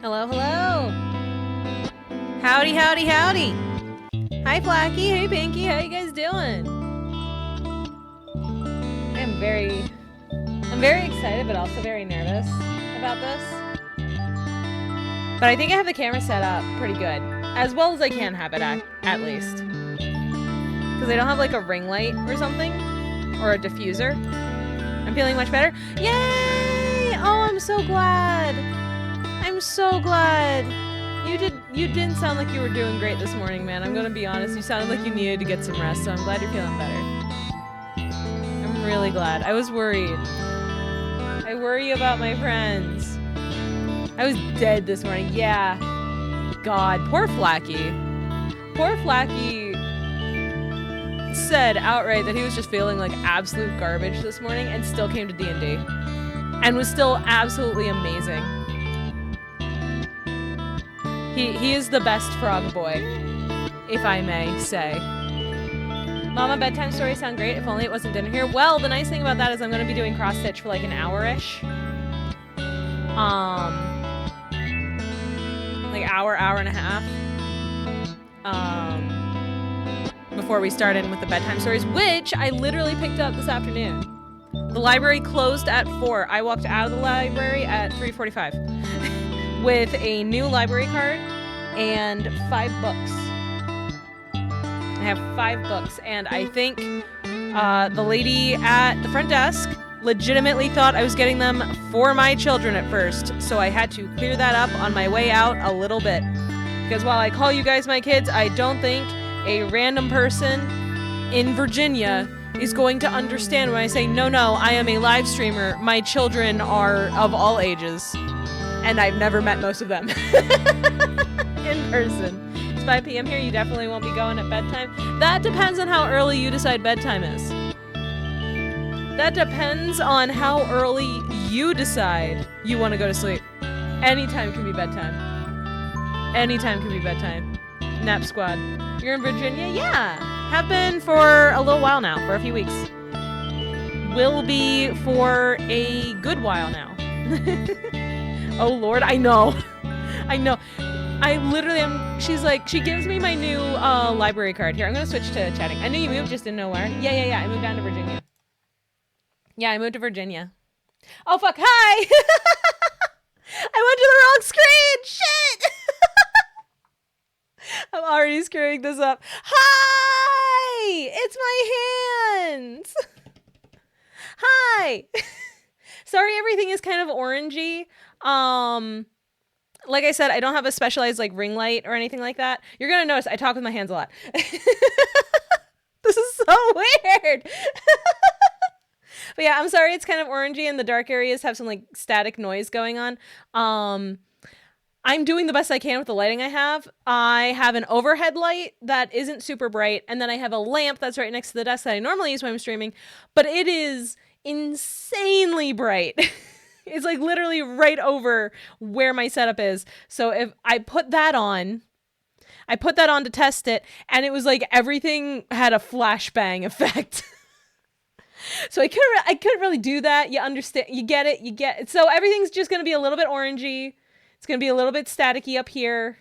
Hello, hello. Howdy, howdy, howdy. Hi, Flacky. Hey, Pinky. How you guys doing? I'm very excited, but also very nervous about this. But I think I have the camera set up pretty good. As well as I can have it at least. Because I don't have like a ring light or something. Or a diffuser. I'm feeling much better. Yay! Oh, I'm so glad. I'm so glad. You didn't sound like you were doing great this morning, man. I'm gonna be honest. You sounded like you needed to get some rest, so I'm glad you're feeling better. I'm really glad. I was worried. I worry about my friends. I was dead this morning. Yeah. God, poor Flacky. Poor Flacky said outright that he was just feeling like absolute garbage this morning and still came to D&D. And was still absolutely amazing. He is the best frog boy, if I may say. Mama, bedtime stories sound great. If only it wasn't dinner here. Well, the nice thing about that is I'm going to be doing cross stitch for like an hour-ish. Like hour and a half. Before we start in with the bedtime stories, which I literally picked up this afternoon. The library closed at 4. I walked out of the library at 3:45. With a new library card and 5 books. I have 5 books, and I think the lady at the front desk legitimately thought I was getting them for my children at first, so I had to clear that up on my way out a little bit. Because while I call you guys my kids, I don't think a random person in Virginia is going to understand when I say, no, I am a live streamer. My children are of all ages. And I've never met most of them in person. It's 5 p.m. here. You definitely won't be going at bedtime. That depends on how early you decide bedtime is. That depends on how early you decide you want to go to sleep. Anytime can be bedtime. Anytime can be bedtime. Nap squad. You're in Virginia? Yeah. Have been for a little while now. For a few weeks. Will be for a good while now. Oh Lord, I know. I literally am. She's like, she gives me my new library card. Here, I'm gonna switch to chatting. I knew you moved, just didn't know where. Yeah. I moved down to Virginia. Yeah, I moved to Virginia. Oh fuck, hi! I went to the wrong screen! Shit! I'm already screwing this up. Hi! It's my hands! Hi! Sorry, everything is kind of orangey. Like I said, I don't have a specialized like ring light or anything like that. You're gonna notice I talk with my hands a lot. This is so weird. But yeah, I'm sorry it's kind of orangey and the dark areas have some like static noise going on. I'm doing the best I can with the lighting I have. I have an overhead light that isn't super bright, and then I have a lamp that's right next to the desk that I normally use when I'm streaming, but it is insanely bright. It's like literally right over where my setup is. So if I put that on to test it, and it was like everything had a flashbang effect. So I couldn't really do that. You understand? You get it. So everything's just gonna be a little bit orangey. It's gonna be a little bit staticky up here.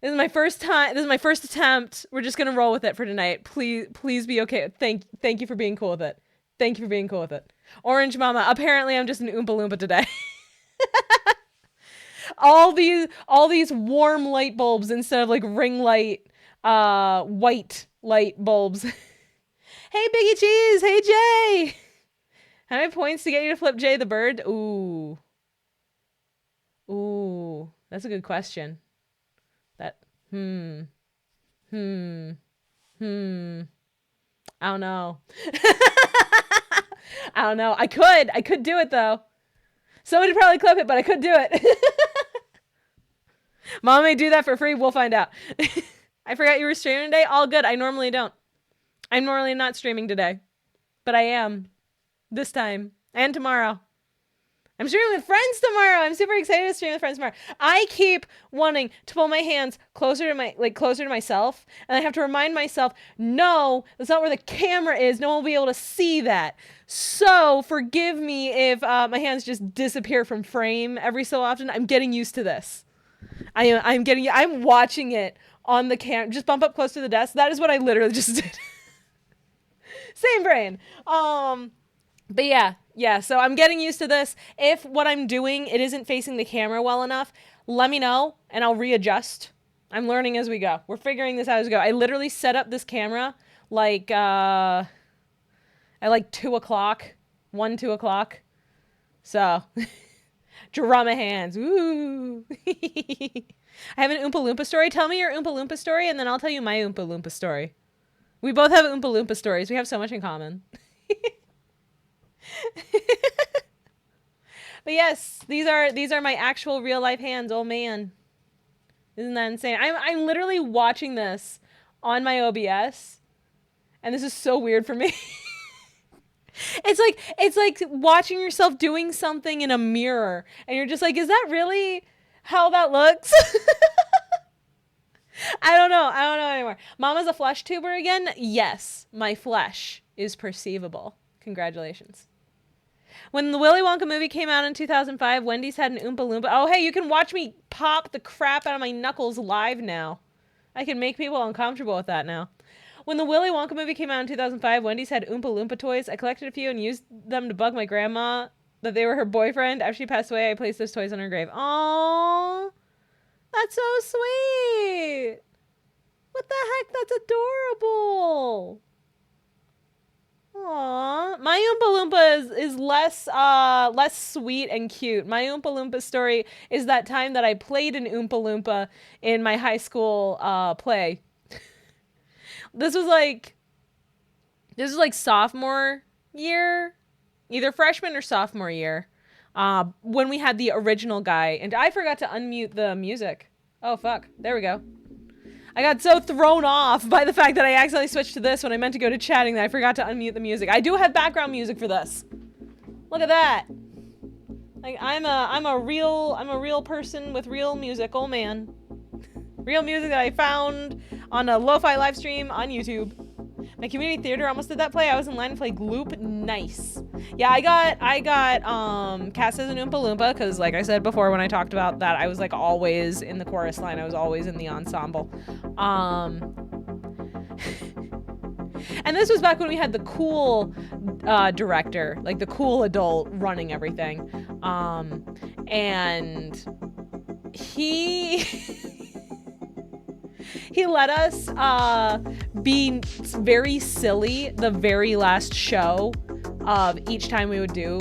This is my first time. This is my first attempt. We're just gonna roll with it for tonight. Please be okay. Thank you for being cool with it. Thank you for being cool with it. Orange Mama. Apparently I'm just an Oompa Loompa today. all these warm light bulbs instead of like ring light, white light bulbs. Hey, Biggie Cheese. Hey, Jay. How many points to get you to flip Jay the bird? Ooh, that's a good question. I don't know. I don't know. I could do it though. Somebody probably clip it, but I could do it. Mom may do that for free. We'll find out. I forgot you were streaming today. All good. I normally don't. I'm normally not streaming today, but I am this time and tomorrow. I'm streaming with friends tomorrow. I'm super excited to stream with friends tomorrow. I keep wanting to pull my hands closer to myself, and I have to remind myself, no, that's not where the camera is. No one will be able to see that. So forgive me if my hands just disappear from frame every so often. I'm getting used to this. I'm watching it on the camera. Just bump up close to the desk. That is what I literally just did. Same brain. But yeah, so I'm getting used to this. If what I'm doing, it isn't facing the camera well enough, let me know and I'll readjust. I'm learning as we go. We're figuring this out as we go. I literally set up this camera like at like 2 o'clock, 2 o'clock. So drama hands. Woo. I have an Oompa Loompa story. Tell me your Oompa Loompa story and then I'll tell you my Oompa Loompa story. We both have Oompa Loompa stories. We have so much in common. But yes, these are my actual real life hands. Oh man, isn't that insane? I'm literally watching this on my OBS, and this is so weird for me. It's like watching yourself doing something in a mirror, and you're just like, is that really how that looks? I don't know anymore. Mama's a flesh tuber again? Yes, my flesh is perceivable. Congratulations. When the Willy Wonka movie came out in 2005, Wendy's had an Oompa Loompa. Oh, hey, you can watch me pop the crap out of my knuckles live now. I can make people uncomfortable with that now. When the Willy Wonka movie came out in 2005, Wendy's had Oompa Loompa toys. I collected a few and used them to bug my grandma that they were her boyfriend. After she passed away, I placed those toys on her grave. Aww. That's so sweet. What the heck? That's adorable. Aww. My Oompa Loompa is less sweet and cute. My Oompa Loompa story is that time that I played an Oompa Loompa in my high school play. This was like sophomore year, either freshman or sophomore year, when we had the original guy, and I forgot to unmute the music. Oh fuck, there we go. I got so thrown off by the fact that I accidentally switched to this when I meant to go to chatting that I forgot to unmute the music. I do have background music for this. Look at that. Like I'm a real person with real music. Oh man. Real music that I found on a lo-fi live stream on YouTube. My community theater almost did that play. I was in line to play Gloop. Nice. Yeah, I got cast as an Oompa Loompa because, like I said before when I talked about that, I was like always in the chorus line. I was always in the ensemble. And this was back when we had the cool director, like the cool adult running everything. And he he let us be very silly the very last show of each time we would do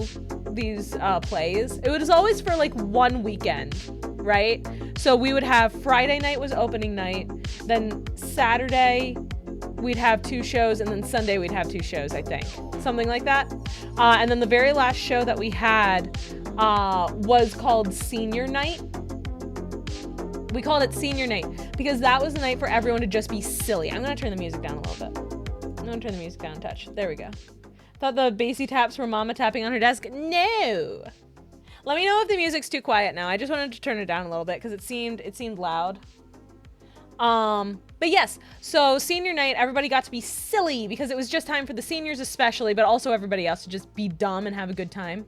these plays. It was always for like one weekend, right? So we would have Friday night was opening night, then Saturday we'd have 2 shows, and then Sunday we'd have 2 shows, I think. Something like that. And then the very last show that we had was called Senior Night. We called it Senior Night because that was the night for everyone to just be silly. I'm going to turn the music down a little bit. I'm going to turn the music down a touch. There we go. Thought the bassy taps were Mama tapping on her desk. No. Let me know if the music's too quiet now. I just wanted to turn it down a little bit because it seemed loud. But yes, so senior night, everybody got to be silly because it was just time for the seniors especially, but also everybody else to just be dumb and have a good time.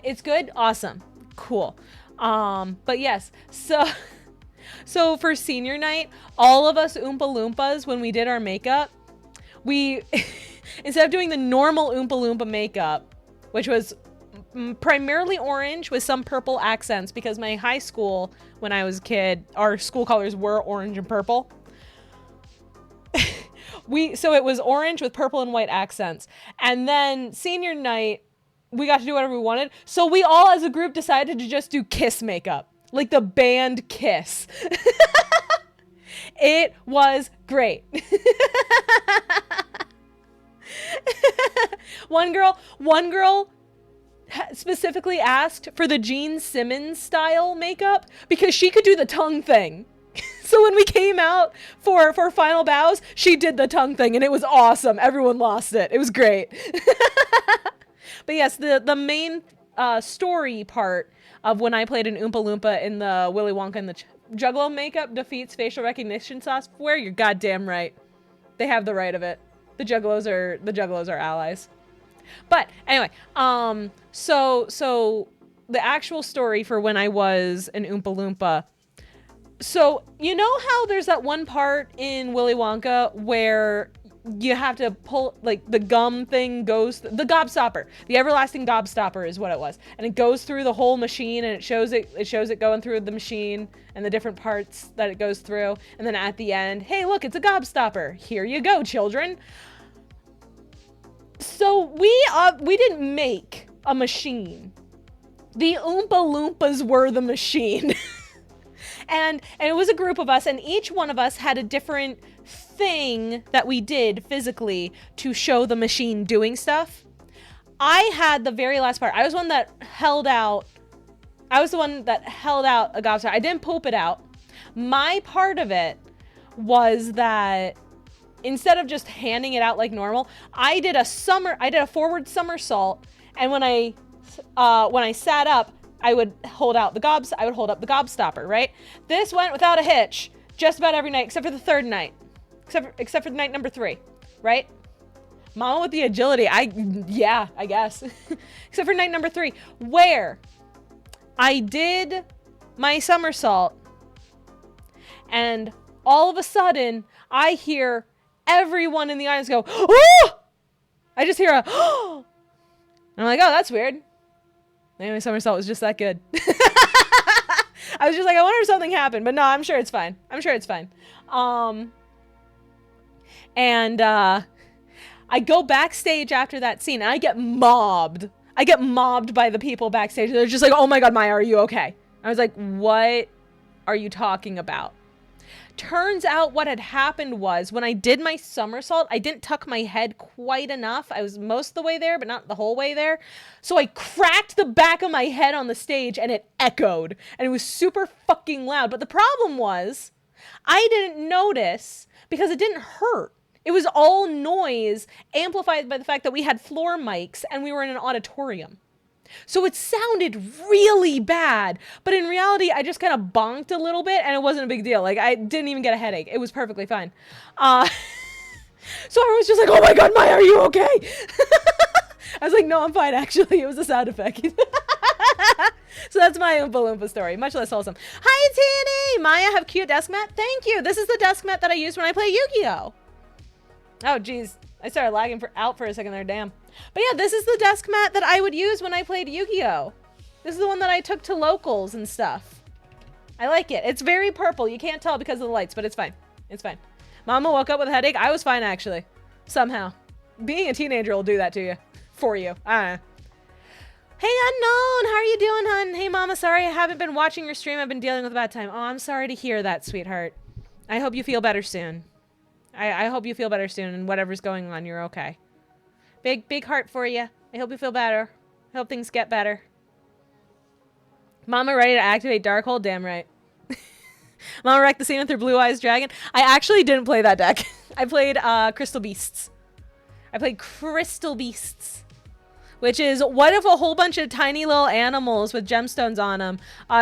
It's good. Awesome. Cool. But yes, so for senior night, all of us Oompa Loompas, when we did our makeup, we, instead of doing the normal Oompa Loompa makeup, which was primarily orange with some purple accents, because my high school, when I was a kid, our school colors were orange and purple. So it was orange with purple and white accents. And then senior night, we got to do whatever we wanted. So we all as a group decided to just do Kiss makeup. Like the band Kiss. It was great. One girl specifically asked for the Gene Simmons style makeup because she could do the tongue thing. So when we came out for final bows, she did the tongue thing and it was awesome. Everyone lost it. It was great. But yes, the main story part of when I played an Oompa Loompa in the Willy Wonka and the Juggalo makeup defeats facial recognition software. You're goddamn right. They have the right of it. The Juggalos are allies. But anyway, so the actual story for when I was an Oompa Loompa. So you know how there's that one part in Willy Wonka where you have to pull, like, the gum thing goes, the gobstopper, the everlasting gobstopper is what it was, and it goes through the whole machine, and it shows it going through the machine and the different parts that it goes through, and then at the end, hey, look, it's a gobstopper. Here you go, children. So we didn't make a machine. The Oompa Loompas were the machine. And it was a group of us, and each one of us had a different thing that we did physically to show the machine doing stuff. I had the very last part. I was the one that held out a gobstopper. I didn't poop it out. My part of it was that instead of just handing it out like normal, I did a forward somersault, and when I sat up, I would hold up the gobstopper, right? This went without a hitch just about every night, except for the third night. Except for night number 3, right? Mama with the agility, I guess. Except for night number 3, where I did my somersault, and all of a sudden, I hear everyone in the audience go, "Oh!" I just hear a, "Oh!" And I'm like, oh, that's weird. Maybe my somersault was just that good. I was just like, I wonder if something happened, but no, I'm sure it's fine. And I go backstage after that scene, and I get mobbed. I get mobbed by the people backstage. They're just like, oh my God, Maya, are you okay? I was like, what are you talking about? Turns out what had happened was when I did my somersault, I didn't tuck my head quite enough. I was most of the way there, but not the whole way there. So I cracked the back of my head on the stage, and it echoed, and it was super fucking loud. But the problem was I didn't notice because it didn't hurt. It was all noise amplified by the fact that we had floor mics and we were in an auditorium. So it sounded really bad, but in reality, I just kind of bonked a little bit and it wasn't a big deal. Like, I didn't even get a headache. It was perfectly fine. So I was just like, oh my God, Maya, are you okay? I was like, no, I'm fine, actually. It was a sound effect. So that's my Oompa Loompa story. Much less wholesome. Hi, Tanny! Maya, have cute desk mat? Thank you. This is the desk mat that I use when I play Yu-Gi-Oh! Oh, geez. I started lagging out for a second there, damn. But yeah, this is the desk mat that I would use when I played Yu-Gi-Oh! This is the one that I took to locals and stuff. I like it. It's very purple. You can't tell because of the lights, but it's fine. It's fine. Mama woke up with a headache. I was fine, actually. Somehow. Being a teenager will do that to you. For you. I don't know. Hey, Unknown! How are you doing, hun? Hey, Mama, sorry I haven't been watching your stream. I've been dealing with a bad time. Oh, I'm sorry to hear that, sweetheart. I hope you feel better soon. I hope you feel better soon, and whatever's going on, you're okay. Big heart for you. I hope you feel better. I hope things get better. Mama ready to activate Darkhold? Damn right. Mama wrecked the scene with her Blue Eyes Dragon. I actually didn't play that deck. I played Crystal Beasts. Which is, what if a whole bunch of tiny little animals with gemstones on them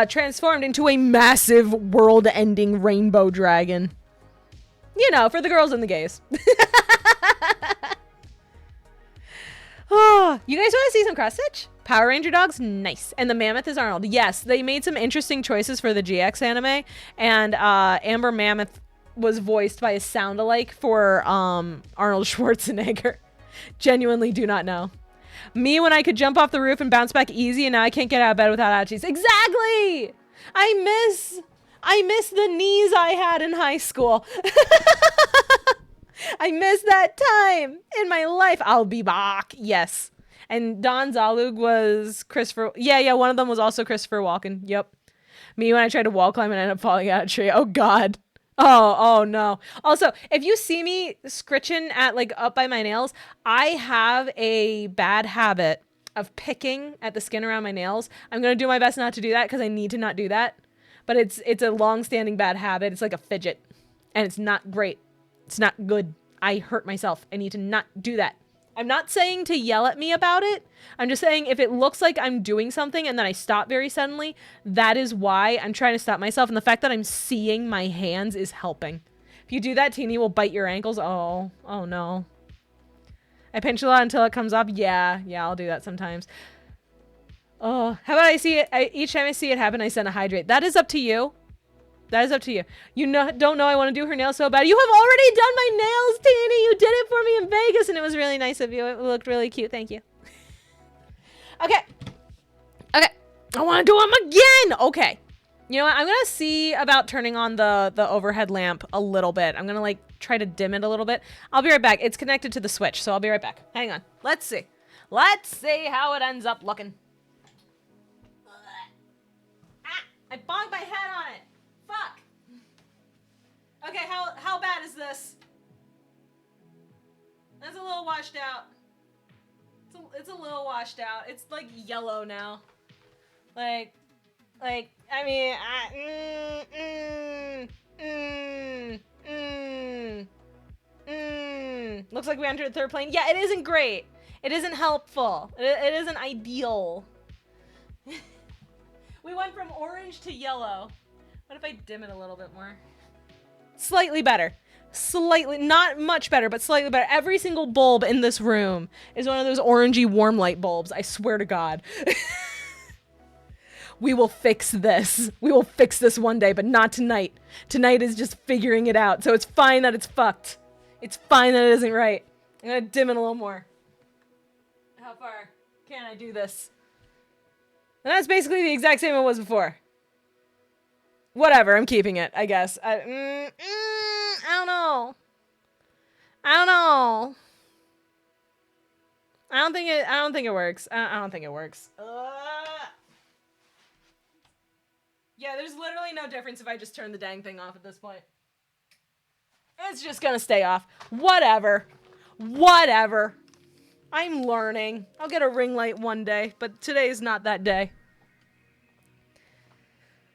transformed into a massive world-ending rainbow dragon? You know, for the girls and the gays. Oh, you guys want to see some cross stitch? Power Ranger dogs? Nice. And the mammoth is Arnold. Yes, they made some interesting choices for the GX anime. And Amber Mammoth was voiced by a sound-alike for Arnold Schwarzenegger. Genuinely do not know. Me when I could jump off the roof and bounce back easy, and now I can't get out of bed without ouchies. Exactly! I miss the knees I had in high school. I miss that time in my life. I'll be back. Yes. And Don Zalug was Christopher. Yeah, one of them was also Christopher Walken. Yep. Me when I tried to wall climb and ended up falling out of a tree. Oh, God. Oh, no. Also, if you see me scritching at, like, up by my nails, I have a bad habit of picking at the skin around my nails. I'm going to do my best not to do that because I need to not do that. But it's a long-standing bad habit. It's like a fidget. And it's not great. It's not good. I hurt myself. I need to not do that. I'm not saying to yell at me about it. I'm just saying if it looks like I'm doing something and then I stop very suddenly, that is why I'm trying to stop myself. And the fact that I'm seeing my hands is helping. If you do that, Teeny will bite your ankles. Oh no. I pinch a lot until it comes off. Yeah, I'll do that sometimes. Oh, how about I see it? Each time I see it happen, I send a hydrate. That is up to you. That is up to you. You don't know I want to do her nails so bad. You have already done my nails, Teeny. You did it for me in Vegas, and it was really nice of you. It looked really cute. Thank you. Okay. I want to do them again. Okay. You know what? I'm going to see about turning on the overhead lamp a little bit. I'm going to like try to dim it a little bit. I'll be right back. It's connected to the switch, so I'll be right back. Hang on. Let's see. Let's see how it ends up looking. I bonked my head on it. Fuck. Okay, how bad is this? That's a little washed out. It's a little washed out. It's like yellow now. Like I mean, looks like we entered third plane. Yeah, it isn't great. It isn't helpful. It isn't ideal. We went from orange to yellow. What if I dim it a little bit more? Slightly better. Slightly, not much better, but slightly better. Every single bulb in this room is one of those orangey warm light bulbs. I swear to God. We will fix this. We will fix this one day, but not tonight. Tonight is just figuring it out. So it's fine that it's fucked. It's fine that it isn't right. I'm gonna dim it a little more. How far can I do this? And that's basically the exact same it was before. Whatever, I'm keeping it, I guess. I don't know. I don't know. I don't think it works. I don't think it works. Yeah, there's literally no difference if I just turn the dang thing off at this point. It's just gonna stay off. Whatever. Whatever. I'm learning. I'll get a ring light one day, but today is not that day.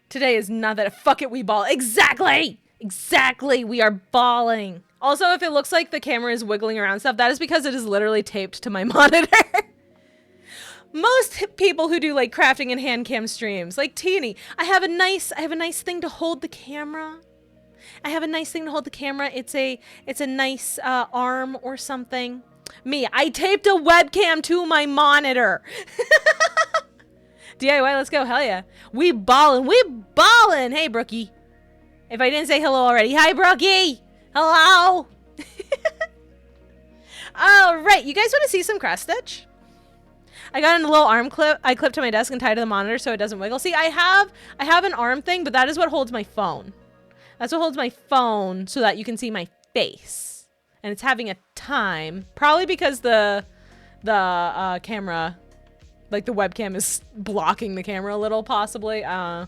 Today is not that. Fuck it, we ball. Exactly! Exactly, we are balling. Also, if it looks like the camera is wiggling around stuff, that is because it is literally taped to my monitor. Most people who do like crafting and hand cam streams, like Teeny, I have a nice thing to hold the camera. It's a nice arm or something. Me, I taped a webcam to my monitor. DIY, let's go. Hell yeah. We ballin'. Hey, Brookie. If I didn't say hello already. Hi, Brookie. Hello. All right. You guys want to see some cross stitch? I got a little arm clip. I clipped to my desk and tied to the monitor so it doesn't wiggle. See, I have an arm thing, but that is what holds my phone. That's what holds my phone so that you can see my face. And it's having a time. Probably because the camera, like the webcam is blocking the camera a little, possibly. I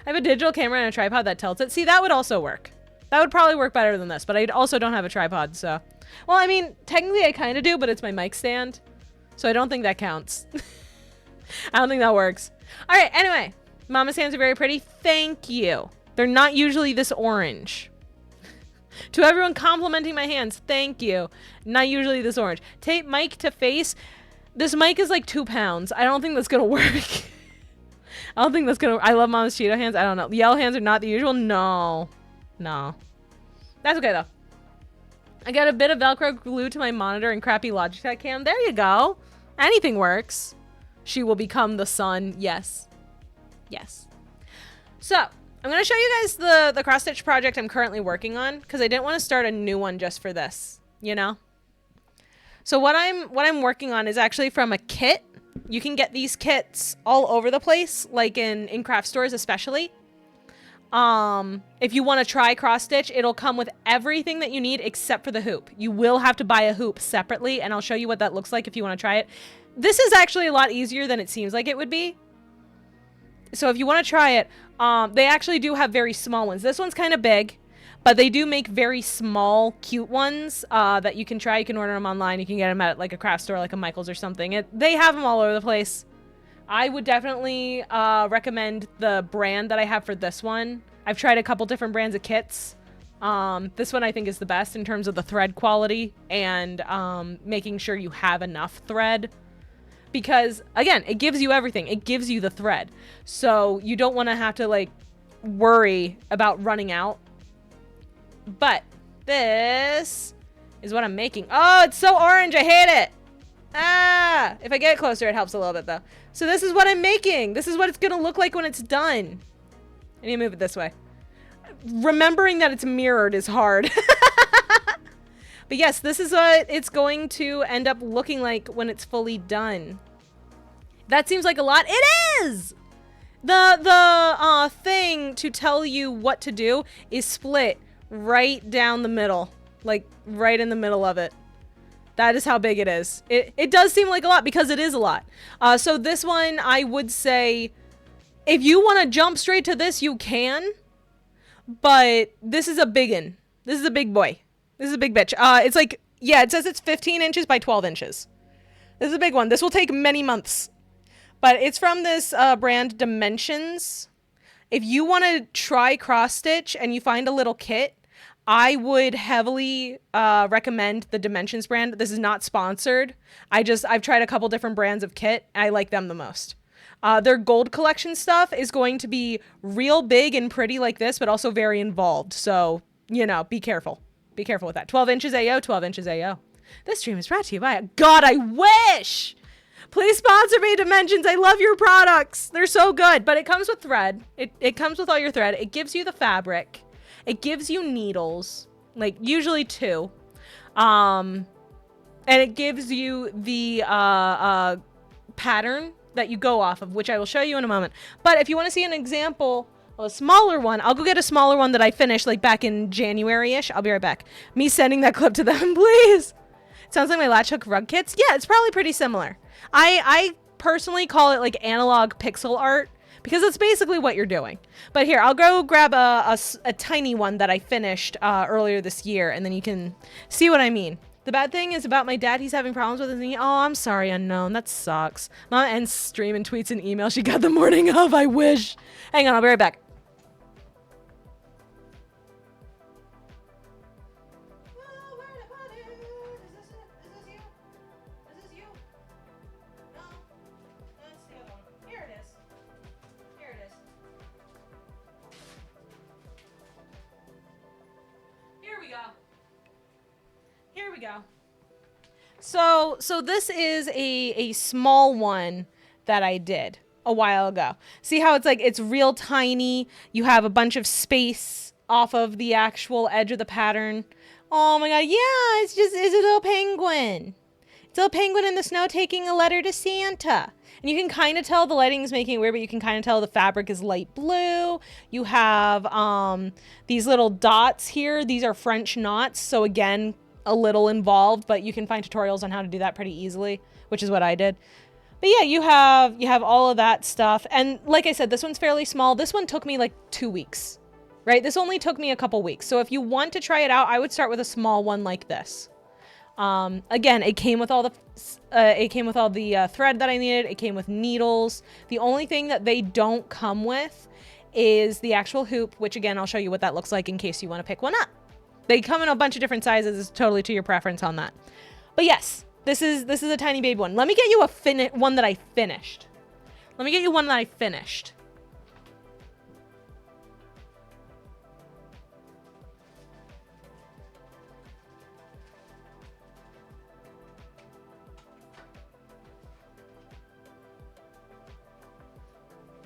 have a digital camera and a tripod that tilts it. See, that would also work. That would probably work better than this, but I also don't have a tripod, so. Well, I mean, technically I kind of do, but it's my mic stand. So I don't think that counts. I don't think that works. All right, anyway. Mama's hands are very pretty. Thank you. They're not usually this orange. To everyone complimenting my hands, thank you. Not usually this orange. Tape mic to face. This mic is like 2 pounds. I don't think that's gonna work. I don't think that's gonna. I love Mama's Cheeto hands. I don't know. Yellow hands are not the usual. No. That's okay though. I got a bit of Velcro glued to my monitor and crappy Logitech cam. There you go. Anything works. She will become the sun. Yes. So I'm gonna show you guys the cross stitch project I'm currently working on because I didn't want to start a new one just for this. You know. So what I'm working on is actually from a kit. You can get these kits all over the place, like in craft stores especially. If you want to try cross stitch, it'll come with everything that you need except for the hoop. You will have to buy a hoop separately, and I'll show you what that looks like if you want to try it. This is actually a lot easier than it seems like it would be. So if you want to try it, they actually do have very small ones. This one's kind of big, but they do make very small, cute ones that you can try. You can order them online. You can get them at like a craft store, like a Michael's or something. They have them all over the place. I would definitely recommend the brand that I have for this one. I've tried a couple different brands of kits. This one I think is the best in terms of the thread quality and making sure you have enough thread. Because, again, it gives you everything. It gives you the thread. So you don't want to have to, like, worry about running out. But this is what I'm making. Oh, it's so orange. I hate it. Ah! If I get closer, it helps a little bit, though. So this is what I'm making. This is what it's going to look like when it's done. I need to move it this way. Remembering that it's mirrored is hard. But yes, this is what it's going to end up looking like when it's fully done. That seems like a lot. It is! The thing to tell you what to do is split right down the middle. Like, right in the middle of it. That is how big it is. It does seem like a lot because it is a lot. So this one, I would say, if you want to jump straight to this, you can. But this is a big one. This is a big boy. This is a big bitch. It's like, yeah, it says it's 15 inches by 12 inches. This is a big one. This will take many months. But it's from this brand Dimensions. If you want to try cross stitch and you find a little kit, I would heavily recommend the Dimensions brand. This is not sponsored. I've tried a couple different brands of kit. I like them the most. Their gold collection stuff is going to be real big and pretty like this, but also very involved. So, you know, be careful. Be careful with that. 12 inches AO, 12 inches AO. This stream is brought to you by... God, I wish! Please sponsor me, Dimensions. I love your products. They're so good. But it comes with thread. It comes with all your thread. It gives you the fabric. It gives you needles. Like, usually 2. And it gives you the pattern that you go off of, which I will show you in a moment. But if you want to see an example... a smaller one. I'll go get a smaller one that I finished like back in January-ish. I'll be right back. Me sending that clip to them, please. Sounds like my latch hook rug kits. Yeah, it's probably pretty similar. I personally call it like analog pixel art because it's basically what you're doing. But here, I'll go grab a tiny one that I finished earlier this year, and then you can see what I mean. The bad thing is about my dad, he's having problems with his knee. Oh, I'm sorry, Unknown. That sucks. Mama ends stream and tweets an email she got the morning of. I wish. Hang on, I'll be right back. Here we go. So this is a small one that I did a while ago. See how it's like, it's real tiny. You have a bunch of space off of the actual edge of the pattern. Oh my God. Yeah, it's a little penguin. It's a little penguin in the snow taking a letter to Santa. And you can kind of tell the lighting is making it weird, but you can kind of tell the fabric is light blue. You have these little dots here. These are French knots. So again, a little involved, but you can find tutorials on how to do that pretty easily, which is what I did. But yeah, you have all of that stuff. And like I said, this one's fairly small. This one took me like 2 weeks, right? This only took me a couple weeks. So if you want to try it out, I would start with a small one like this. Again, it came with all the thread that I needed. It came with needles. The only thing that they don't come with is the actual hoop, which again, I'll show you what that looks like in case you want to pick one up. They come in a bunch of different sizes. It's totally to your preference on that. But yes, this is a tiny baby one. Let me get you one that I finished. Let me get you one that I finished.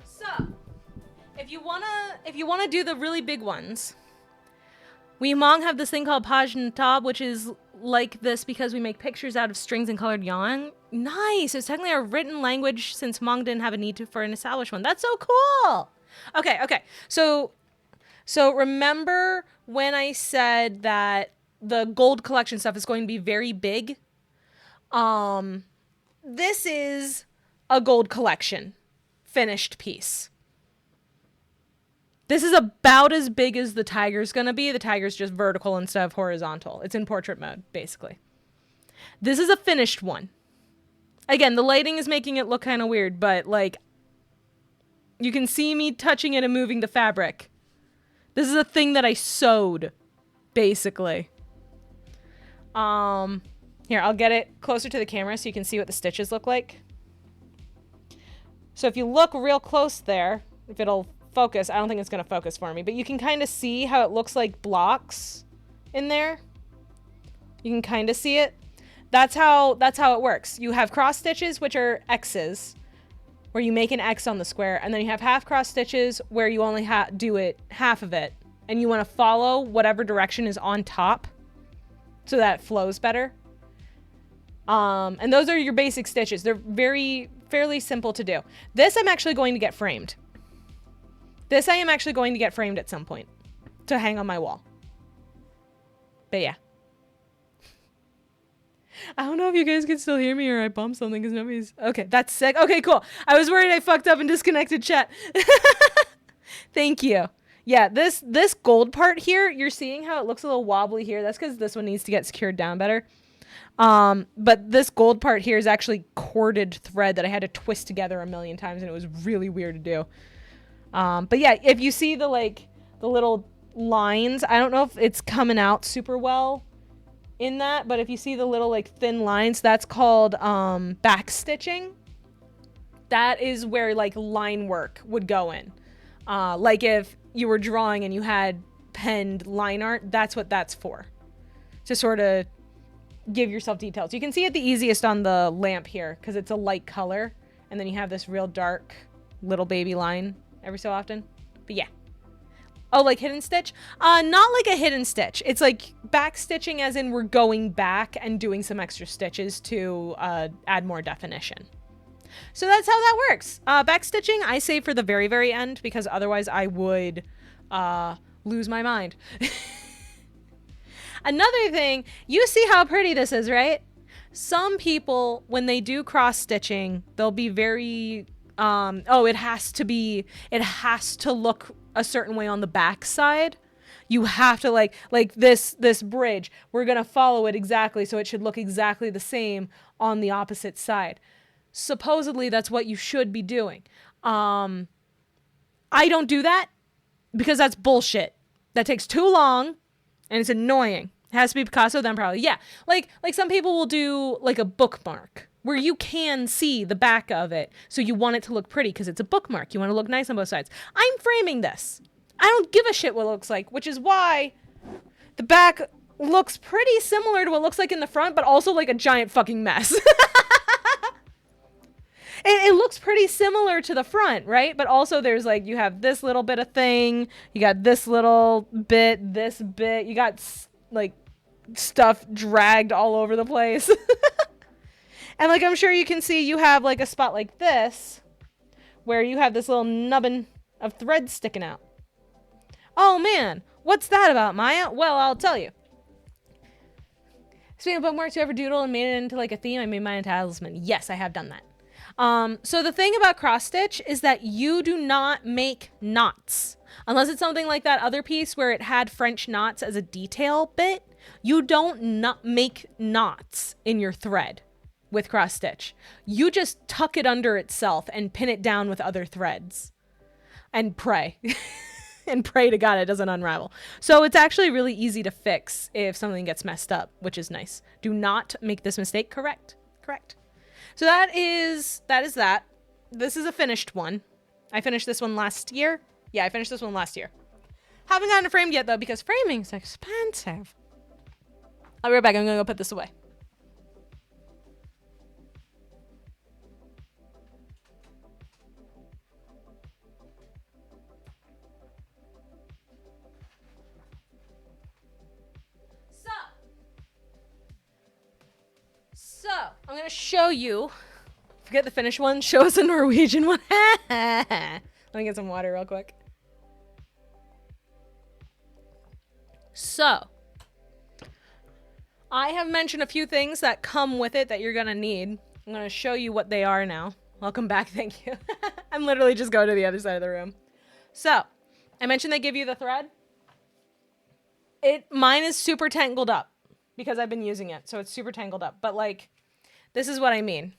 So, if you wanna do the really big ones, we Hmong have this thing called Paj Ntab, which is like this because we make pictures out of strings and colored yarn. Nice. It's technically a written language since Hmong didn't have a need for an established one. That's so cool. Okay. So remember when I said that the gold collection stuff is going to be very big? This is a gold collection finished piece. This is about as big as the tiger's gonna be. The tiger's just vertical instead of horizontal. It's in portrait mode, basically. This is a finished one. Again, the lighting is making it look kind of weird, but like, you can see me touching it and moving the fabric. This is a thing that I sewed. basically. Here, I'll get it closer to the camera so you can see what the stitches look like. So if you look real close there, if it'll focus, I don't think it's going to focus for me, but you can kind of see how it looks like blocks in there. You can kind of see it. That's how it works. You have cross stitches, which are X's, where you make an X on the square, and then you have half cross stitches where you only do it half of it, and you want to follow whatever direction is on top so that it flows better. And those are your basic stitches. They're fairly simple to do. This I'm actually going to get framed. This I am actually going to get framed at some point to hang on my wall. But yeah. I don't know if you guys can still hear me or I bumped something because nobody's... Okay, that's sick. Okay, cool. I was worried I fucked up and disconnected chat. Thank you. Yeah, this gold part here, you're seeing how it looks a little wobbly here. That's because this one needs to get secured down better. But this gold part here is actually corded thread that I had to twist together a million times, and it was really weird to do. But yeah, if you see the little lines, I don't know if it's coming out super well in that, but if you see the little thin lines, that's called back stitching. That is where line work would go in. Like if you were drawing and you had penned line art, that's what that's for. To sort of give yourself details. You can see it the easiest on the lamp here because it's a light color, and then you have this real dark little baby line every so often. But yeah. Oh, like hidden stitch? Not like a hidden stitch. It's like back stitching as in we're going back and doing some extra stitches to add more definition. So that's how that works. Back stitching I save for the very, very end because otherwise I would lose my mind. Another thing, you see how pretty this is, right? Some people, when they do cross stitching, they'll be very, it has to look a certain way on the back side. You have to like this bridge, we're going to follow it exactly. So it should look exactly the same on the opposite side. Supposedly that's what you should be doing. I don't do that because that's bullshit. That takes too long and it's annoying. It has to be Picasso, then probably. Yeah. Like some people will do like a bookmark where you can see the back of it. So you want it to look pretty because it's a bookmark. You want to look nice on both sides. I'm framing this. I don't give a shit what it looks like, which is why the back looks pretty similar to what it looks like in the front, but also like a giant fucking mess. It looks pretty similar to the front, right? But also there's you have this little bit of thing. You got this little bit, this bit. You got stuff dragged all over the place. And I'm sure you can see you have a spot like this where you have this little nubbin of thread sticking out. Oh man, what's that about, Maya? Well, I'll tell you. Speaking of bookmarks, you ever doodle and made it into a theme? I made mine a talisman. Yes, I have done that. So the thing about cross stitch is that you do not make knots. Unless it's something like that other piece where it had French knots as a detail bit, you don't make knots in your thread with cross stitch. You just tuck it under itself and pin it down with other threads and pray. And pray to God it doesn't unravel. So it's actually really easy to fix if something gets messed up, which is nice. Do not make this mistake. Correct. So that is that. This is a finished one. I finished this one last year. Yeah, I finished this one last year. Haven't gotten it framed yet though because framing's expensive. I'll be right back. I'm gonna go put this away. So, I'm going to show you, forget the Finnish one, show us the Norwegian one. Let me get some water real quick. So, I have mentioned a few things that come with it that you're going to need. I'm going to show you what they are now. Welcome back, thank you. I'm literally just going to the other side of the room. So, I mentioned they give you the thread. Mine is super tangled up because I've been using it, so it's super tangled up. But this is what I mean.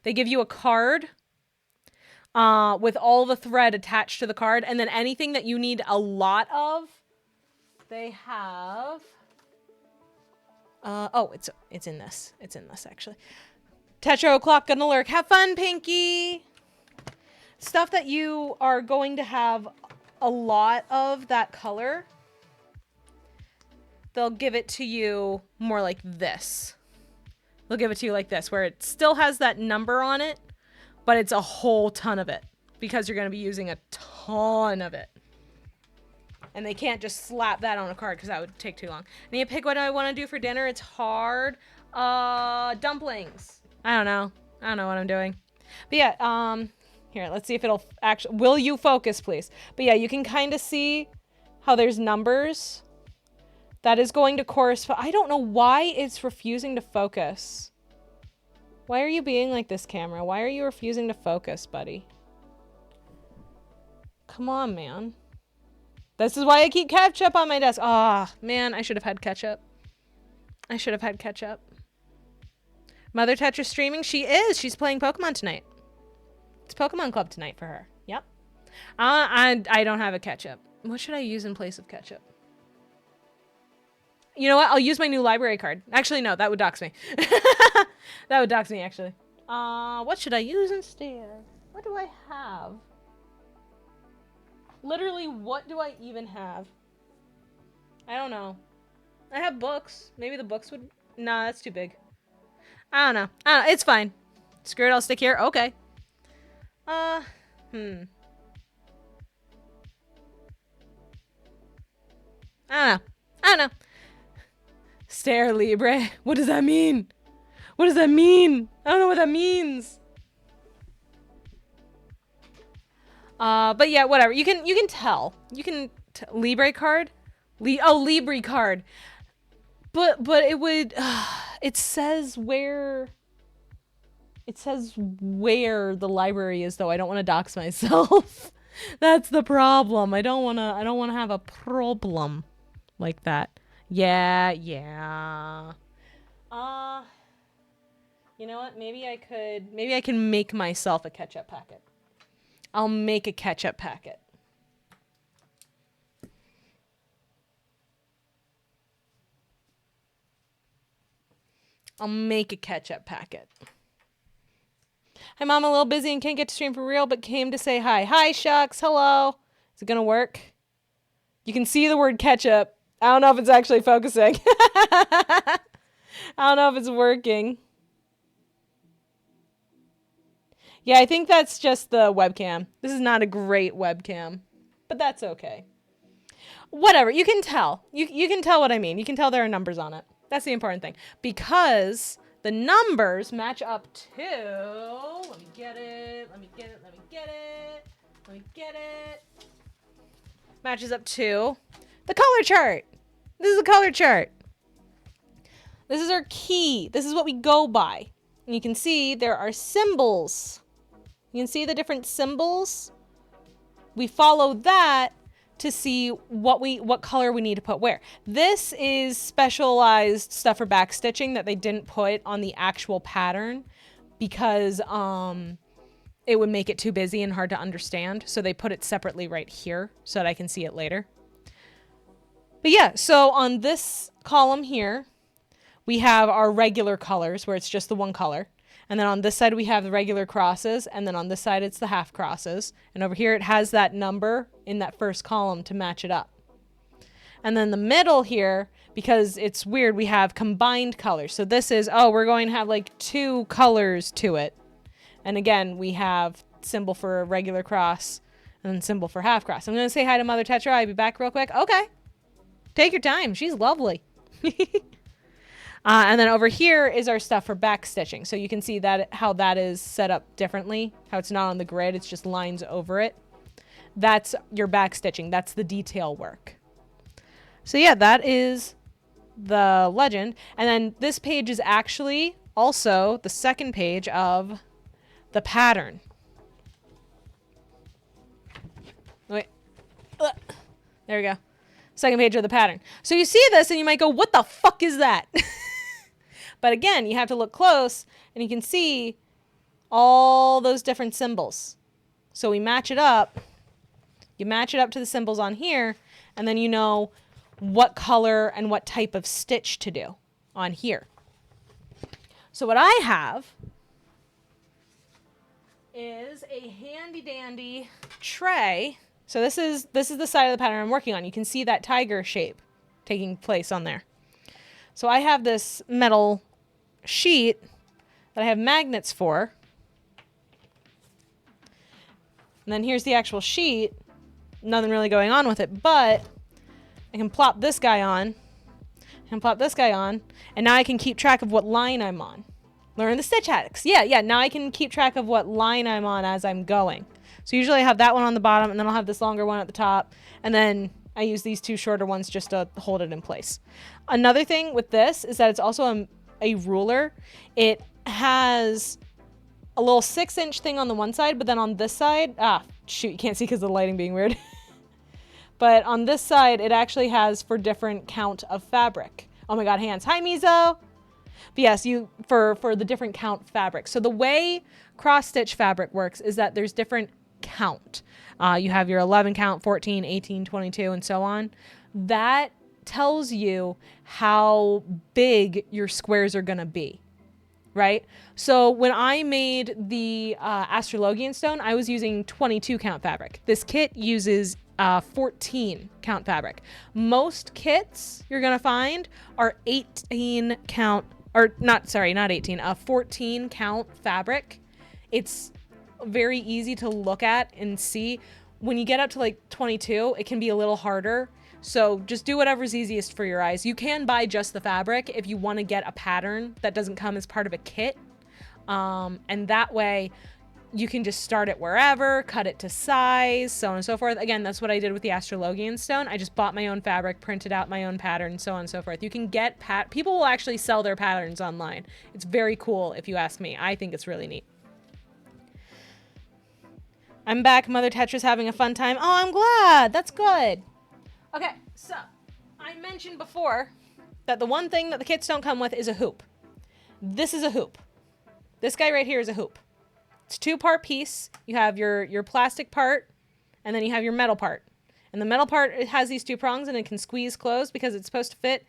They give you a card with all the thread attached to the card, and then anything that you need a lot of, they have Oh, it's in this. It's in this, actually. Tetra o'clock gonna lurk. Have fun, Pinky! Stuff that you are going to have a lot of that color, they'll give it to you more like this. They'll give it to you like this, where it still has that number on it, but it's a whole ton of it, because you're going to be using a ton of it. And they can't just slap that on a card, because that would take too long. I need to pick what I want to do for dinner. It's hard. Dumplings. I don't know what I'm doing. But yeah, here, let's see if it'll actually... Will you focus, please? But yeah, you can kind of see how there's numbers. That is going to correspond... I don't know why it's refusing to focus. Why are you being like this, camera? Why are you refusing to focus, buddy? Come on, man. This is why I keep ketchup on my desk. Ah, man, I should have had ketchup. I should have had ketchup. Mother Tetra streaming? She is. She's playing Pokemon tonight. It's Pokemon Club tonight for her. Yep. I don't have a ketchup. What should I use in place of ketchup? You know what? I'll use my new library card. Actually, no. That would dox me. That would dox me, actually. What should I use instead? What do I have? Literally, what do I even have? I don't know. I have books. Maybe the books would... Nah, that's too big. I don't know. It's fine. Screw it, I'll stick here. Okay. I don't know. Stare Libre. What does that mean? What does that mean? I don't know what that means. But yeah, whatever. You can tell. You can Libre card? Libre card. But it would it says where the library is, though. I don't want to dox myself. That's the problem. I don't want to have a problem like that. Yeah. You know what? Maybe I can make myself a ketchup packet. I'll make a ketchup packet. I'll make a ketchup packet. Hi, Mom. I'm a little busy and can't get to stream for real, but came to say hi. Hi, Shucks. Hello. Is it going to work? You can see the word ketchup. I don't know if it's actually focusing. I don't know if it's working. Yeah, I think that's just the webcam. This is not a great webcam, but that's okay. Whatever. You can tell. You can tell what I mean. You can tell there are numbers on it. That's the important thing. Because the numbers match up to... Let me get it. Matches up to the color chart. This is the color chart. This is our key. This is what we go by. And you can see there are symbols. You can see the different symbols. We follow that to see what color we need to put where. This is specialized stuff for backstitching that they didn't put on the actual pattern because it would make it too busy and hard to understand. So they put it separately right here so that I can see it later. But yeah, so on this column here, we have our regular colors where it's just the one color. And then on this side, we have the regular crosses. And then on this side, it's the half crosses. And over here, it has that number in that first column to match it up. And then the middle here, because it's weird, we have combined colors. So this is, we're going to have like 2 colors to it. And again, we have symbol for a regular cross and then symbol for half cross. I'm going to say hi to Mother Tetra. I'll be back real quick. Okay. Take your time. She's lovely. And then over here is our stuff for back stitching. So you can see that how that is set up differently, how it's not on the grid, it's just lines over it. That's your back stitching. That's the detail work. So yeah, that is the legend. And then this page is actually also the second page of the pattern. Wait. There we go. Second page of the pattern. So you see this and you might go, what the fuck is that? But again, you have to look close and you can see all those different symbols. So we match it up. You match it up to the symbols on here, and then you know what color and what type of stitch to do. on here. So what I have is a handy dandy tray. So this is the side of the pattern I'm working on. You can see that tiger shape taking place on there. So I have this metal sheet that I have magnets for. And then here's the actual sheet. Nothing really going on with it, but I can plop this guy on and plop this guy on, and now I can keep track of what line I'm on. Learn the stitch hacks. Yeah, now I can keep track of what line I'm on as I'm going. So usually I have that one on the bottom, and then I'll have this longer one at the top, and then I use these two shorter ones just to hold it in place. Another thing with this is that it's also a ruler. It has a little 6-inch thing on the one side, but then on this side, shoot, you can't see because of the lighting being weird. But on this side, it actually has for different count of fabric. Oh my God, hands. Hi, Mizo. But yes, for the different count fabric. So the way cross stitch fabric works is that there's different count. You have your 11 count, 14, 18, 22, and so on. That tells you how big your squares are going to be, right? So when I made the Astrologian stone, I was using 22 count fabric. This kit uses 14 count fabric. Most kits you're going to find are 18 count, or not 14 count fabric. It's very easy to look at and see. When you get up to like 22, it can be a little harder. So just do whatever's easiest for your eyes. You can buy just the fabric if you want to get a pattern that doesn't come as part of a kit. And that way you can just start it wherever, cut it to size, so on and so forth. Again, that's what I did with the Astrologian stone. I just bought my own fabric, printed out my own pattern, so on and so forth. You can get people will actually sell their patterns online. It's very cool if you ask me. I think it's really neat. I'm back. Mother Tetra's having a fun time. Oh, I'm glad. That's good. Okay, so I mentioned before that the one thing that the kits don't come with is a hoop. This is a hoop. This guy right here is a hoop. It's a 2-part piece. You have your plastic part, and then you have your metal part. And the metal part, it has these 2 prongs, and it can squeeze closed because it's supposed to fit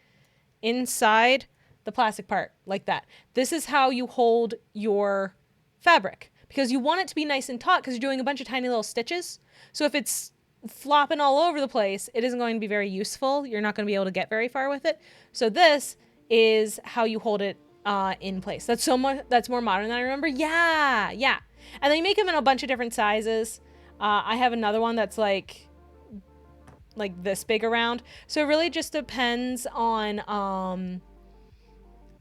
inside the plastic part, like that. This is how you hold your fabric, because you want it to be nice and taut because you're doing a bunch of tiny little stitches. So if it's flopping all over the place, it isn't going to be very useful. You're not going to be able to get very far with it. So this is how you hold it in place. That's more modern than I remember. Yeah. And they make them in a bunch of different sizes. I have another one that's like this big around. So it really just depends on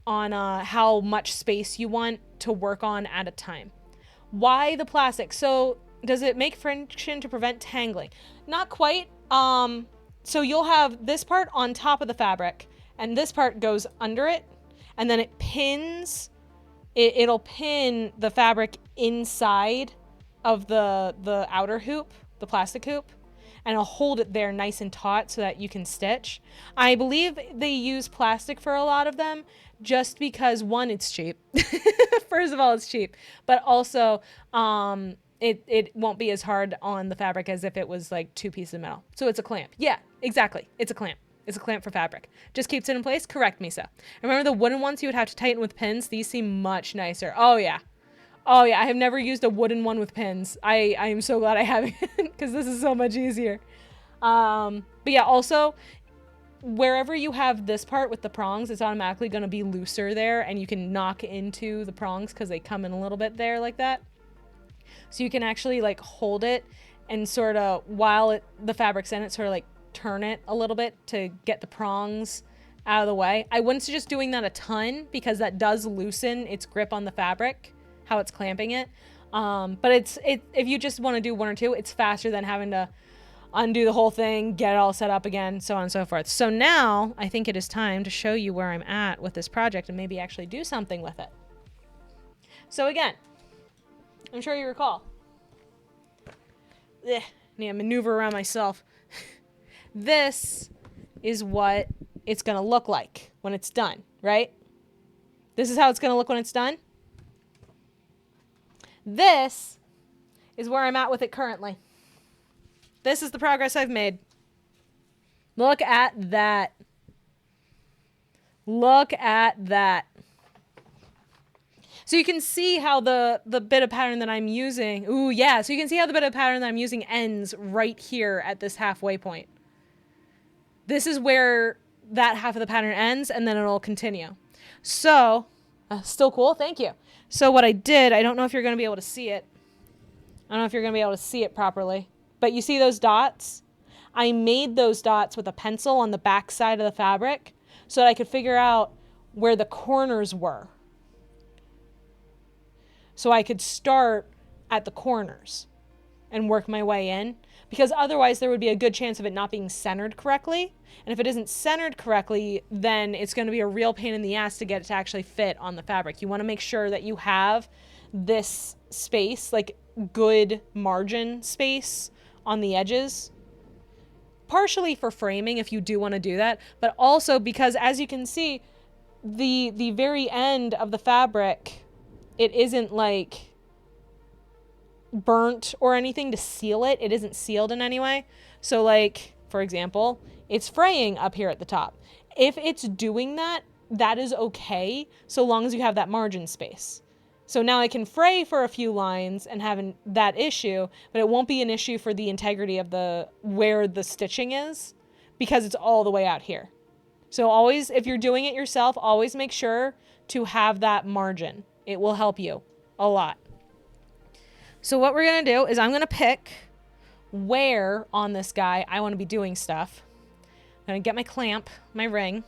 how much space you want to work on at a time. Why the plastic? So does it make friction to prevent tangling? Not quite. So you'll have this part on top of the fabric, and this part goes under it, and then it pins. It'll pin the fabric inside of the outer hoop, the plastic hoop, and it'll hold it there nice and taut so that you can stitch. I believe they use plastic for a lot of them just because, one, it's cheap. First of all, it's cheap, but also it won't be as hard on the fabric as if it was like 2 pieces of metal. So it's a clamp. Yeah, exactly. It's a clamp. It's a clamp for fabric. Just keeps it in place. Correct me, so. Remember the wooden ones you would have to tighten with pins? These seem much nicer. Oh yeah. I have never used a wooden one with pins. I am so glad I haven't because this is so much easier. But yeah, also wherever you have this part with the prongs, it's automatically going to be looser there, and you can knock into the prongs because they come in a little bit there like that. So you can actually like hold it and sort of, while the fabric's in it, sort of like turn it a little bit to get the prongs out of the way. I wouldn't suggest doing that a ton because that does loosen its grip on the fabric, how it's clamping it. But if you just want to do 1 or 2, it's faster than having to undo the whole thing, get it all set up again, so on and so forth. So now I think it is time to show you where I'm at with this project and maybe actually do something with it. So again, I'm sure you recall. Need to maneuver around myself. This is what it's going to look like when it's done, right? This is how it's going to look when it's done. This is where I'm at with it currently. This is the progress I've made. Look at that. Look at that. So you can see how the bit of pattern that I'm using, ooh, yeah. So you can see how the bit of pattern that I'm using ends right here at this halfway point. This is where that half of the pattern ends, and then it'll continue. So, still cool, thank you. So what I did, I don't know if you're gonna be able to see it. I don't know if you're gonna be able to see it properly, but you see those dots? I made those dots with a pencil on the back side of the fabric so that I could figure out where the corners were. So I could start at the corners and work my way in, because otherwise there would be a good chance of it not being centered correctly. And if it isn't centered correctly, then it's going to be a real pain in the ass to get it to actually fit on the fabric. You want to make sure that you have this space, like good margin space on the edges, partially for framing if you do want to do that, but also because, as you can see, the very end of the fabric, it isn't like burnt or anything to seal it. It isn't sealed in any way. So like, for example, it's fraying up here at the top. If it's doing that, that is okay, so long as you have that margin space. So now I can fray for a few lines and have that issue, but it won't be an issue for the integrity of where the stitching is, because it's all the way out here. So always, if you're doing it yourself, always make sure to have that margin. It will help you a lot. So what we're going to do is I'm going to pick where on this guy I want to be doing stuff. I'm going to get my clamp, my ring.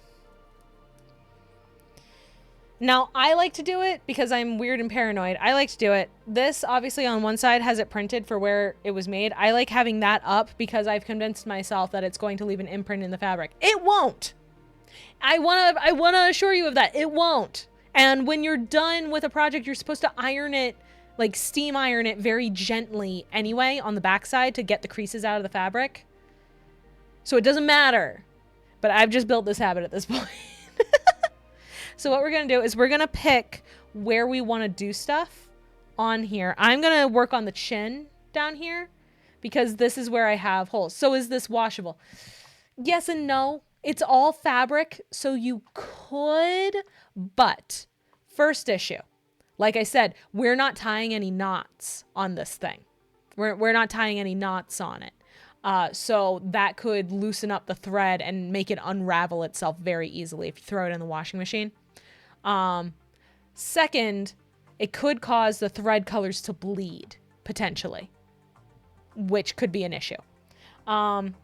Now, I like to do it because I'm weird and paranoid. I like to do it. This, obviously, on one side has it printed for where it was made. I like having that up because I've convinced myself that it's going to leave an imprint in the fabric. It won't. I want to assure you of that. It won't. And when you're done with a project, you're supposed to iron it, like steam iron it very gently anyway on the backside to get the creases out of the fabric. So it doesn't matter. But I've just built this habit at this point. So what we're going to do is we're going to pick where we want to do stuff on here. I'm going to work on the chin down here because this is where I have holes. So is this washable? Yes and no. It's all fabric, so you could, but first issue, like I said, we're not tying any knots on this thing. We're not tying any knots on it. So that could loosen up the thread and make it unravel itself very easily if you throw it in the washing machine. Second, it could cause the thread colors to bleed, potentially, which could be an issue.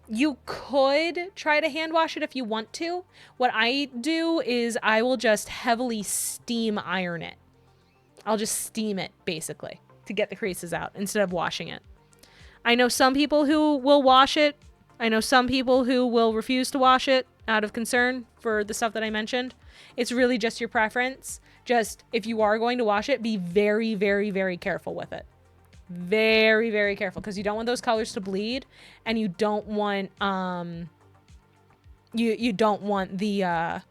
You could try to hand wash it if you want to. What I do is I will just heavily steam iron it. I'll just steam it, basically, to get the creases out instead of washing it. I know some people who will wash it. I know some people who will refuse to wash it out of concern for the stuff that I mentioned. It's really just your preference. Just, if you are going to wash it, be very, very, very careful with it. Very, very careful, because you don't want those colors to bleed, and you don't want you don't want the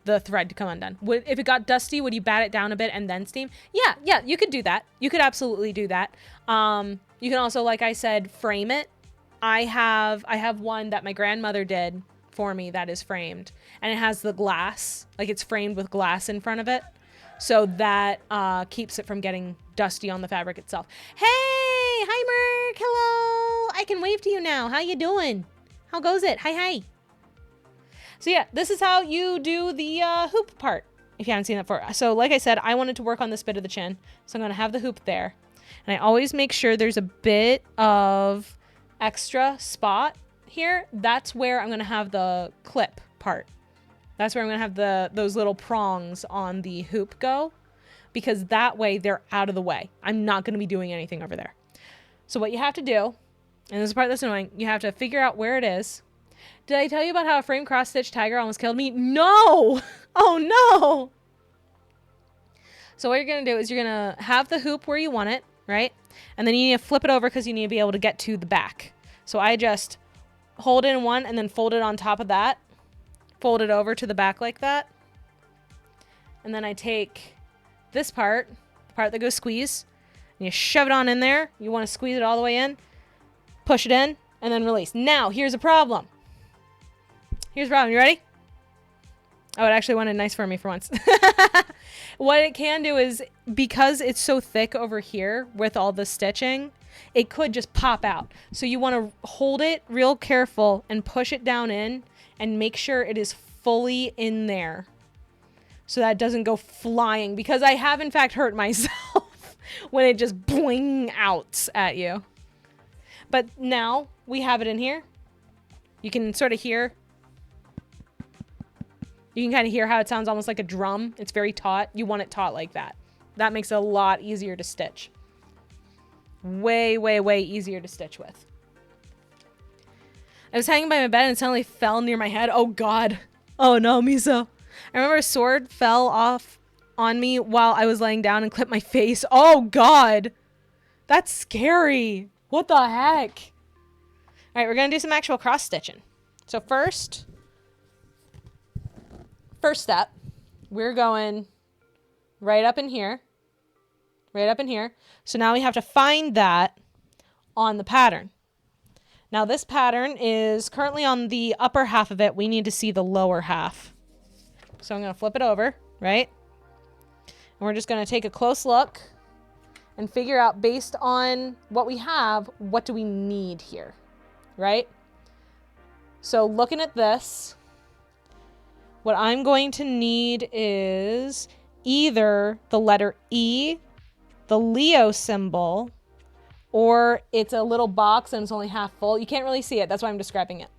thread to come undone. If it got dusty, would you bat it down a bit and then steam? Yeah, you could do that. You could absolutely do that. You can also, like I said, frame it. I have one that my grandmother did for me that is framed, and it has the glass, like it's framed with glass in front of it, so that keeps it from getting dusty on the fabric itself. Hey, hi Merc, hello. I can wave to you now. How you doing? How goes it? Hi. So yeah, this is how you do the hoop part, if you haven't seen that before. So like I said, I wanted to work on this bit of the chin, so I'm going to have the hoop there. And I always make sure there's a bit of extra spot here. That's where I'm going to have the clip part. That's where I'm going to have those little prongs on the hoop go, because that way they're out of the way. I'm not going to be doing anything over there. So what you have to do, and this is the part that's annoying, you have to figure out where it is. Did I tell you about how a frame cross-stitch tiger almost killed me? No! Oh no! So what you're going to do is you're going to have the hoop where you want it, right? And then you need to flip it over because you need to be able to get to the back. So I just hold it in one and then fold it on top of that. Fold it over to the back like that. And then I take this part, the part that goes squeeze, and you shove it on in there. You want to squeeze it all the way in, push it in, and then release. Now, here's a problem. Here's a problem. You ready? Oh, it actually went in nice for me for once. What it can do is, because it's so thick over here with all the stitching, it could just pop out. So you want to hold it real careful and push it down in and make sure it is fully in there so that it doesn't go flying, because I have in fact hurt myself when it just boing out at you. But now we have it in here. You can sort of hear. You can kind of hear how it sounds almost like a drum. It's very taut. You want it taut like that. That makes it a lot easier to stitch. Way, way, way easier to stitch with. I was hanging by my bed and it suddenly fell near my head. Oh God. Oh no, Miso. I remember a sword fell off on me while I was laying down and clipped my face. Oh God. That's scary. What the heck? All right, we're going to do some actual cross stitching. So first step, we're going right up in here. Right up in here. So now we have to find that on the pattern. Now this pattern is currently on the upper half of it. We need to see the lower half. So I'm going to flip it over, right? And we're just going to take a close look and figure out, based on what we have, what do we need here, right? So looking at this, what I'm going to need is either the letter E, the Leo symbol, or it's a little box and it's only half full. You can't really see it. That's why I'm describing it.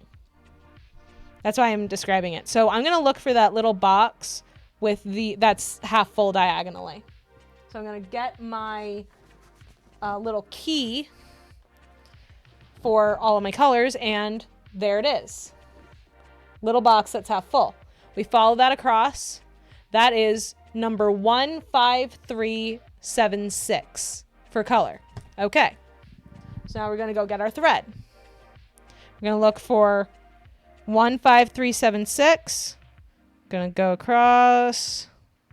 So I'm going to look for that little box with that's half full diagonally. So I'm going to get my little key for all of my colors, and there it is. Little box that's half full. We follow that across. That is number 15376 for color. Okay. So now we're going to go get our thread. We're going to look for 15376. Going to go across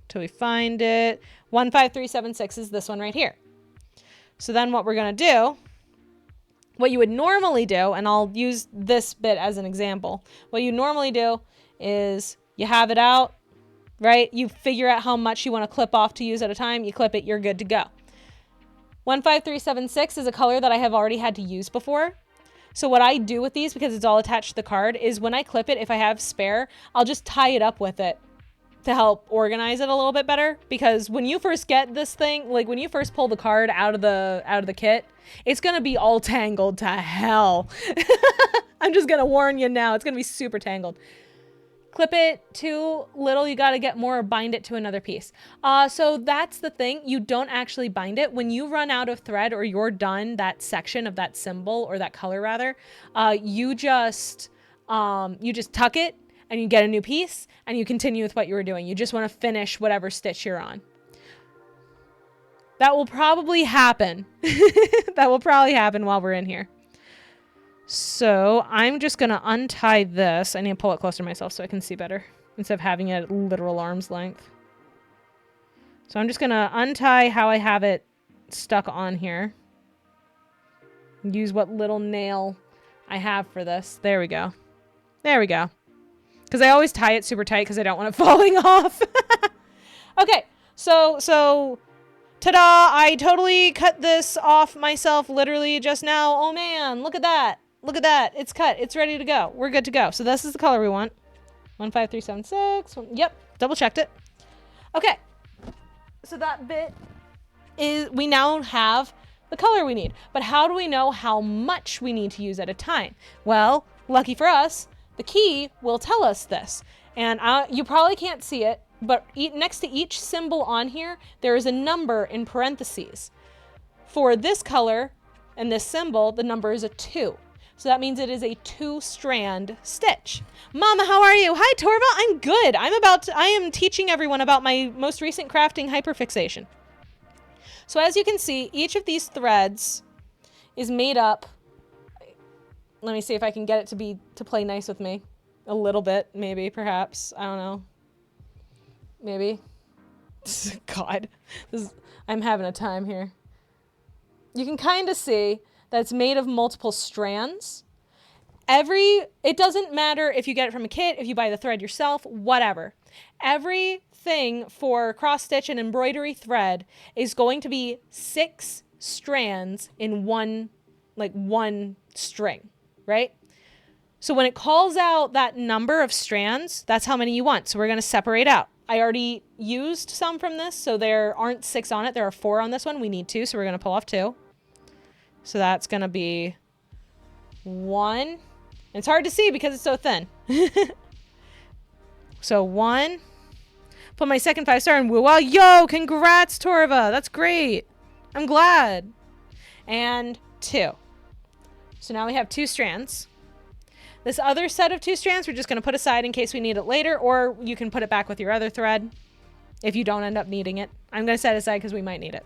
till we find it. 15376 is this one right here. So then what we're going to do, what you would normally do, and I'll use this bit as an example. What you normally do is you have it out, right? You figure out how much you want to clip off to use at a time. You clip it, you're good to go. 15376 is a color that I have already had to use before. So what I do with these, because it's all attached to the card, is when I clip it, if I have spare, I'll just tie it up with it to help organize it a little bit better. Because when you first get this thing, like when you first pull the card out of the kit, it's gonna be all tangled to hell. I'm just gonna warn you now, it's gonna be super tangled. Clip it too little, you gotta get more, or bind it to another piece. So that's the thing, you don't actually bind it. When you run out of thread or you're done that section of that symbol, or that color rather, you just tuck it and you get a new piece and you continue with what you were doing. You just wanna finish whatever stitch you're on. That will probably happen. That will probably happen while we're in here. So I'm just going to untie this. I need to pull it closer to myself so I can see better instead of having it at literal arm's length. So I'm just going to untie how I have it stuck on here. Use what little nail I have for this. There we go. There we go. Because I always tie it super tight because I don't want it falling off. Okay, so ta-da! I totally cut this off myself literally just now. Oh man, look at that. Look at that. It's cut. It's ready to go. We're good to go. So this is the color we want. 15376. Yep. Double checked it. Okay. So that bit is, we now have the color we need. But how do we know how much we need to use at a time? Well, lucky for us, the key will tell us this. And you probably can't see it, but next to each symbol on here, there is a number in parentheses. For this color and this symbol, the number is a 2. So that means it is a 2-strand stitch. Mama, how are you? Hi, Torva. I'm good. I am teaching everyone about my most recent crafting hyperfixation. So as you can see, each of these threads is made up. Let me see if I can get it to play nice with me. A little bit, maybe, perhaps. I don't know. Maybe. God, I'm having a time here. You can kind of see that it's made of multiple strands. It doesn't matter if you get it from a kit, if you buy the thread yourself, whatever. Everything for cross stitch and embroidery thread is going to be 6 strands in one string, right? So when it calls out that number of strands, that's how many you want. So we're going to separate out. I already used some from this, so there aren't 6 on it. There are 4 on this one. We need 2, so we're going to pull off 2. So that's going to be 1. It's hard to see because it's so thin. So 1. Put my second 5-star in woo. Wow, yo, congrats, Torva. That's great. I'm glad. And 2. So now we have 2 strands. This other set of 2 strands, we're just going to put aside in case we need it later, or you can put it back with your other thread if you don't end up needing it. I'm going to set it aside because we might need it.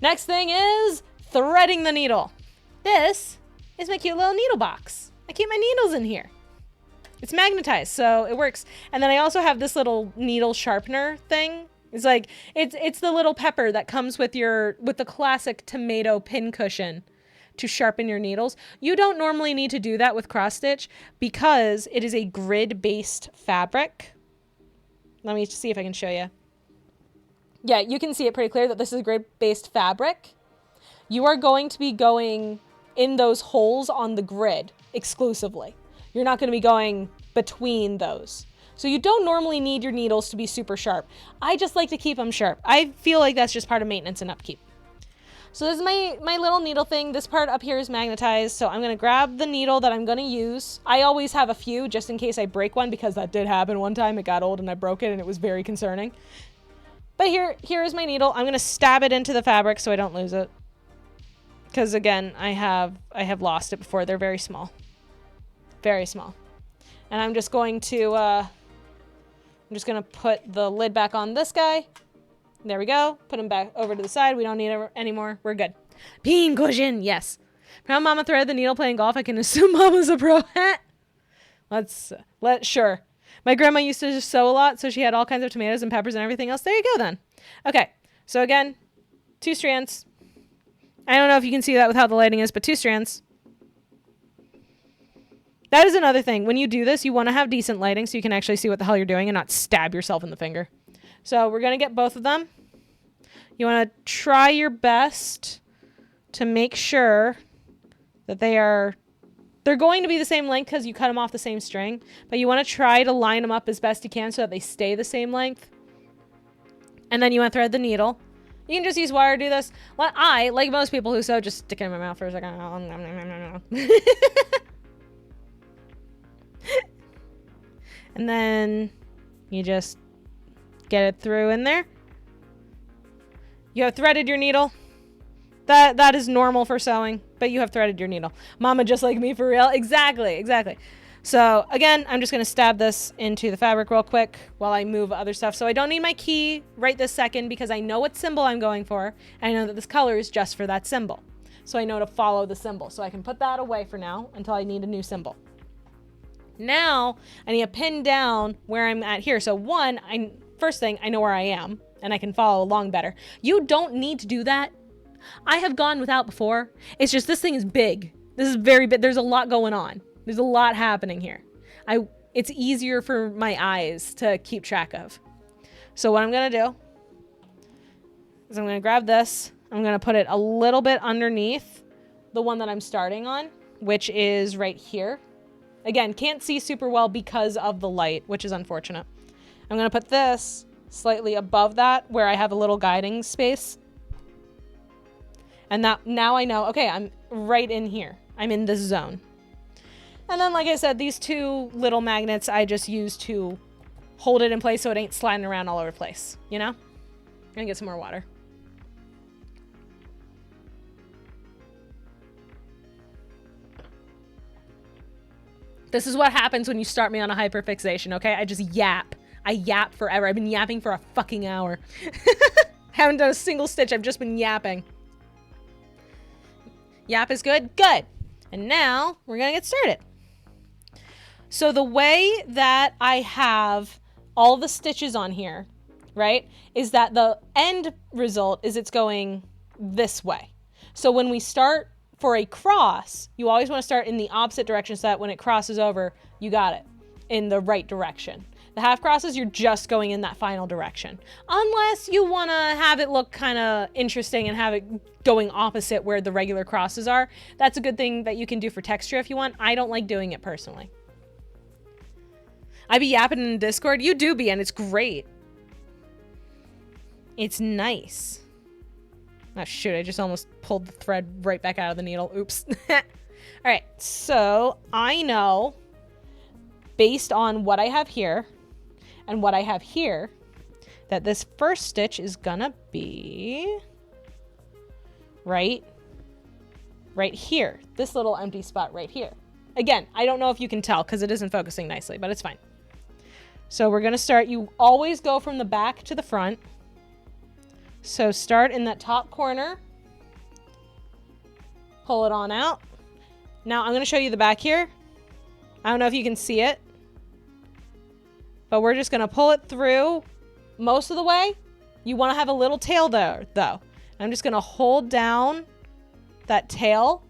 Next thing is threading the needle. This is my cute little needle box. I keep my needles in here. It's magnetized, so it works. And then I also have this little needle sharpener thing. It's like, it's the little pepper that comes with the classic tomato pin cushion to sharpen your needles. You don't normally need to do that with cross stitch because it is a grid-based fabric. Let me see if I can show you. Yeah, you can see it pretty clear that this is a grid-based fabric. You are going to be going in those holes on the grid exclusively. You're not going to be going between those. So you don't normally need your needles to be super sharp. I just like to keep them sharp. I feel like that's just part of maintenance and upkeep. So this is my little needle thing. This part up here is magnetized. So I'm going to grab the needle that I'm going to use. I always have a few just in case I break one because that did happen one time. It got old and I broke it and it was very concerning. But here is my needle. I'm going to stab it into the fabric so I don't lose it. Because again, I have lost it before. They're very small. Very small. And I'm just going to put the lid back on this guy. There we go. Put him back over to the side. We don't need it anymore. We're good. Bean cushion. Yes. From Mama thread the needle playing golf. I can assume Mama's a pro. Sure. My grandma used to just sew a lot, so she had all kinds of tomatoes and peppers and everything else. There you go then. Okay. So again, 2 strands. I don't know if you can see that with how the lighting is, but 2 strands. That is another thing. When you do this, you want to have decent lighting so you can actually see what the hell you're doing and not stab yourself in the finger. So we're going to get both of them. You want to try your best to make sure that they're going to be the same length because you cut them off the same string, but you want to try to line them up as best you can so that they stay the same length. And then you want to thread the needle. You can just use wire to do this. Well, I, like most people who sew, just stick it in my mouth for a second. And then you just get it through in there. You have threaded your needle. That is normal for sewing, but you have threaded your needle. Mama just like me for real. Exactly. So again, I'm just going to stab this into the fabric real quick while I move other stuff. So I don't need my key right this second because I know what symbol I'm going for. And I know that this color is just for that symbol. So I know to follow the symbol. So I can put that away for now until I need a new symbol. Now I need to pin down where I'm at here. So first thing, I know where I am and I can follow along better. You don't need to do that. I have gone without before. It's just this thing is big. This is very big. There's a lot going on. There's a lot happening here. It's easier for my eyes to keep track of. So what I'm going to do is I'm going to grab this. I'm going to put it a little bit underneath the one that I'm starting on, which is right here. Again, can't see super well because of the light, which is unfortunate. I'm going to put this slightly above that where I have a little guiding space. And now I know, okay, I'm right in here. I'm in this zone. And then, like I said, these 2 little magnets I just use to hold it in place so it ain't sliding around all over the place, you know? I'm gonna get some more water. This is what happens when you start me on a hyperfixation, okay? I just yap. I yap forever. I've been yapping for a fucking hour. Haven't done a single stitch. I've just been yapping. Yap is good? Good. And now we're gonna get started. So the way that I have all the stitches on here, right, is that the end result is it's going this way. So when we start for a cross, you always want to start in the opposite direction so that when it crosses over, you got it in the right direction. The half crosses, you're just going in that final direction. Unless you want to have it look kind of interesting and have it going opposite where the regular crosses are. That's a good thing that you can do for texture if you want. I don't like doing it personally. I be yapping in Discord. You do be, and it's great. It's nice. Oh shoot, I just almost pulled the thread right back out of the needle. Oops. Alright, so I know, based on what I have here and what I have here, that this first stitch is gonna be right here. This little empty spot right here. Again, I don't know if you can tell because it isn't focusing nicely, but it's fine. So we're gonna start, you always go from the back to the front. So start in that top corner, pull it on out. Now I'm going to show you the back here. I don't know if you can see it, but we're just going to pull it through most of the way. You want to have a little tail there though. I'm just going to hold down that tail,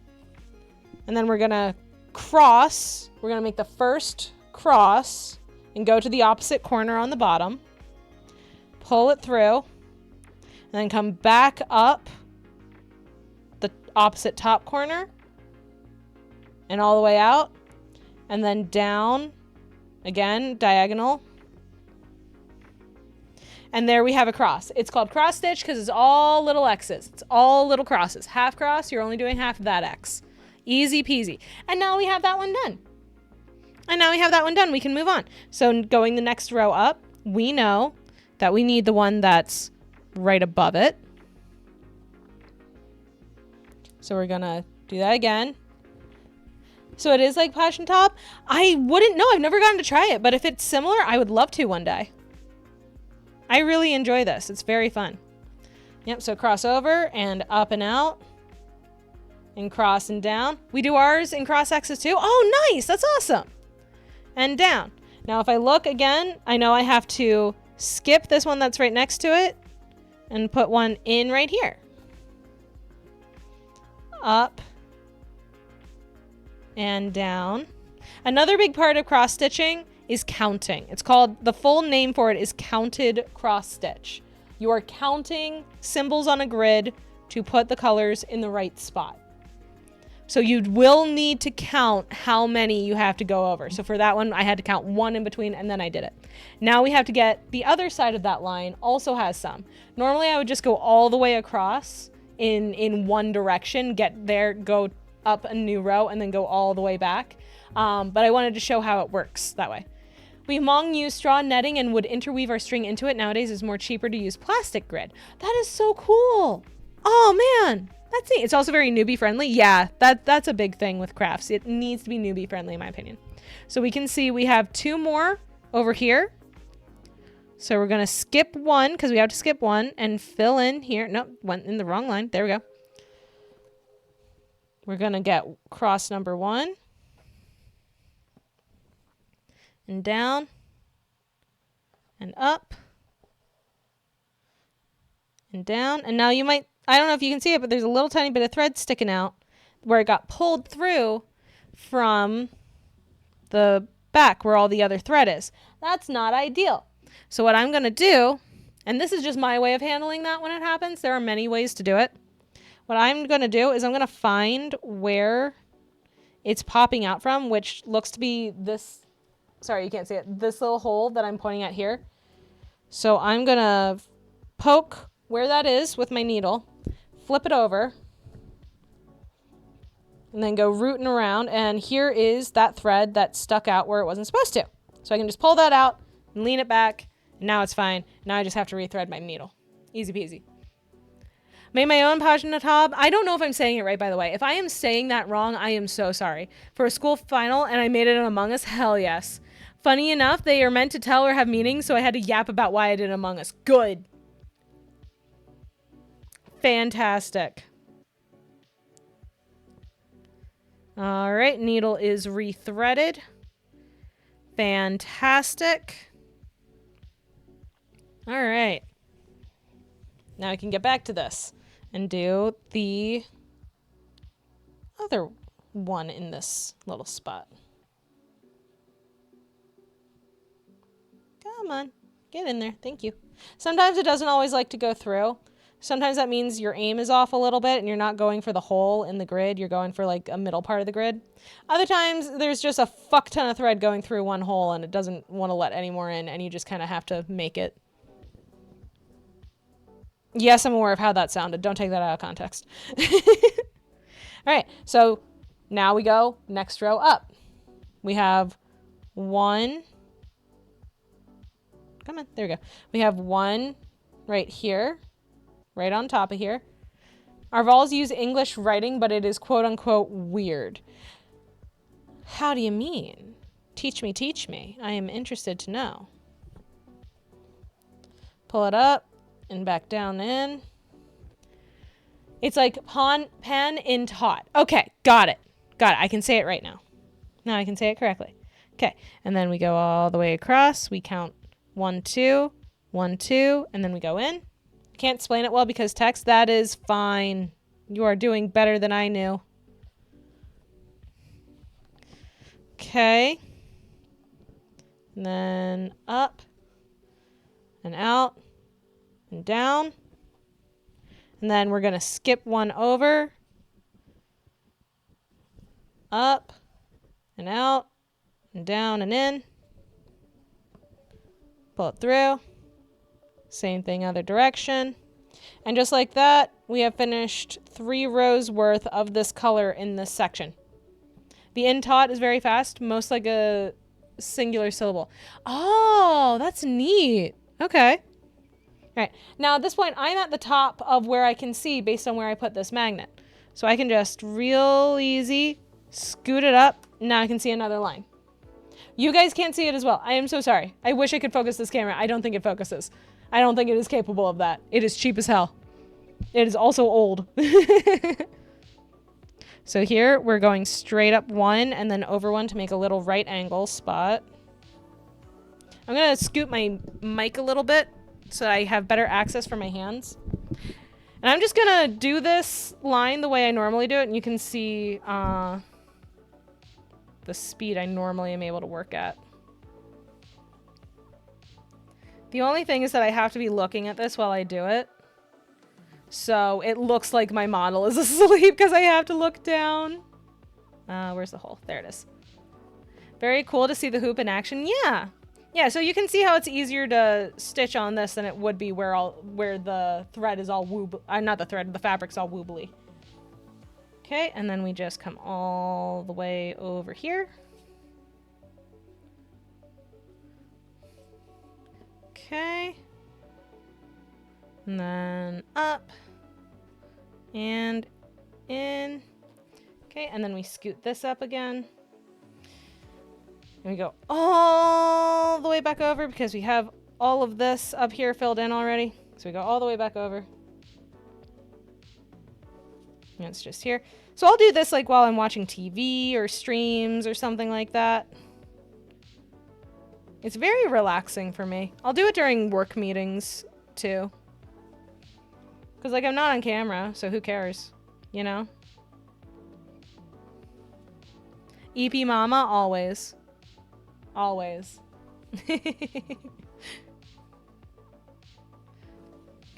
and then we're going to cross. We're going to make the first cross and go to the opposite corner on the bottom, pull it through, and then come back up the opposite top corner and all the way out, and then down again, diagonal. And there we have a cross. It's called cross stitch because it's all little X's. It's all little crosses. Half cross, you're only doing half of that X. Easy peasy. And now we have that one done. We can move on. So going the next row up, we know that we need the one that's right above it. So we're gonna do that again. So it is like Passion Top. I wouldn't know. I've never gotten to try it, but if it's similar, I would love to one day. I really enjoy this. It's very fun. Yep, so cross over and up and out and cross and down. We do ours in cross X's too. Oh, nice. That's awesome. And down. Now, if I look again, I know I have to skip this one that's right next to it and put one in right here. Up and down. Another big part of cross stitching is counting. It's called, the full name for it is counted cross stitch. You are counting symbols on a grid to put the colors in the right spot. So you will need to count how many you have to go over. So for that one, I had to count one in between and then I did it. Now we have to get the other side of that line also has some. Normally I would just go all the way across in one direction, get there, go up a new row, and then go all the way back. But I wanted to show how it works that way. We long used straw netting and would interweave our string into it. Nowadays it's more cheaper to use plastic grid. That is so cool. Oh man. That's neat. It's also very newbie friendly. Yeah, that's a big thing with crafts. It needs to be newbie friendly in my opinion. So we can see we have two more over here. So we're going to skip one because we have to skip one and fill in here. Nope, went in the wrong line. There we go. We're going to get cross number one. And down. And up. And down. And now you might, I don't know if you can see it, but there's a little tiny bit of thread sticking out where it got pulled through from the back where all the other thread is. That's not ideal. So what I'm going to do, and this is just my way of handling that when it happens. There are many ways to do it. What I'm going to do is I'm going to find where it's popping out from, which looks to be this, sorry, you can't see it, this little hole that I'm pointing at here. So I'm going to poke where that is with my needle, flip it over, and then go rooting around. And here is that thread that stuck out where it wasn't supposed to. So I can just pull that out and lean it back. And now it's fine. Now I just have to rethread my needle. Easy peasy. Made my own Pajnatab. I don't know if I'm saying it right, by the way. If I am saying that wrong, I am so sorry. For a school final, and I made it in Among Us, hell yes. Funny enough, they are meant to tell or have meanings, so I had to yap about why I did Among Us. Good. Fantastic. All right, needle is rethreaded. Fantastic. All right. Now I can get back to this and do the other one in this little spot. Come on. Get in there. Thank you. Sometimes it doesn't always like to go through. Sometimes that means your aim is off a little bit and you're not going for the hole in the grid. You're going for like a middle part of the grid. Other times there's just a fuck ton of thread going through one hole and it doesn't want to let any more in and you just kind of have to make it. Yes, I'm aware of how that sounded. Don't take that out of context. All right, so now we go next row up. We have one. Come on, there we go. We have one right here, right on top of here. Our vols use English writing, but it is quote unquote weird. How do you mean? Teach me, teach me. I am interested to know. Pull it up and back down in. It's like pen in taught. Okay, got it. Got it. I can say it right now. Now I can say it correctly. Okay, and then we go all the way across. We count 1, 2, 1, 2, and then we go in. Can't explain it well because text. That is fine. You are doing better than I knew. Okay. And then up and out and down. And then we're going to skip one over. Up and out and down and in. Pull it through. Same thing other direction. And just like that, we have finished 3 rows worth of this color in this section. The in taut is very fast, most like a singular syllable. Oh, that's neat. Okay. All right. Now at this point, I'm at the top of where I can see based on where I put this magnet. So I can just real easy scoot it up. Now I can see another line. You guys can't see it as well. I am so sorry. I wish I could focus this camera. I don't think it focuses. I don't think it is capable of that. It is cheap as hell. It is also old. So here we're going straight up 1 and then over 1 to make a little right angle spot. I'm going to scoot my mic a little bit so I have better access for my hands. And I'm just going to do this line the way I normally do it, and you can see the speed I normally am able to work at. The only thing is that I have to be looking at this while I do it. So it looks like my model is asleep because I have to look down. Where's the hole? There it is. Very cool to see the hoop in action. Yeah. Yeah, so you can see how it's easier to stitch on this than it would be where the thread is all not the thread, the fabric's all woobly. Okay, and then we just come all the way over here. Okay. And then up and in. Okay, and then we scoot this up again. And we go all the way back over because we have all of this up here filled in already. So we go all the way back over. And it's just here. So I'll do this like while I'm watching TV or streams or something like that. It's very relaxing for me. I'll do it during work meetings too. Because like I'm not on camera, so who cares? You know? EP mama, always. Always.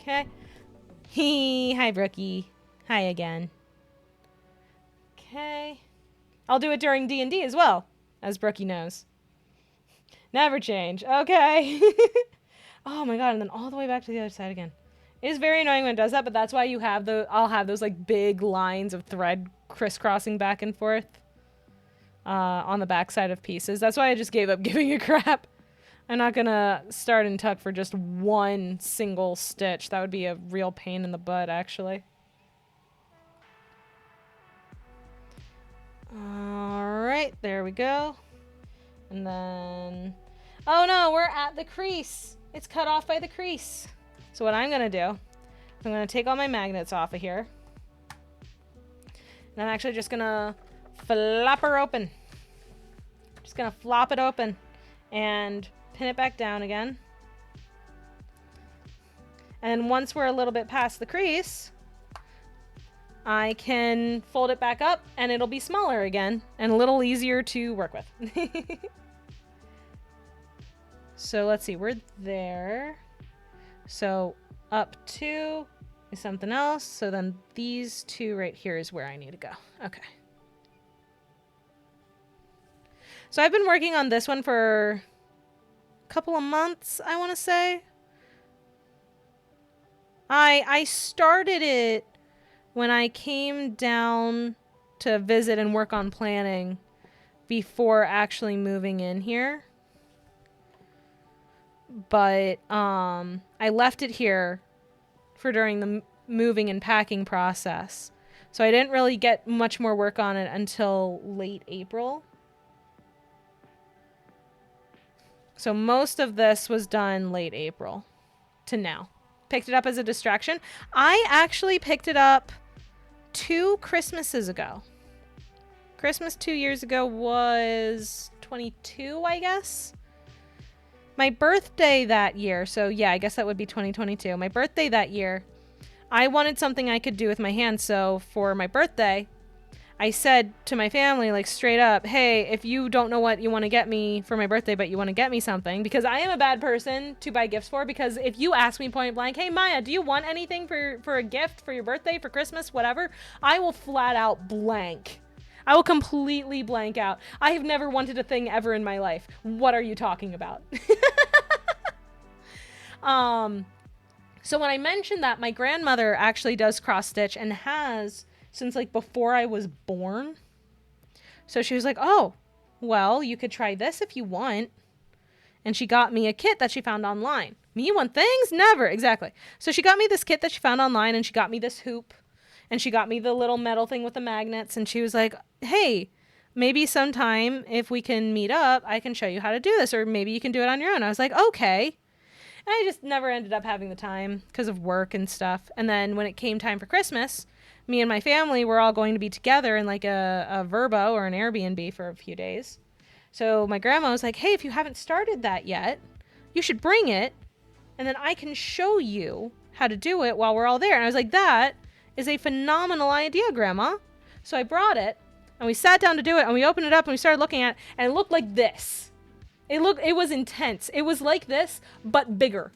Okay. Hi, Brookie. Hi again. Okay. I'll do it during D&D as well, as Brookie knows. Never change. Okay. Oh my god, and then all the way back to the other side again. It is very annoying when it does that, but that's why you have I'll have those like big lines of thread crisscrossing back and forth. On the back side of pieces. That's why I just gave up giving a crap. I'm not gonna start and tuck for just one single stitch. That would be a real pain in the butt, actually. Alright, there we go. And then... oh no, we're at the crease. It's cut off by the crease. So what I'm gonna do, I'm gonna take all my magnets off of here. And I'm actually just gonna flop her open. Just gonna flop it open and pin it back down again. And once we're a little bit past the crease, I can fold it back up and it'll be smaller again and a little easier to work with. So let's see, we're there. So up 2 is something else. So then these 2 right here is where I need to go. Okay. So I've been working on this one for a couple of months, I want to say. I started it when I came down to visit and work on planning before actually moving in here. But I left it here for during the moving and packing process. So I didn't really get much more work on it until late April. So most of this was done late April to now. Picked it up as a distraction. I actually picked it up 2 Christmases ago. Christmas 2 years ago was 22, I guess. My birthday that year, so yeah, I guess that would be 2022. My birthday that year, I wanted something I could do with my hands, so for my birthday, I said to my family, like, straight up, hey, if you don't know what you want to get me for my birthday, but you want to get me something, because I am a bad person to buy gifts for, because if you ask me point blank, hey, Maya, do you want anything for a gift for your birthday, for Christmas, whatever, I will flat out blank. I will completely blank out. I have never wanted a thing ever in my life. What are you talking about? So when I mentioned that, my grandmother actually does cross stitch and has since like before I was born. So she was like, oh, well, you could try this if you want. And she got me a kit that she found online. Me want things? Never. Exactly. So she got me this kit that she found online, and she got me this hoop. And she got me the little metal thing with the magnets. And she was like, hey, maybe sometime if we can meet up, I can show you how to do this. Or maybe you can do it on your own. I was like, okay. And I just never ended up having the time because of work and stuff. And then when it came time for Christmas, me and my family were all going to be together in like a Vrbo or an Airbnb for a few days. So my grandma was like, hey, if you haven't started that yet, you should bring it. And then I can show you how to do it while we're all there. And I was like, that is a phenomenal idea, Grandma. So I brought it and we sat down to do it, and we opened it up and we started looking at it, and it looked like this. It was intense. It was like this, but bigger.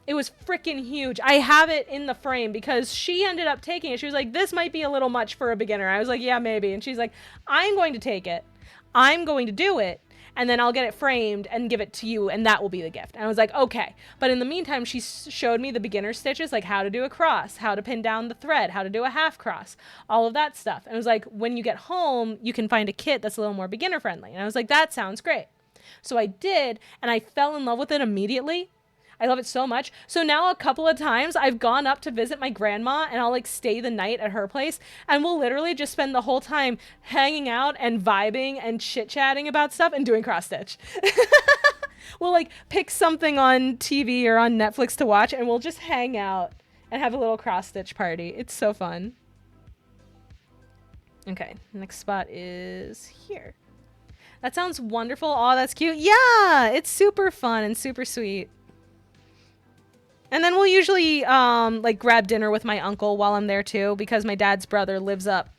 It was freaking huge. I have it in the frame because she ended up taking it. She was like, this might be a little much for a beginner. I was like, yeah, maybe. And she's like, I'm going to take it. I'm going to do it. And then I'll get it framed and give it to you, and that will be the gift. And I was like, okay. But in the meantime, she showed me the beginner stitches, like how to do a cross, how to pin down the thread, how to do a half cross, all of that stuff. And it was like, when you get home, you can find a kit that's a little more beginner friendly. And I was like, that sounds great. So I did, and I fell in love with it immediately. I love it so much. So now a couple of times I've gone up to visit my grandma, and I'll like stay the night at her place, and we'll literally just spend the whole time hanging out and vibing and chit-chatting about stuff and doing cross stitch. We'll like pick something on TV or on Netflix to watch, and we'll just hang out and have a little cross stitch party. It's so fun. Okay, next spot is here. That sounds wonderful. Oh, that's cute. Yeah, it's super fun and super sweet. And then we'll usually like grab dinner with my uncle while I'm there too, because my dad's brother lives up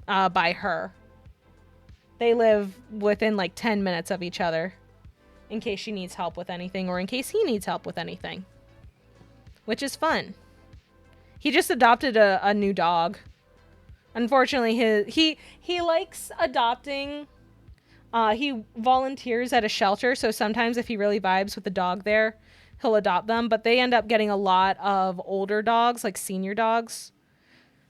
by her. They live within like 10 minutes of each other in case she needs help with anything, or in case he needs help with anything, which is fun. He just adopted a new dog. Unfortunately, he likes adopting. He volunteers at a shelter, so sometimes if he really vibes with the dog there, he'll adopt them, but they end up getting a lot of older dogs, like senior dogs.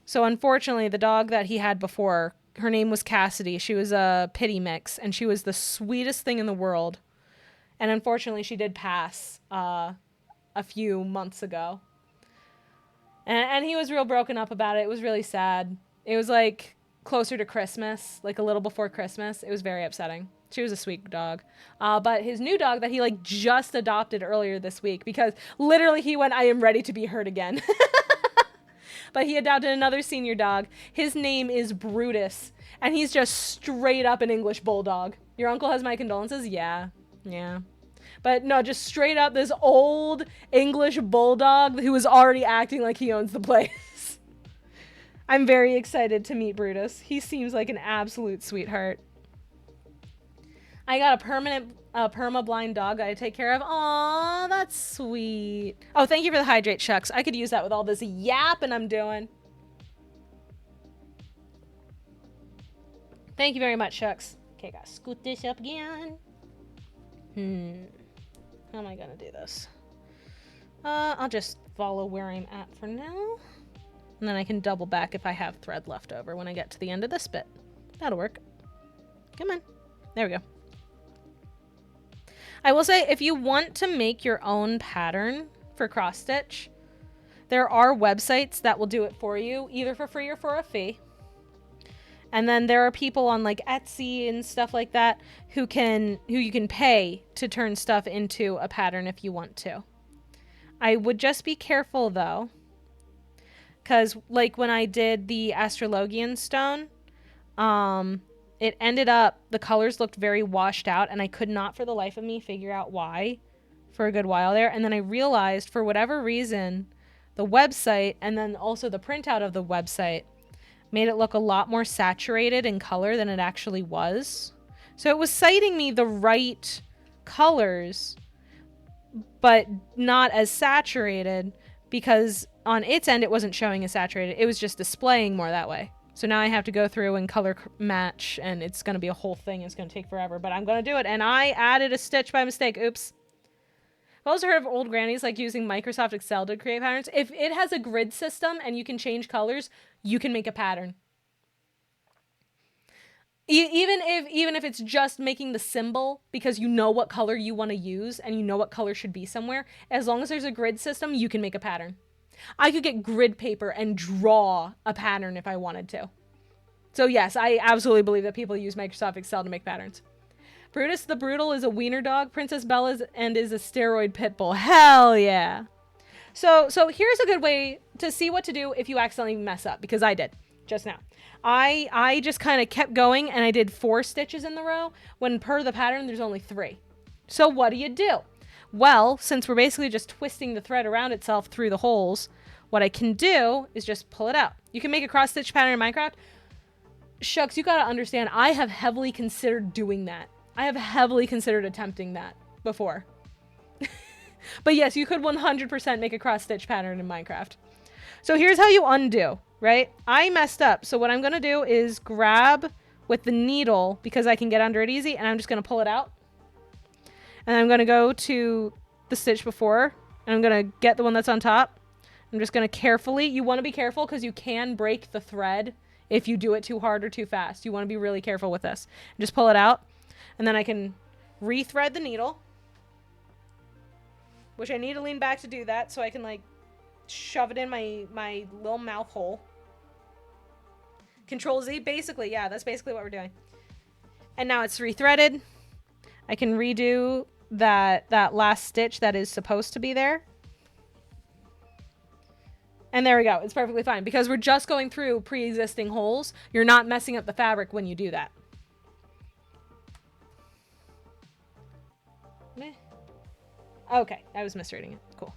So unfortunately, the dog that he had before, her name was Cassidy. She was a pity mix, and she was the sweetest thing in the world. And unfortunately, she did pass a few months ago. And he was real broken up about it. It was really sad. It was like closer to Christmas, like a little before Christmas. It was very upsetting. She was a sweet dog. But his new dog that he like just adopted earlier this week, because literally he went, I am ready to be hurt again. But he adopted another senior dog. His name is Brutus, and he's just straight up an English bulldog. Your uncle has my condolences? Yeah. But no, just straight up this old English bulldog who is already acting like he owns the place. I'm very excited to meet Brutus. He seems like an absolute sweetheart. I got a permanent a perma-blind dog I take care of. Aw, that's sweet. Oh, thank you for the hydrate, Shucks. I could use that with all this yapping I'm doing. Thank you very much, Shucks. Okay, gotta scoot this up again. How am I gonna do this? I'll just follow where I'm at for now. And then I can double back if I have thread left over when I get to the end of this bit. That'll work. Come on. There we go. I will say, if you want to make your own pattern for cross stitch, there are websites that will do it for you, either for free or for a fee. And then there are people on like Etsy and stuff like that who you can pay to turn stuff into a pattern if you want to. I would just be careful though, because like when I did the Astrologian stone, it ended up, the colors looked very washed out, and I could not for the life of me figure out why for a good while there. And then I realized, for whatever reason, the website and then also the printout of the website made it look a lot more saturated in color than it actually was. So it was citing me the right colors, but not as saturated, because on its end it wasn't showing as saturated. It was just displaying more that way. So now I have to go through and color match, and it's going to be a whole thing. It's going to take forever, but I'm going to do it. And I added a stitch by mistake. Oops. I've also heard of old grannies like using Microsoft Excel to create patterns. If it has a grid system and you can change colors, you can make a pattern. Even if it's just making the symbol because you know what color you want to use and you know what color should be somewhere, as long as there's a grid system, you can make a pattern. I could get grid paper and draw a pattern if I wanted to. So yes, I absolutely believe that people use Microsoft Excel to make patterns. Brutus the Brutal is a wiener dog. Princess Bella is a steroid pit bull. Hell yeah. So here's a good way to see what to do if you accidentally mess up, because I did just now. I just kind of kept going, and I did 4 stitches in the row when per the pattern there's only 3. So what do? Well, since we're basically just twisting the thread around itself through the holes, what I can do is just pull it out. You can make a cross stitch pattern in Minecraft. Shucks, you gotta understand, I have heavily considered doing that. I have heavily considered attempting that before. But yes, you could 100% make a cross stitch pattern in Minecraft. So here's how you undo, right? I messed up. So what I'm gonna do is grab with the needle, because I can get under it easy, and I'm just gonna pull it out. And I'm going to go to the stitch before, and I'm going to get the one that's on top. I'm just going to carefully, you want to be careful because you can break the thread if you do it too hard or too fast. You want to be really careful with this. Just pull it out, and then I can rethread the needle, which I need to lean back to do that so I can like shove it in my little mouth hole. Control Z, basically, yeah, that's basically what we're doing. And now it's rethreaded. I can redo that last stitch that is supposed to be there. And there we go. It's perfectly fine because we're just going through pre-existing holes. You're not messing up the fabric when you do that. Okay, I was misreading it. Cool.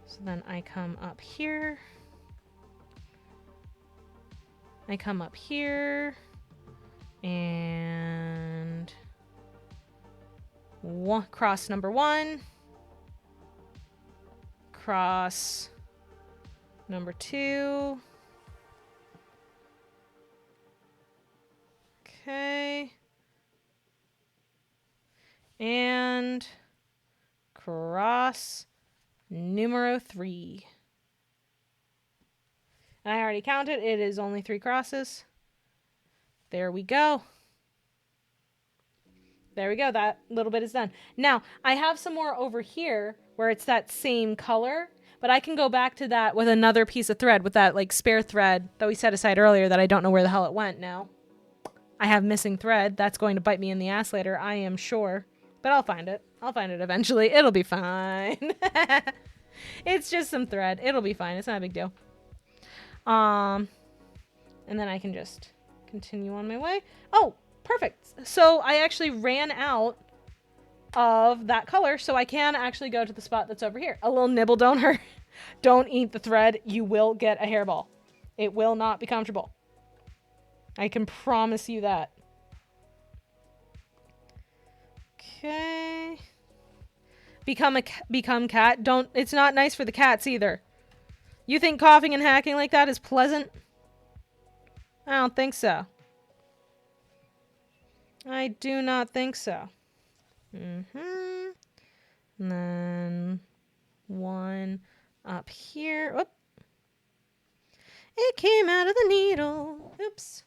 So then I come up here. I come up here. And cross number 1. Cross number 2. Okay. And cross numero 3. And I already counted. It is only 3 crosses. There we go. There we go. That little bit is done. Now, I have some more over here where it's that same color, but I can go back to that with another piece of thread, with that like spare thread that we set aside earlier that I don't know where the hell it went now. I have missing thread. That's going to bite me in the ass later, I am sure. But I'll find it. I'll find it eventually. It'll be fine. It's just some thread. It'll be fine. It's not a big deal. And then I can just continue on my way. Oh, perfect. So I actually ran out of that color, so I can actually go to the spot that's over here. A little nibble don't hurt. Don't eat the thread. You will get a hairball. It will not be comfortable. I can promise you that. Okay. Become cat. Don't. It's not nice for the cats either. You think coughing and hacking like that is pleasant? I don't think so. I do not think so. And then one up here. Oop. It came out of the needle. Oops.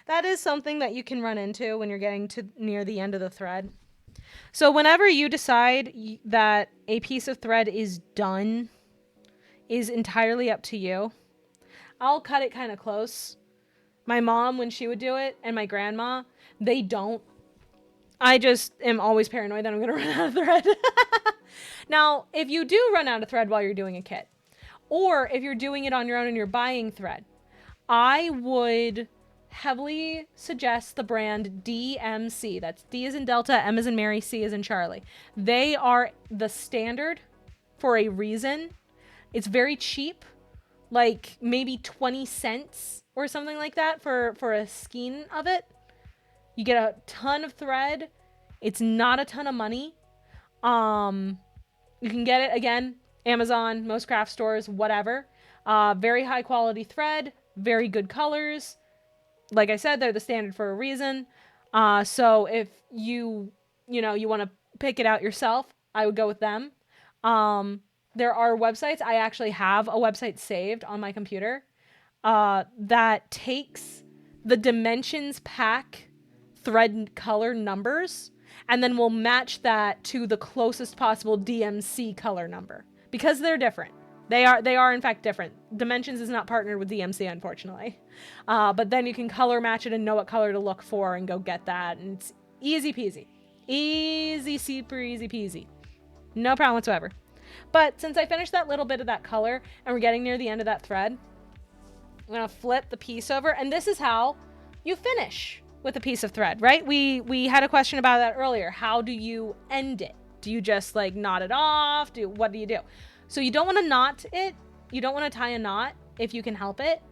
That is something that you can run into when you're getting to near the end of the thread. So whenever you decide that a piece of thread is done, is entirely up to you. I'll cut it kind of close. My mom, when she would do it, and my grandma, they don't. I just am always paranoid that I'm going to run out of thread. Now, if you do run out of thread while you're doing a kit, or if you're doing it on your own and you're buying thread, I would heavily suggest the brand DMC. That's D as in Delta, M as in Mary, C as in Charlie. They are the standard for a reason. It's very cheap, like maybe 20 cents or something like that for a skein of it. You get a ton of thread. It's not a ton of money. You can get it, again, Amazon, most craft stores, whatever. Very high quality thread, very good colors. Like I said, they're the standard for a reason. So if you want to pick it out yourself, I would go with them. There are websites. I actually have a website saved on my computer that takes the dimensions pack thread color numbers and then will match that to the closest possible DMC color number because they're different. They are in fact different. Dimensions is not partnered with DMC, unfortunately. But then you can color match it and know what color to look for and go get that. And it's easy peasy. Easy, super easy peasy. No problem whatsoever. But since I finished that little bit of that color and we're getting near the end of that thread, I'm going to flip the piece over. And this is how you finish with a piece of thread, right? We had a question about that earlier. How do you end it? Do you just like knot it off? What do you do? So you don't want to knot it. You don't want to tie a knot if you can help it,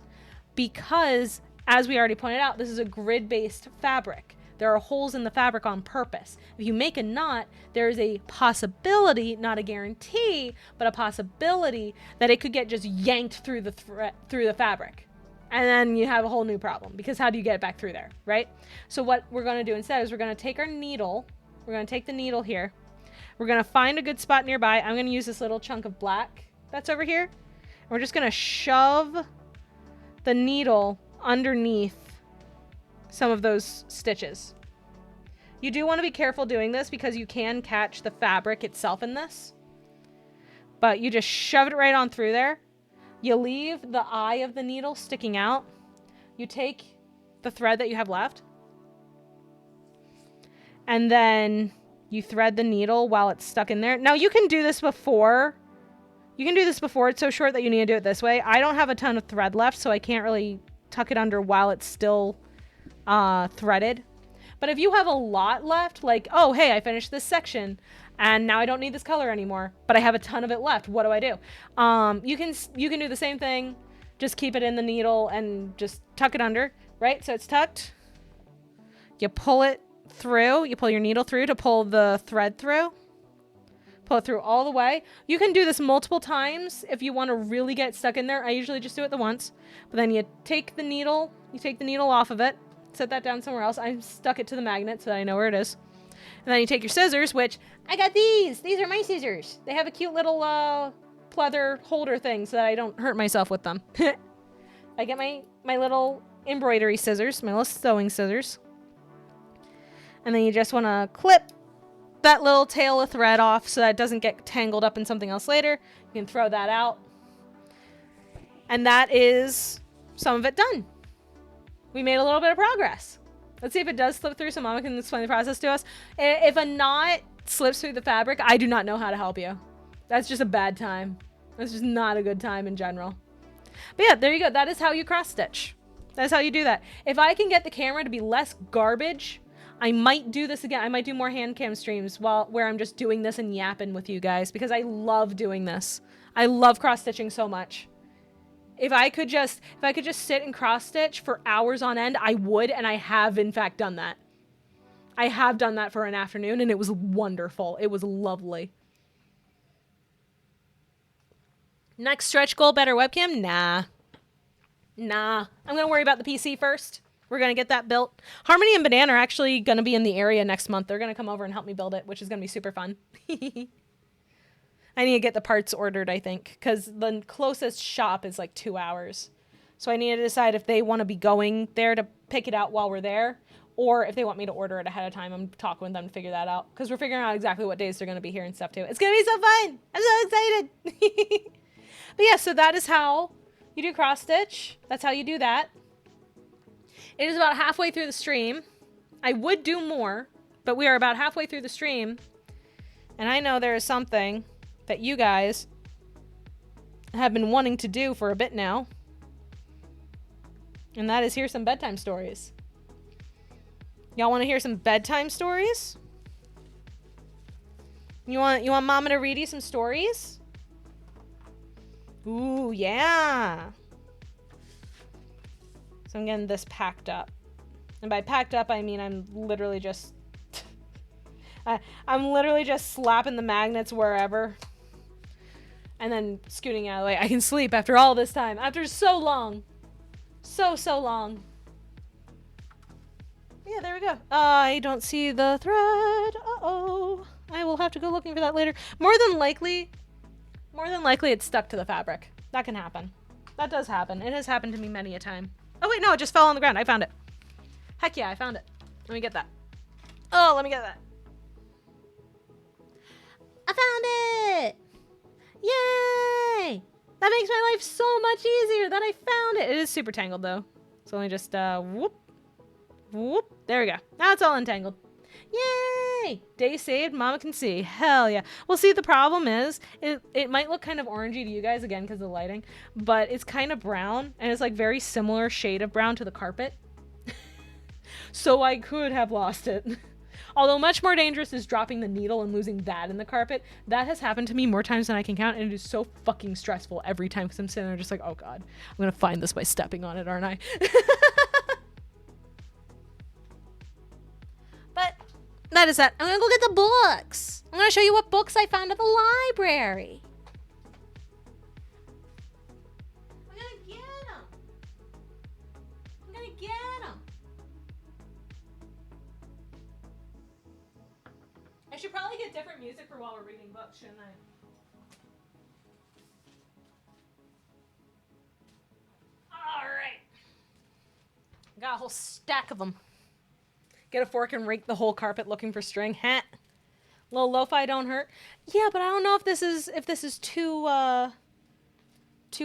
because as we already pointed out, this is a grid-based fabric. There are holes in the fabric on purpose. If you make a knot, there is a possibility, not a guarantee, but a possibility that it could get just yanked through the fabric. And then you have a whole new problem, because how do you get it back through there, right? So what we're going to do instead is we're going to take our needle. We're going to take the needle here. We're going to find a good spot nearby. I'm going to use this little chunk of black that's over here. And we're just going to shove the needle underneath some of those stitches. You do want to be careful doing this because you can catch the fabric itself in this. But you just shove it right on through there. You leave the eye of the needle sticking out. You take the thread that you have left. And then you thread the needle while it's stuck in there. Now you can do this before. It's so short that you need to do it this way. I don't have a ton of thread left, so I can't really tuck it under while it's still threaded. But if you have a lot left, like, oh, hey, I finished this section and now I don't need this color anymore, but I have a ton of it left. What do I do? You can do the same thing. Just keep it in the needle and just tuck it under, right? So it's tucked. You pull it through. You pull your needle through to pull the thread through. Pull it through all the way. You can do this multiple times if you want to really get stuck in there. I usually just do it the once. But then you take the needle off of it, set that down somewhere else. I stuck it to the magnet so that I know where it is. And then you take your scissors, which I got these. These are my scissors. They have a cute little pleather holder thing so that I don't hurt myself with them. I get my little embroidery scissors, my little sewing scissors. And then you just want to clip that little tail of thread off so that it doesn't get tangled up in something else later. You can throw that out. And that is some of it done. We made a little bit of progress. Let's see if it does slip through so Mama can explain the process to us. If a knot slips through the fabric, I do not know how to help you. That's just a bad time. That's just not a good time in general. But yeah, there you go. That is how you cross stitch. That's how you do that. If I can get the camera to be less garbage, I might do this again. I might do more Handcam streams where I'm just doing this and yapping with you guys because I love doing this. I love cross stitching so much. If I could just sit and cross stitch for hours on end, I would, and I have in fact done that. I have done that for an afternoon, and it was wonderful. It was lovely. Next stretch goal, better webcam? Nah. I'm going to worry about the PC first. We're going to get that built. Harmony and Banana are actually going to be in the area next month. They're going to come over and help me build it, which is going to be super fun. I need to get the parts ordered, I think, because the closest shop is like 2 hours. So I need to decide if they want to be going there to pick it out while we're there, or if they want me to order it ahead of time. I'm talking with them to figure that out, because we're figuring out exactly what days they're going to be here and stuff too. It's going to be so fun. I'm so excited. But yeah, so that is how you do cross stitch. That's how you do that. It is about halfway through the stream. I would do more, but we are about halfway through the stream. And I know there is something that you guys have been wanting to do for a bit now. And that is hear some bedtime stories. Y'all want to hear some bedtime stories? You want Mama to read you some stories? Ooh, yeah. So I'm getting this packed up. And by packed up, I mean I'm literally just... I'm literally just slapping the magnets wherever. And then scooting out of the way. I can sleep after all this time. After so long. So long. Yeah, there we go. I don't see the thread. Uh-oh. I will have to go looking for that later. More than likely it's stuck to the fabric. That can happen. That does happen. It has happened to me many a time. Oh wait, no, it just fell on the ground. I found it. Heck yeah, I found it. Let me get that. Oh, let me get that. I found it! Yay! That makes my life so much easier that I found it. It is super tangled though. It's only just whoop. Whoop. There we go. Now it's all untangled. Yay! Day saved, Mama can see. Hell yeah. Well, see, the problem is, it might look kind of orangey to you guys, again, because of the lighting, but it's kind of brown, and it's like very similar shade of brown to the carpet. So I could have lost it. Although much more dangerous is dropping the needle and losing that in the carpet. That has happened to me more times than I can count, and it is so fucking stressful every time, because I'm sitting there just like, oh god, I'm gonna find this by stepping on it, aren't I? But that is that. I'm gonna go get the books. I'm gonna show you what books I found at the library. I'm gonna get them. I should probably get different music for while we're reading books, shouldn't I? Alright. Got a whole stack of them. Get a fork and rake the whole carpet looking for string. Hat. Little lo-fi don't hurt. Yeah, but I don't know if this is too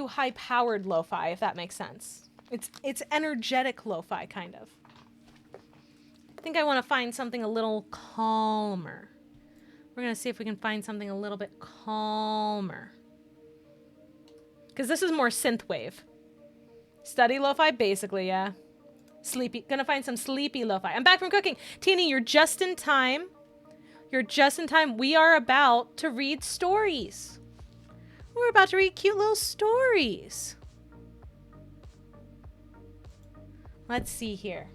high powered lo-fi, if that makes sense. It's energetic lo-fi kind of. I think I want to find something a little calmer. We're going to see if we can find something a little bit calmer. Because this is more synthwave. Study lo-fi, basically, yeah. Sleepy. Gonna find some sleepy lo-fi. I'm back from cooking. Teeny, you're just in time. You're just in time. We are about to read stories. We're about to read cute little stories. Let's see here.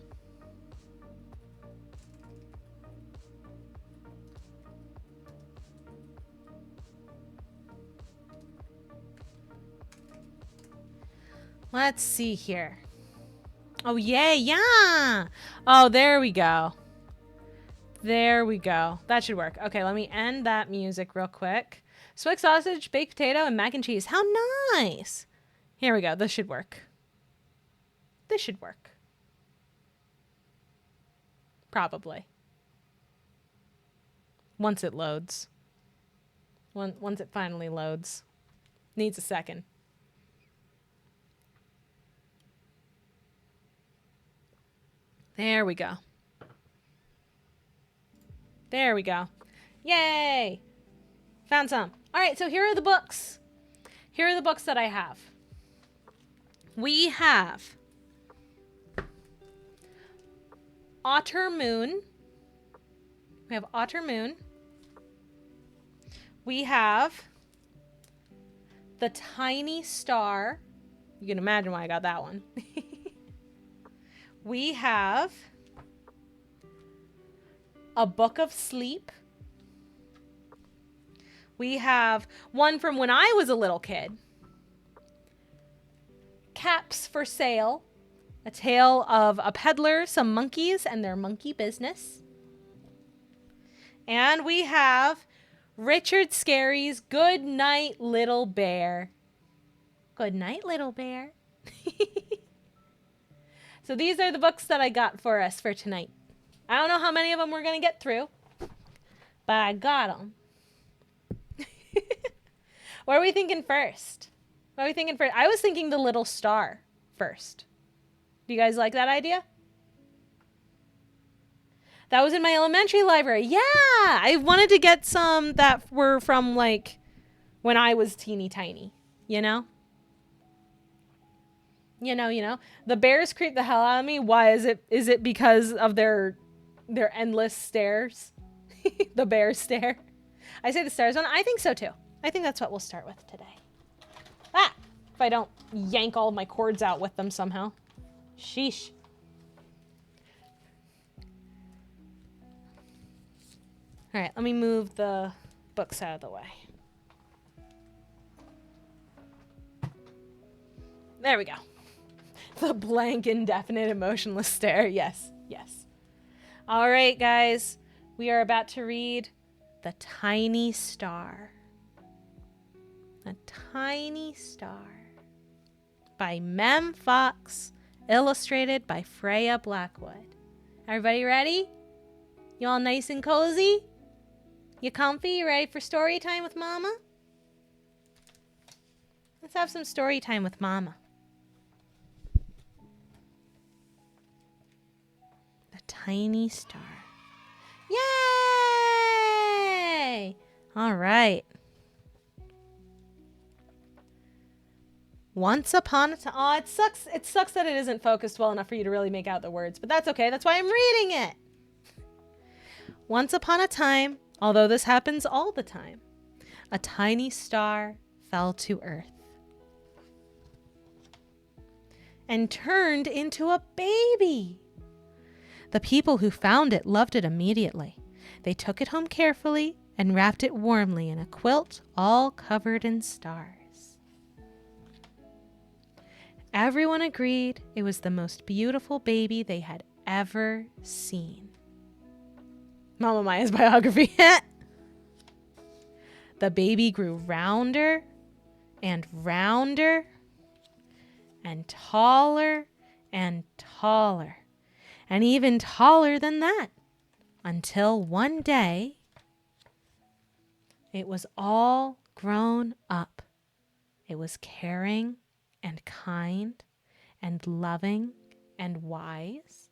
Let's see here. Oh, yay, yeah. Oh, there we go. There we go. That should work. Okay, let me end that music real quick. Smoked sausage, baked potato, and mac and cheese. How nice. Here we go. This should work. This should work. Probably. Once it loads. Once it finally loads. Needs a second. There we go. There we go. Yay! Found some. All right, so here are the books. Here are the books that I have. We have Otter Moon. We have Otter Moon. We have The Tiny Star. You can imagine why I got that one. We have A Book of Sleep. We have one from when I was a little kid. Caps for Sale. A tale of a peddler, some monkeys, and their monkey business. And we have Richard Scarry's Good Night, Little Bear. Good night, little bear. So these are the books that I got for us for tonight. I don't know how many of them we're going to get through, but I got them. What are we thinking first? I was thinking The Little Star first. Do you guys like that idea? That was in my elementary library. Yeah, I wanted to get some that were from like when I was teeny tiny, you know? You know. The bears creep the hell out of me. Why is it? Is it because of their endless stares? The bear stare. I say the stairs one. I think so too. I think that's what we'll start with today. If I don't yank all of my cords out with them somehow. Sheesh. All right, let me move the books out of the way. There we go. The blank, indefinite, emotionless stare. Yes. All right, guys. We are about to read The Tiny Star. A Tiny Star. By Mem Fox. Illustrated by Freya Blackwood. Everybody ready? You all nice and cozy? You comfy? You ready for story time with Mama? Let's have some story time with Mama. The Tiny Star. Yay! All right. Once upon a time. Oh, it sucks. It sucks that it isn't focused well enough for you to really make out the words, but that's okay. That's why I'm reading it. Once upon a time, although this happens all the time, a tiny star fell to Earth and turned into a baby. The people who found it loved it immediately. They took it home carefully and wrapped it warmly in a quilt all covered in stars. Everyone agreed it was the most beautiful baby they had ever seen. Mama Maya's biography. The baby grew rounder and rounder and taller and taller and even taller than that, until one day it was all grown up. It was caring and kind and loving and wise,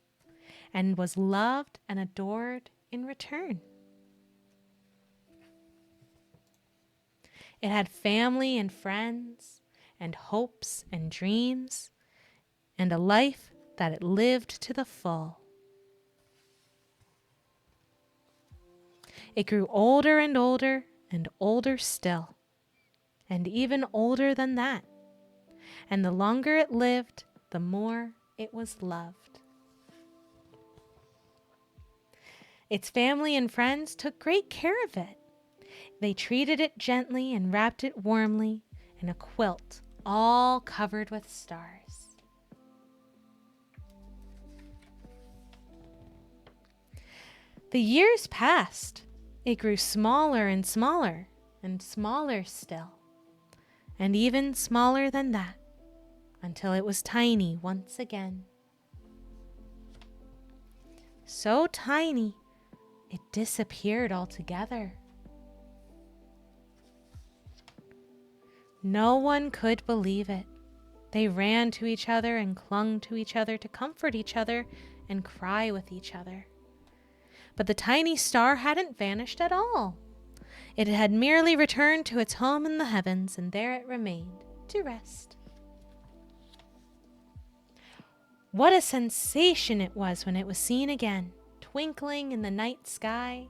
and was loved and adored in return. It had family and friends and hopes and dreams and a life that it lived to the full. It grew older and older and older still, and even older than that. And the longer it lived, the more it was loved. Its family and friends took great care of it. They treated it gently and wrapped it warmly in a quilt all covered with stars. The years passed. It grew smaller and smaller and smaller still, and even smaller than that, until it was tiny once again. So tiny, it disappeared altogether. No one could believe it. They ran to each other and clung to each other to comfort each other and cry with each other. But the tiny star hadn't vanished at all. It had merely returned to its home in the heavens, and there it remained to rest. What a sensation it was when it was seen again, twinkling in the night sky.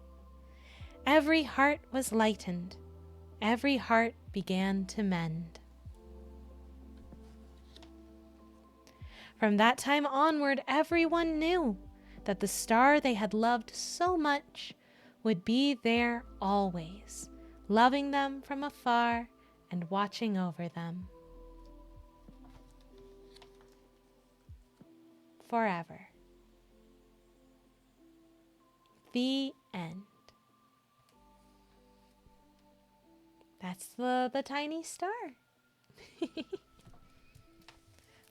Every heart was lightened. Every heart began to mend. From that time onward, everyone knew that the star they had loved so much would be there always, loving them from afar and watching over them. Forever. The end. That's the tiny star.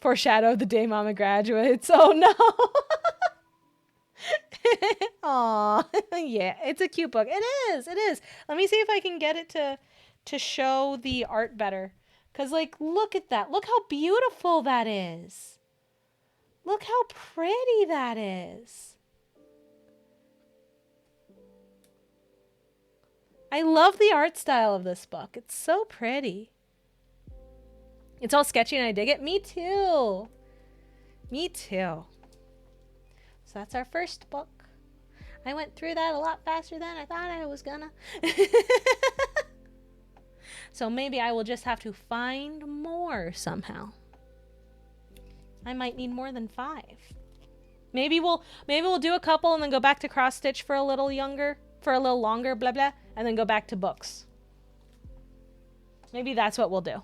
Foreshadow the day Mama graduates. Oh no. Aw, yeah, it's a cute book. It is. Let me see if I can get it to show the art better. Because, like, look at that. Look how beautiful that is. Look how pretty that is. I love the art style of this book. It's so pretty. It's all sketchy and I dig it. Me too. Me too. So that's our first book. I went through that a lot faster than I thought I was gonna. So maybe I will just have to find more somehow. I might need more than 5. Maybe we'll do a couple and then go back to cross stitch for a little longer, blah blah, and then go back to books. Maybe that's what we'll do.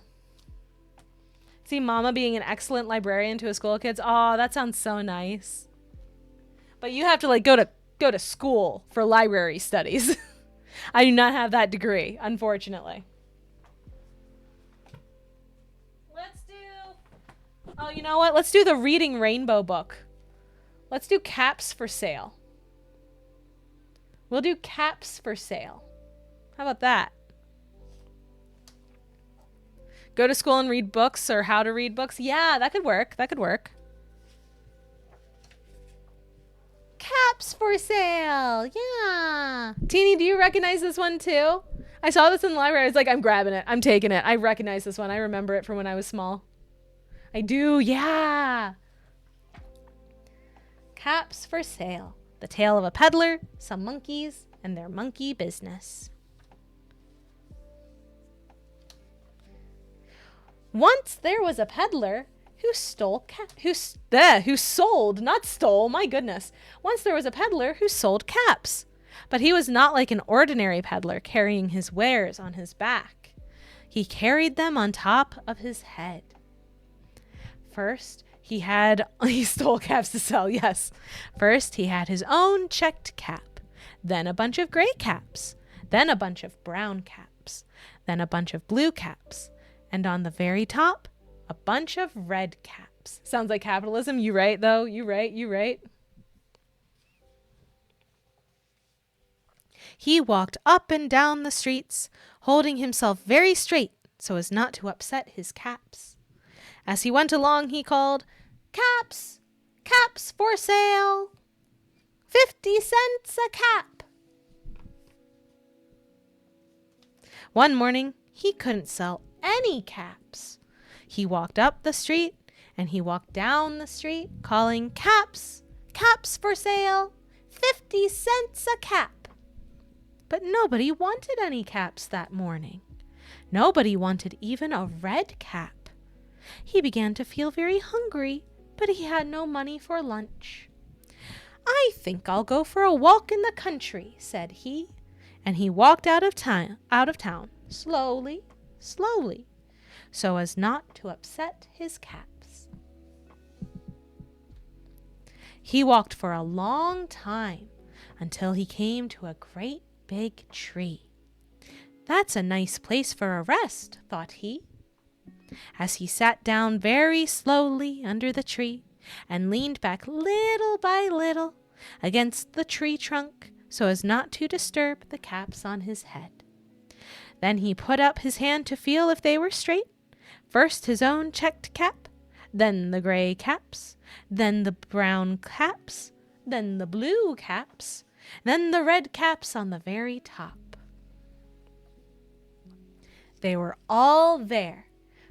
See Mama being an excellent librarian to a school of kids. Oh, that sounds so nice. But you have to like go to school for library studies. I do not have that degree, unfortunately. Oh, you know what? Let's do the Reading Rainbow book. Let's do caps for sale. We'll do caps for sale. How about that? Go to school and read books or how to read books. Yeah, that could work. That could work. Caps for sale. Yeah. Teeny, do you recognize this one too? I saw this in the library. I was like, I'm grabbing it. I'm taking it. I recognize this one. I remember it from when I was small. I do, yeah. Caps for sale. The tale of a peddler, some monkeys, and their monkey business. Once there was a peddler who sold, not stole, my goodness. Once there was a peddler who sold caps. But he was not like an ordinary peddler carrying his wares on his back. He carried them on top of his head. First, he stole caps to sell, yes. First, he had his own checked cap, then a bunch of gray caps, then a bunch of brown caps, then a bunch of blue caps, and on the very top, a bunch of red caps. Sounds like capitalism. You right, though. You right. He walked up and down the streets, holding himself very straight so as not to upset his caps. As he went along, he called, "Caps! Caps for sale! 50 cents a cap!" One morning, he couldn't sell any caps. He walked up the street and he walked down the street, calling, "Caps! Caps for sale! 50 cents a cap!" But nobody wanted any caps that morning. Nobody wanted even a red cap. He began to feel very hungry, but he had no money for lunch. "I think I'll go for a walk in the country," said he, and he walked out of town, slowly, so as not to upset his caps. He walked for a long time until he came to a great big tree. "That's a nice place for a rest," thought he. As he sat down very slowly under the tree and leaned back little by little against the tree trunk so as not to disturb the caps on his head. Then he put up his hand to feel if they were straight. First his own checked cap, then the gray caps, then the brown caps, then the blue caps, then the red caps on the very top. They were all there.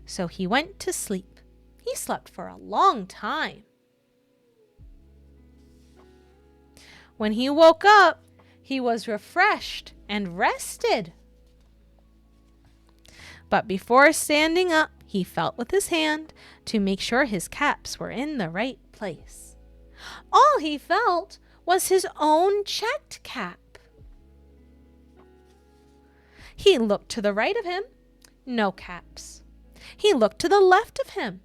So he went to sleep. He slept for a long time. When he woke up, he was refreshed and rested. But before standing up, he felt with his hand to make sure his caps were in the right place. All he felt was his own checked cap. He looked to the right of him, no caps. He looked to the left of him,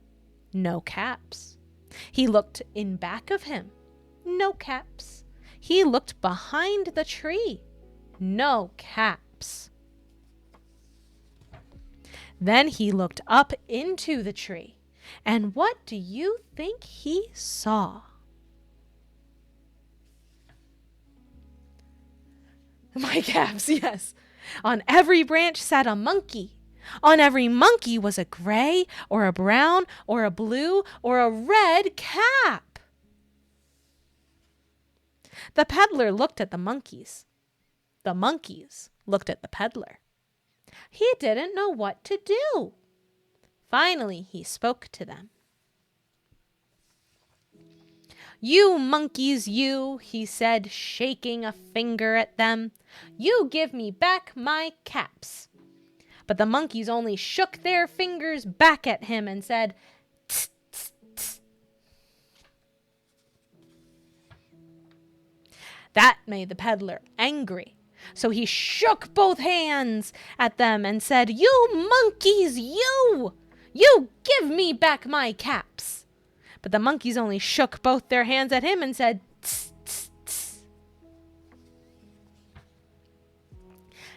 no caps. He looked in back of him, no caps. He looked behind the tree, no caps. Then he looked up into the tree, and what do you think he saw? My caps, yes. On every branch sat a monkey. On every monkey was a gray or a brown or a blue or a red cap. The peddler looked at the monkeys. The monkeys looked at the peddler. He didn't know what to do. Finally, he spoke to them. You monkeys, you, he said, shaking a finger at them. You give me back my caps. But the monkeys only shook their fingers back at him and said, tss, tss, tss. That made the peddler angry. So he shook both hands at them and said, You monkeys, you! You give me back my caps. But the monkeys only shook both their hands at him and said, Tss, tss, tss.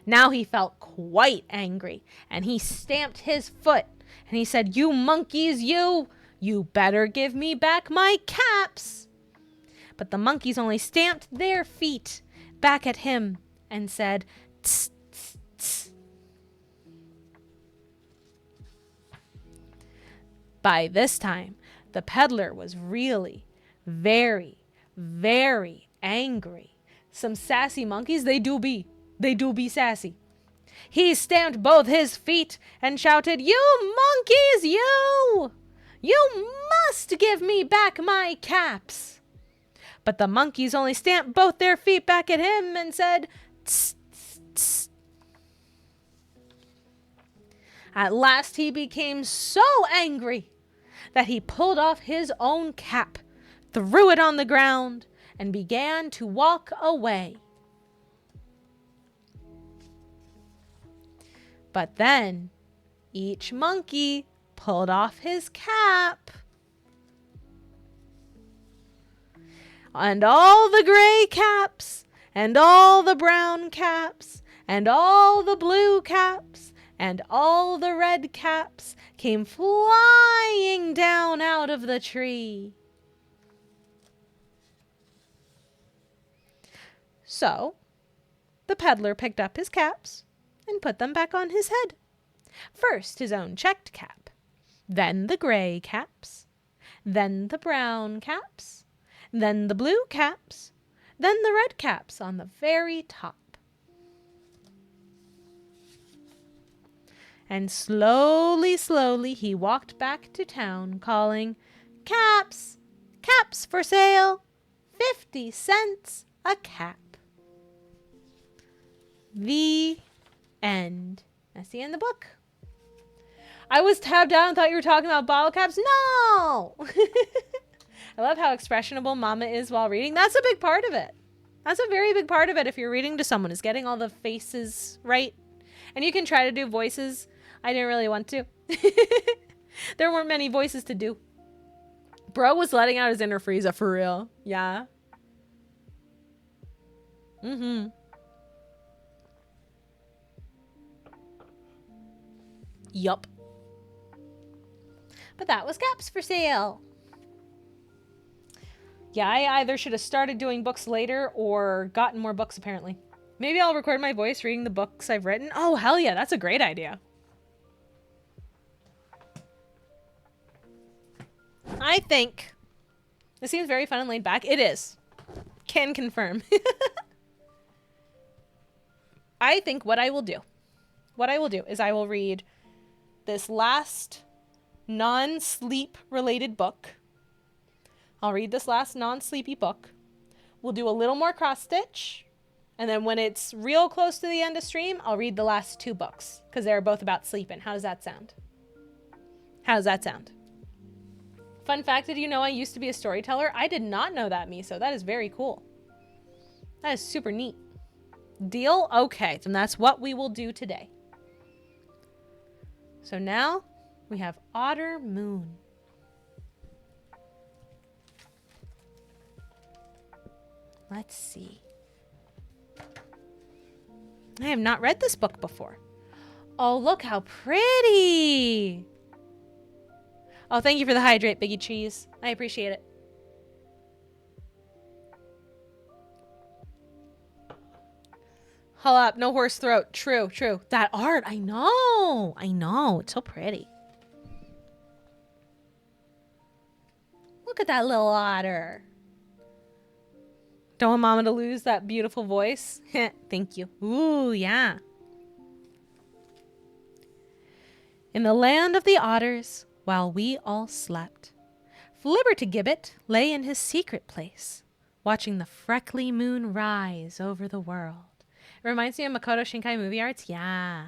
Now he felt quite angry, and he stamped his foot, and he said, You monkeys, you better give me back my caps. But the monkeys only stamped their feet back at him and said, Tss, tss, tss. By this time, the peddler was really very, very angry. Some sassy monkeys, they do be sassy. He stamped both his feet and shouted, You monkeys, you must give me back my caps. But the monkeys only stamped both their feet back at him and said, Tss, tss, tss. At last he became so angry that he pulled off his own cap, threw it on the ground, and began to walk away. But then each monkey pulled off his cap. And all the gray caps, and all the brown caps, and all the blue caps, and all the red caps came flying down out of the tree. So the peddler picked up his caps and put them back on his head. First his own checked cap, then the gray caps, then the brown caps, then the blue caps, then the red caps on the very top. And slowly, slowly he walked back to town calling, Caps! Caps for sale! 50 cents a cap. The end. That's the end of the book. I was tabbed out and thought you were talking about bottle caps. No! I love how expressionable Mama is while reading. That's a big part of it. That's a very big part of it if you're reading to someone, is getting all the faces right. And you can try to do voices. I didn't really want to. There weren't many voices to do. Bro was letting out his inner Frieza for real. Yeah. Mm-hmm. Yup. But that was Caps for Sale. Yeah, I either should have started doing books later or gotten more books, apparently. Maybe I'll record my voice reading the books I've written. Oh, hell yeah, that's a great idea. I think this seems very fun and laid back. It is. Can confirm. I think what I will do is I will read this last non-sleep related book. I'll read this last non-sleepy book. We'll do a little more cross stitch. And then when it's real close to the end of stream, I'll read the last 2 books because they're both about sleeping. How does that sound? How does that sound? Fun fact, did you know I used to be a storyteller? I did not know that, Miso. That is very cool. That is super neat. Deal? Okay, then that's what we will do today. So now we have Otter Moon. Let's see. I have not read this book before. Oh, look how pretty. Oh, thank you for the hydrate, Biggie Cheese. I appreciate it. Hold up, no horse throat. True, true. That art, I know. It's so pretty. Look at that little otter. Don't want Mama to lose that beautiful voice. Thank you. Ooh, yeah. In the land of the otters, while we all slept, Flibbertigibbet lay in his secret place, watching the freckly moon rise over the world. It reminds me of Makoto Shinkai movie arts. Yeah.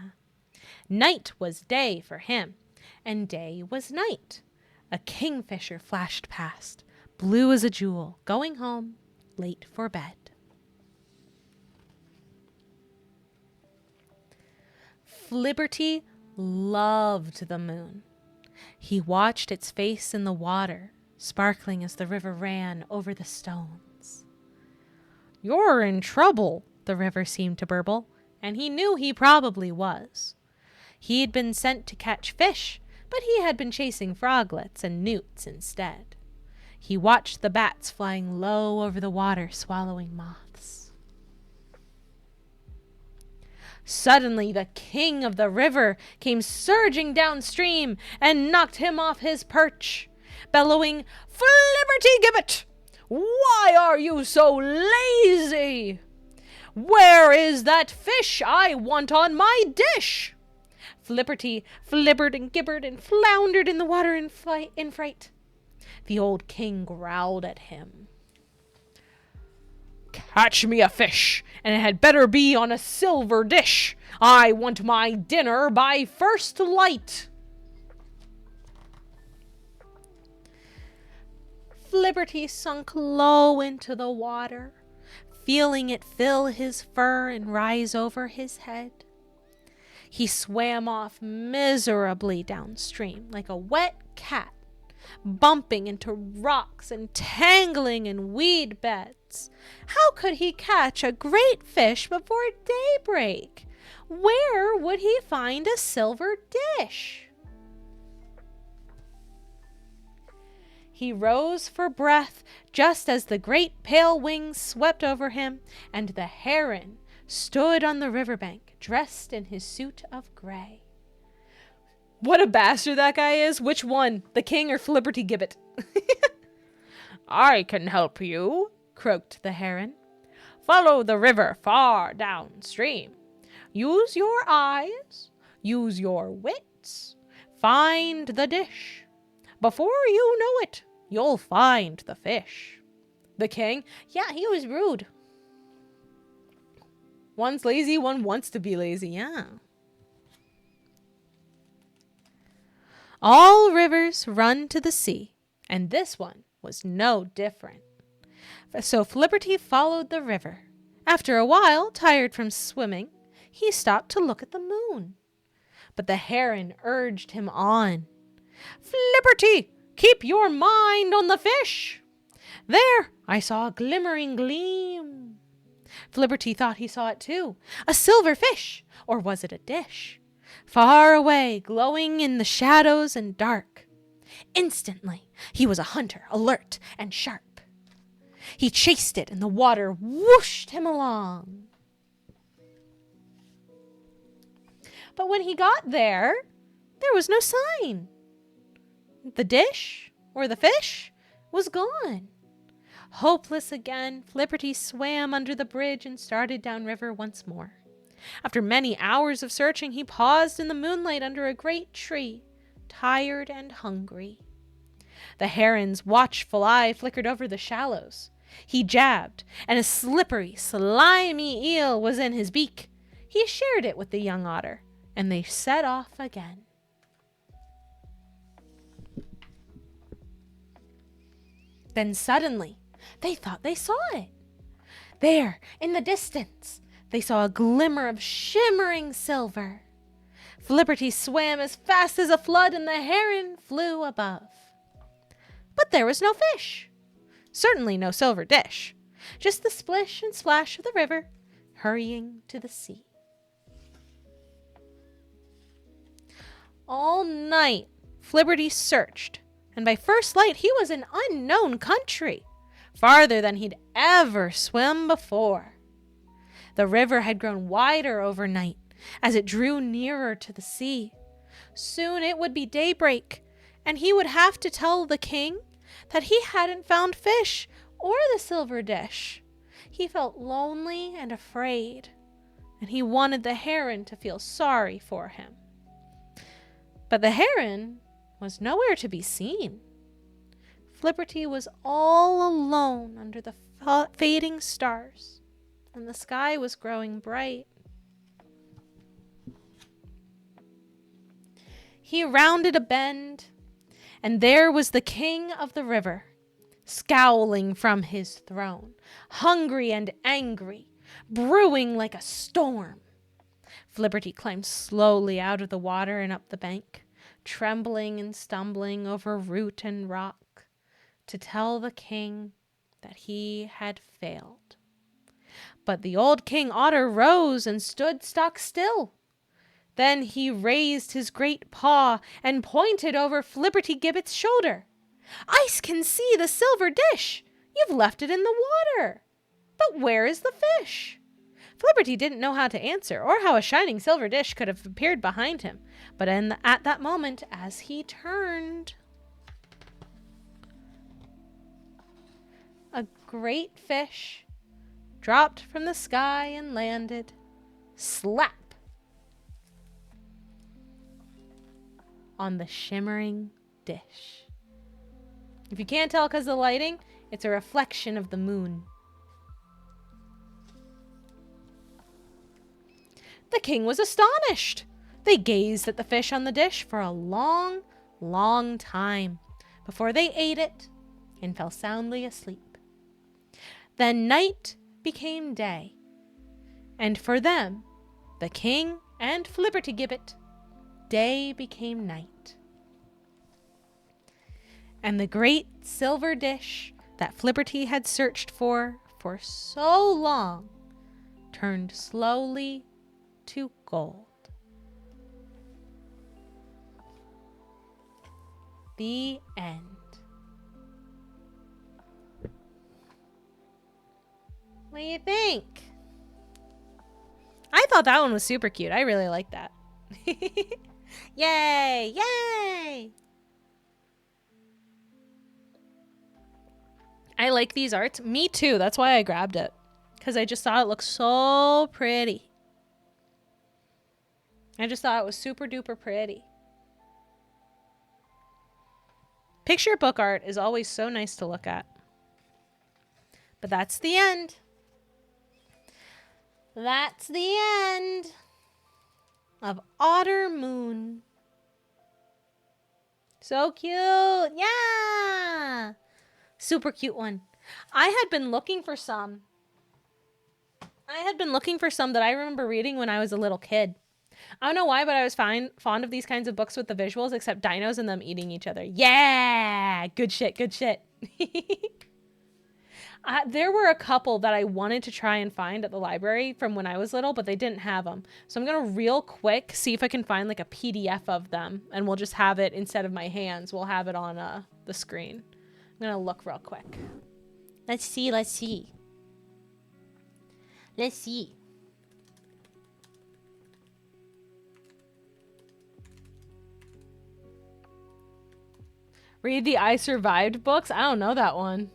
Night was day for him, and day was night. A kingfisher flashed past, blue as a jewel, going home, late for bed. Flibberty loved the moon. He watched its face in the water, sparkling as the river ran over the stones. "You're in trouble," the river seemed to burble, and he knew he probably was. He had been sent to catch fish, but he had been chasing froglets and newts instead. He watched the bats flying low over the water, swallowing moths. Suddenly, the king of the river came surging downstream and knocked him off his perch, bellowing, "Flibbertigibbet! Why are you so lazy? Where is that fish I want on my dish?" Flibberty flibbered and gibbered and floundered in the water in fright. The old king growled at him. "Catch me a fish, and it had better be on a silver dish. I want my dinner by first light." Flibberty sunk low into the water, feeling it fill his fur and rise over his head. He swam off miserably downstream like a wet cat, bumping into rocks and tangling in weed beds. How could he catch a great fish before daybreak? Where would he find a silver dish? He rose for breath just as the great pale wings swept over him, and the heron stood on the riverbank, dressed in his suit of gray. What a bastard that guy is. Which one? The king or Flibbertigibbet? "I can help you," croaked the heron. "Follow the river far downstream. Use your eyes, use your wits, find the dish. Before you know it, you'll find the fish." The king? Yeah, he was rude. One's lazy, one wants to be lazy, yeah. All rivers run to the sea, and this one was no different. So Flibberty followed the river. After a while, tired from swimming, he stopped to look at the moon. But the heron urged him on. "Flibberty, keep your mind on the fish. There, I saw a glimmering gleam." Flibberty thought he saw it too. A silver fish, or was it a dish? Far away, glowing in the shadows and dark. Instantly, he was a hunter, alert and sharp. He chased it, and the water whooshed him along. But when he got there was no sign. The dish, or the fish, was gone. Hopeless again, Flibberty swam under the bridge and started downriver once more. After many hours of searching, he paused in the moonlight under a great tree, tired and hungry. The heron's watchful eye flickered over the shallows. He jabbed, and a slippery, slimy eel was in his beak. He shared it with the young otter, and they set off again. Then suddenly, they thought they saw it. There, in the distance, they saw a glimmer of shimmering silver. Flipperty swam as fast as a flood, and the heron flew above. But there was no fish. Certainly no silver dish. Just the splish and splash of the river, hurrying to the sea. All night, Flipperty searched, and by first light he was in unknown country, farther than he'd ever swum before. The river had grown wider overnight as it drew nearer to the sea. Soon it would be daybreak, and he would have to tell the king that he hadn't found fish or the silver dish. He felt lonely and afraid, and he wanted the heron to feel sorry for him. But the heron was nowhere to be seen. Flipperty was all alone under the fading stars, and the sky was growing bright. He rounded a bend, and there was the king of the river, scowling from his throne, hungry and angry, brewing like a storm. Flipperty climbed slowly out of the water and up the bank, trembling and stumbling over root and rock, to tell the king that he had failed. But the old King Otter rose and stood stock still. Then he raised his great paw and pointed over Flipperty-Gibbet's shoulder. "I can see the silver dish. You've left it in the water. But where is the fish?" Flipperty didn't know how to answer, or how a shining silver dish could have appeared behind him. But at that moment, as he turned, a great fish dropped from the sky and landed, slap, on the shimmering dish. If you can't tell because of the lighting, it's a reflection of the moon. The king was astonished. They gazed at the fish on the dish for a long, long time before they ate it and fell soundly asleep. Then night became day, and for them, the king and Flipperty-Gibbet, day became night. And the great silver dish that Flipperty had searched for so long turned slowly to gold. The end. What do you think? I thought that one was super cute. I really like that. Yay! Yay! I like these arts. Me too. That's why I grabbed it. Because I just thought it looked so pretty. I just thought it was super duper pretty. Picture book art is always so nice to look at. But that's the end. That's the end of Otter Moon. So cute. Yeah. Super cute one. I had been looking for some that I remember reading when I was a little kid. I don't know why, but I was fond of these kinds of books with the visuals, except dinos and them eating each other. Yeah! Good shit, good shit. There were a couple that I wanted to try and find at the library from when I was little, but they didn't have them. So I'm going to real quick see if I can find like a PDF of them, and we'll just have it instead of my hands. We'll have it on the screen. I'm going to look real quick. Let's see. Read the I Survived books? I don't know that one.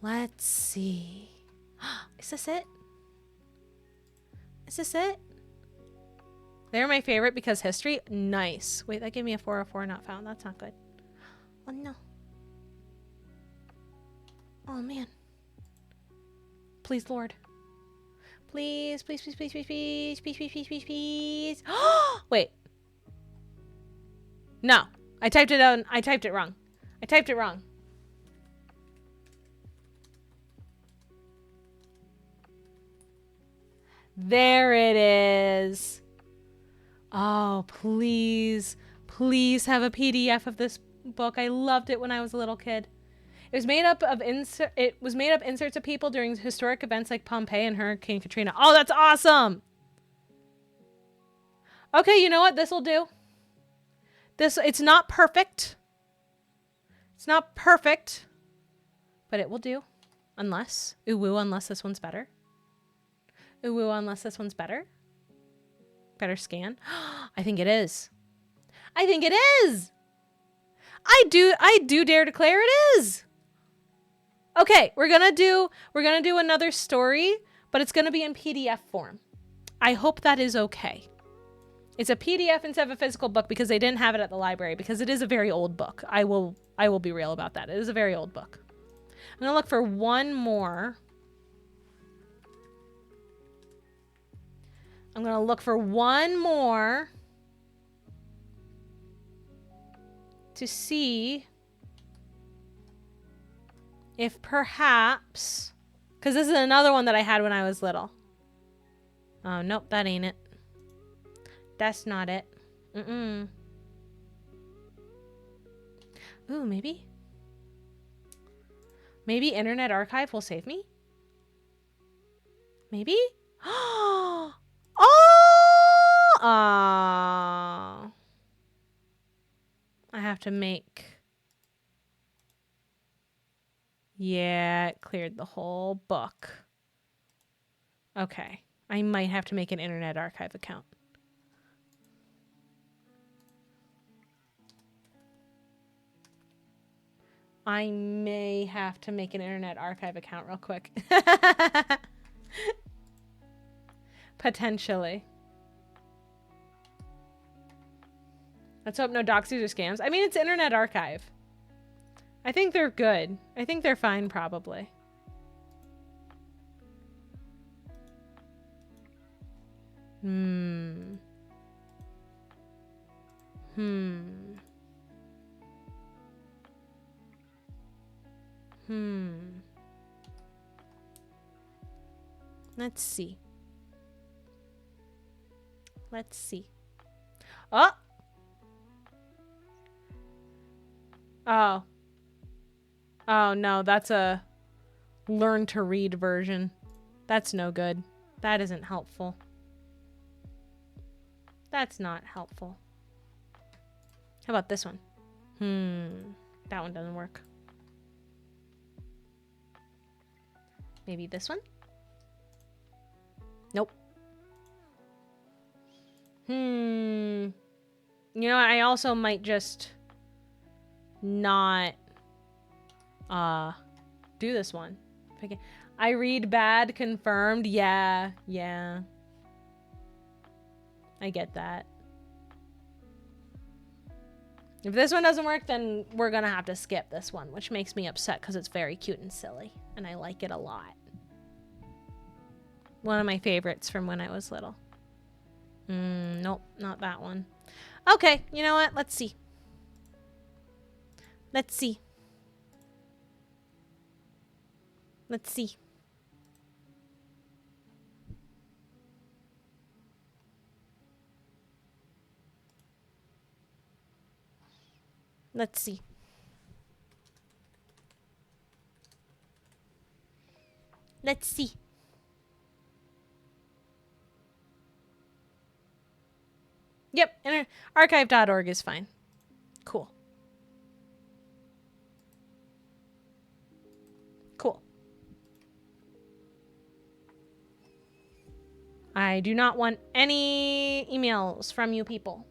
Let's see. Is this it? Is this it? They're my favorite because history. Nice. Wait, that gave me a 404 not found. That's not good. Oh, no. Oh, man. Please, Lord. Please, please, please, please, please, please, please, please, please, please, please. Wait. No. I typed it wrong. I typed it wrong. There it is. Oh, please, please have a PDF of this book. I loved it when I was a little kid. It was made up of inserts of people during historic events like Pompeii and Hurricane Katrina. Oh, that's awesome. Okay, you know what? This will do. It's not perfect. It's not perfect, but it will do. Unless this one's better. Unless this one's better. Better scan. I think it is. I think it is. I do dare declare it is. Okay, we're gonna do another story, but it's gonna be in PDF form. I hope that is okay. It's a PDF instead of a physical book because they didn't have it at the library because it is a very old book. I will be real about that. It is a very old book. I'm gonna look for one more. To see if perhaps, because this is another one that I had when I was little. Oh, nope, that ain't it. That's not it. Ooh, maybe Internet Archive will save me? Maybe? Oh! I have to make... Yeah, it cleared the whole book. Okay. I might have to make an Internet Archive account. I may have to make an Internet Archive account real quick. Potentially. Let's hope no doxies or scams. I mean, it's Internet Archive. I think they're good. I think they're fine, probably. Let's see. Oh! Oh no, that's a learn to read version. That's no good. That isn't helpful. That's not helpful. How about this one? That one doesn't work. Maybe this one? Nope. You know what? I also might just not do this one. I read bad, confirmed. Yeah. I get that. If this one doesn't work, then we're gonna have to skip this one, which makes me upset because it's very cute and silly, and I like it a lot. One of my favorites from when I was little. Nope, not that one. Okay, you know what? Let's see. Let's see. Let's see. Let's see. Let's see. Yep, archive.org is fine. Cool. Cool. I do not want any emails from you people.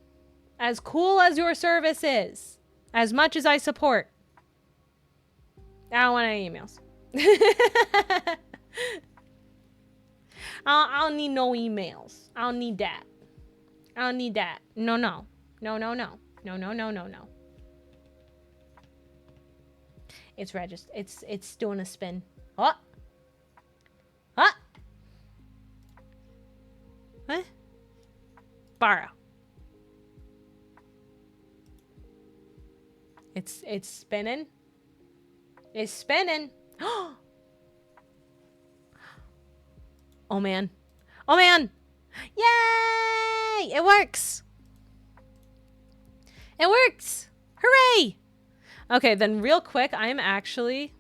As cool as your service is, as much as I support, I don't want any emails. I don't need no emails. I don't need that. I don't need that. No. It's registered. It's doing a spin. Oh. Huh? What? Borrow. It's spinning. It's spinning. Oh man. Oh, man. Yay! It works. It works. Hooray! Okay, then real quick, I'm actually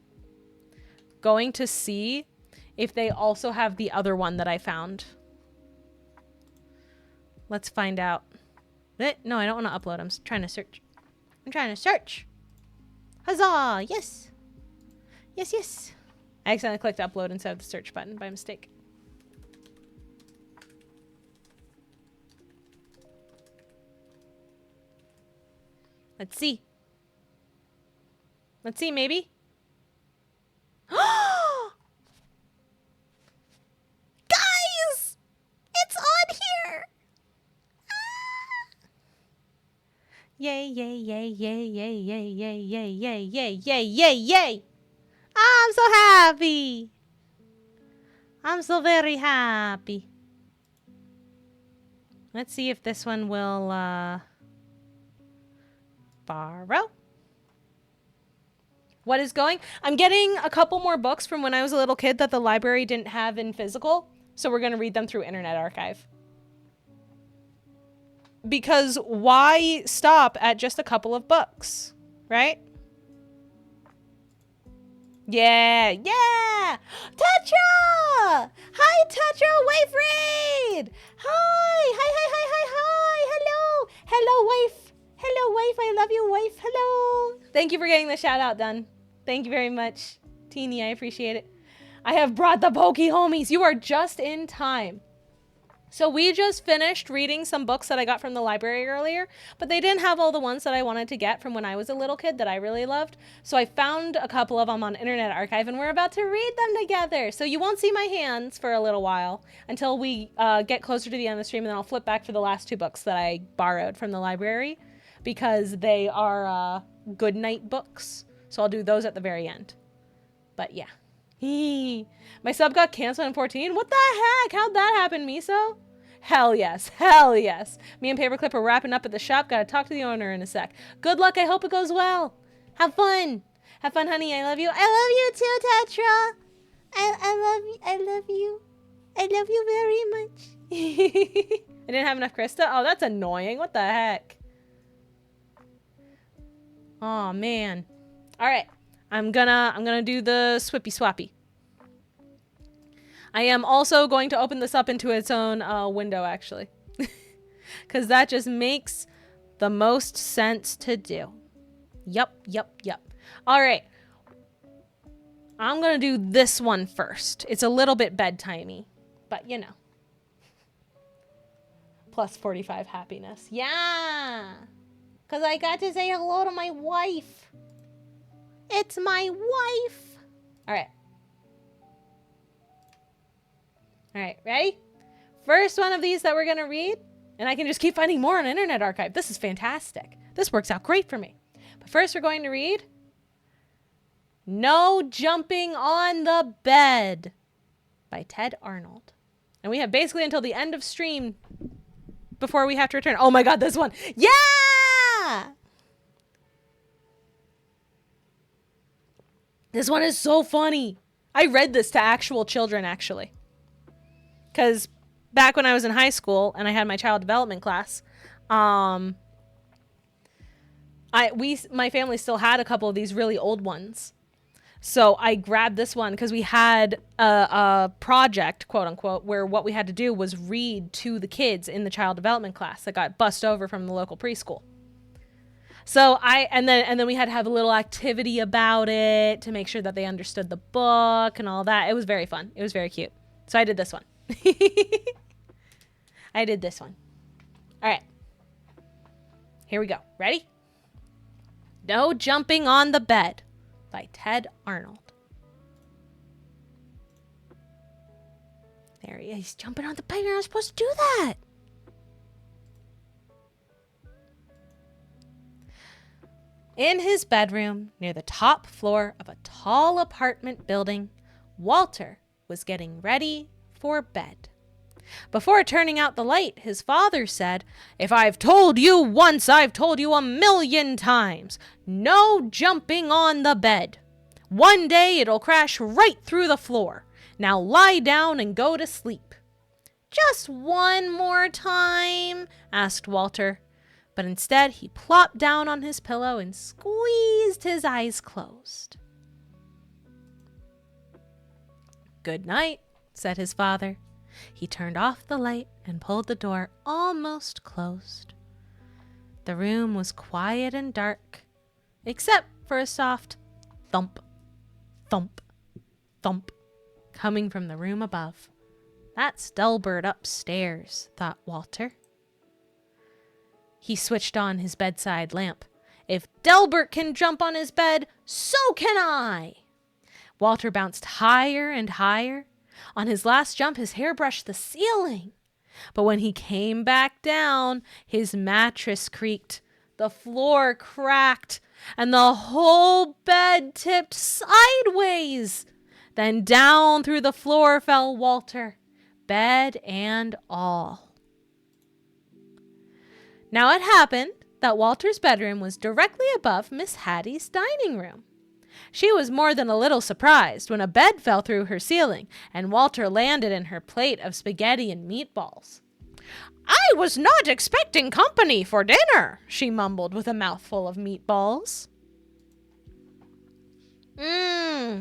going to see if they also have the other one that I found. Let's find out. No, I don't want to upload. I'm trying to search. I'm trying to search. Huzzah! Yes. Yes, yes. I accidentally clicked upload instead of the search button by mistake. Let's see. Let's see, maybe. Guys! It's on here! Yay, yay, yay, yay, yay, yay, yay, yay, yay, yay, yay, yay, yay! I'm so happy! I'm so very happy. Let's see if this one will, borrow. What is going? I'm getting a couple more books from when I was a little kid that the library didn't have in physical, so we're going to read them through Internet Archive. Because why stop at just a couple of books, right? Yeah, yeah! Tetra! Hi, Tetra! Wife raid! Hi! Hi, hi, hi, hi, hi! Hello! Hello, wife! Hello, wife! I love you, wife! Hello! Thank you for getting the shout out done. Thank you very much, Teeny. I appreciate it. I have brought the Pokey homies. You are just in time. So we just finished reading some books that I got from the library earlier, but they didn't have all the ones that I wanted to get from when I was a little kid that I really loved. So I found a couple of them on Internet Archive, and we're about to read them together. So you won't see my hands for a little while until we get closer to the end of the stream, and then I'll flip back for the last two books that I borrowed from the library because they are good night books. So I'll do those at the very end. But yeah. My sub got canceled in 14? What the heck? How'd that happen, Miso? Hell yes. Hell yes. Me and Paperclip are wrapping up at the shop. Gotta talk to the owner in a sec. Good luck. I hope it goes well. Have fun. Have fun, honey. I love you. I love you too, Tetra. I love you. I love you. I love you very much. I didn't have enough Krista? Oh, that's annoying. What the heck? Oh, man. All right. I'm gonna do the swippy swappy. I am also going to open this up into its own window, actually. Because that just makes the most sense to do. Yup, yup, yup. All right. I'm going to do this one first. It's a little bit bedtimey, but you know. Plus 45 happiness. Yeah. Because I got to say hello to my wife. It's my wife. All right. All right, ready? First one of these that we're going to read, and I can just keep finding more on Internet Archive. This is fantastic. This works out great for me. But first we're going to read No Jumping on the Bed by Ted Arnold. And we have basically until the end of stream before we have to return. Oh my God, this one. Yeah! This one is so funny. I read this to actual children, actually. Because back when I was in high school and I had my child development class, my family still had a couple of these really old ones. So I grabbed this one because we had a project, quote unquote, where what we had to do was read to the kids in the child development class that got bussed over from the local preschool. So and then we had to have a little activity about it to make sure that they understood the book and all that. It was very fun. It was very cute. So I did this one. I did this one. All right. Here we go. Ready? No Jumping on the Bed by Ted Arnold. There he is. He's jumping on the bed. You're not supposed to do that. In his bedroom, near the top floor of a tall apartment building, Walter was getting ready for bed. Before turning out the light, his father said, "If I've told you once, I've told you 1,000,000 times. No jumping on the bed. One day it'll crash right through the floor. Now lie down and go to sleep." Just one more time? Asked Walter. But instead, he plopped down on his pillow and squeezed his eyes closed. Good night, said his father. He turned off the light and pulled the door almost closed. The room was quiet and dark, except for a soft thump, thump, thump, coming from the room above. That's Delbert upstairs, thought Walter. He switched on his bedside lamp. If Delbert can jump on his bed, so can I! Walter bounced higher and higher. On his last jump, his hair brushed the ceiling. But when he came back down, his mattress creaked, the floor cracked, and the whole bed tipped sideways. Then down through the floor fell Walter, bed and all. Now it happened that Walter's bedroom was directly above Miss Hattie's dining room. She was more than a little surprised when a bed fell through her ceiling and Walter landed in her plate of spaghetti and meatballs. I was not expecting company for dinner, she mumbled with a mouthful of meatballs.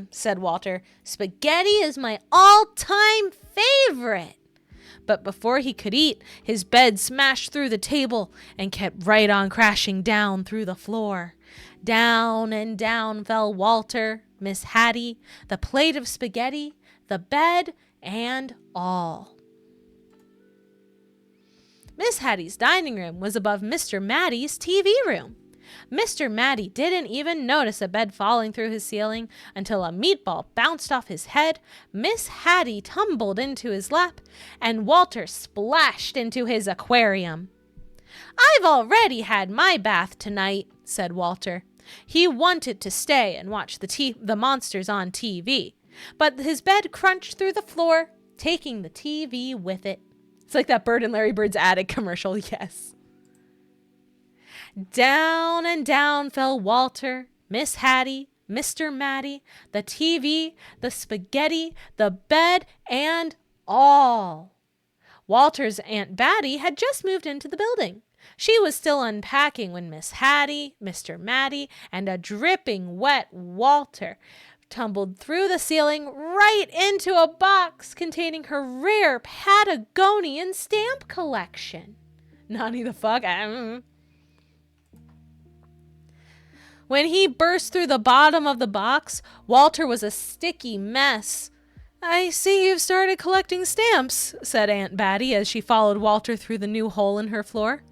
Said Walter. Spaghetti is my all-time favorite. But before he could eat, his bed smashed through the table and kept right on crashing down through the floor. Down and down fell Walter, Miss Hattie, the plate of spaghetti, the bed, and all. Miss Hattie's dining room was above Mr. Matty's TV room. Mr. Matty didn't even notice a bed falling through his ceiling until a meatball bounced off his head, Miss Hattie tumbled into his lap, and Walter splashed into his aquarium. I've already had my bath tonight, said Walter. He wanted to stay and watch the monsters on TV, but his bed crunched through the floor, taking the TV with it. It's like that Bird and Larry Bird's Attic commercial, yes. Down and down fell Walter, Miss Hattie, Mr. Matty, the TV, the spaghetti, the bed, and all. Walter's Aunt Batty had just moved into the building. She was still unpacking when Miss Hattie, Mr. Matty, and a dripping wet Walter tumbled through the ceiling right into a box containing her rare Patagonian stamp collection. Nani the fuck? When he burst through the bottom of the box, Walter was a sticky mess. I see you've started collecting stamps, said Aunt Batty as she followed Walter through the new hole in her floor.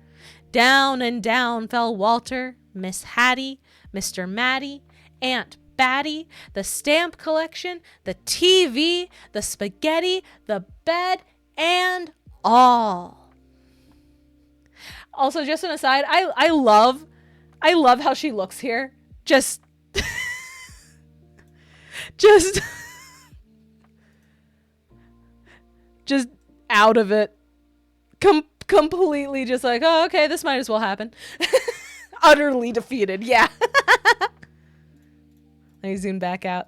Down and down fell Walter, Miss Hattie, Mr. Matty, Aunt Batty, the stamp collection, the TV, the spaghetti, the bed, and all. Also, just an aside, I love how she looks here. Just out of it. Completely just like, oh, okay, this might as well happen. Utterly defeated, yeah. Let me zoom back out.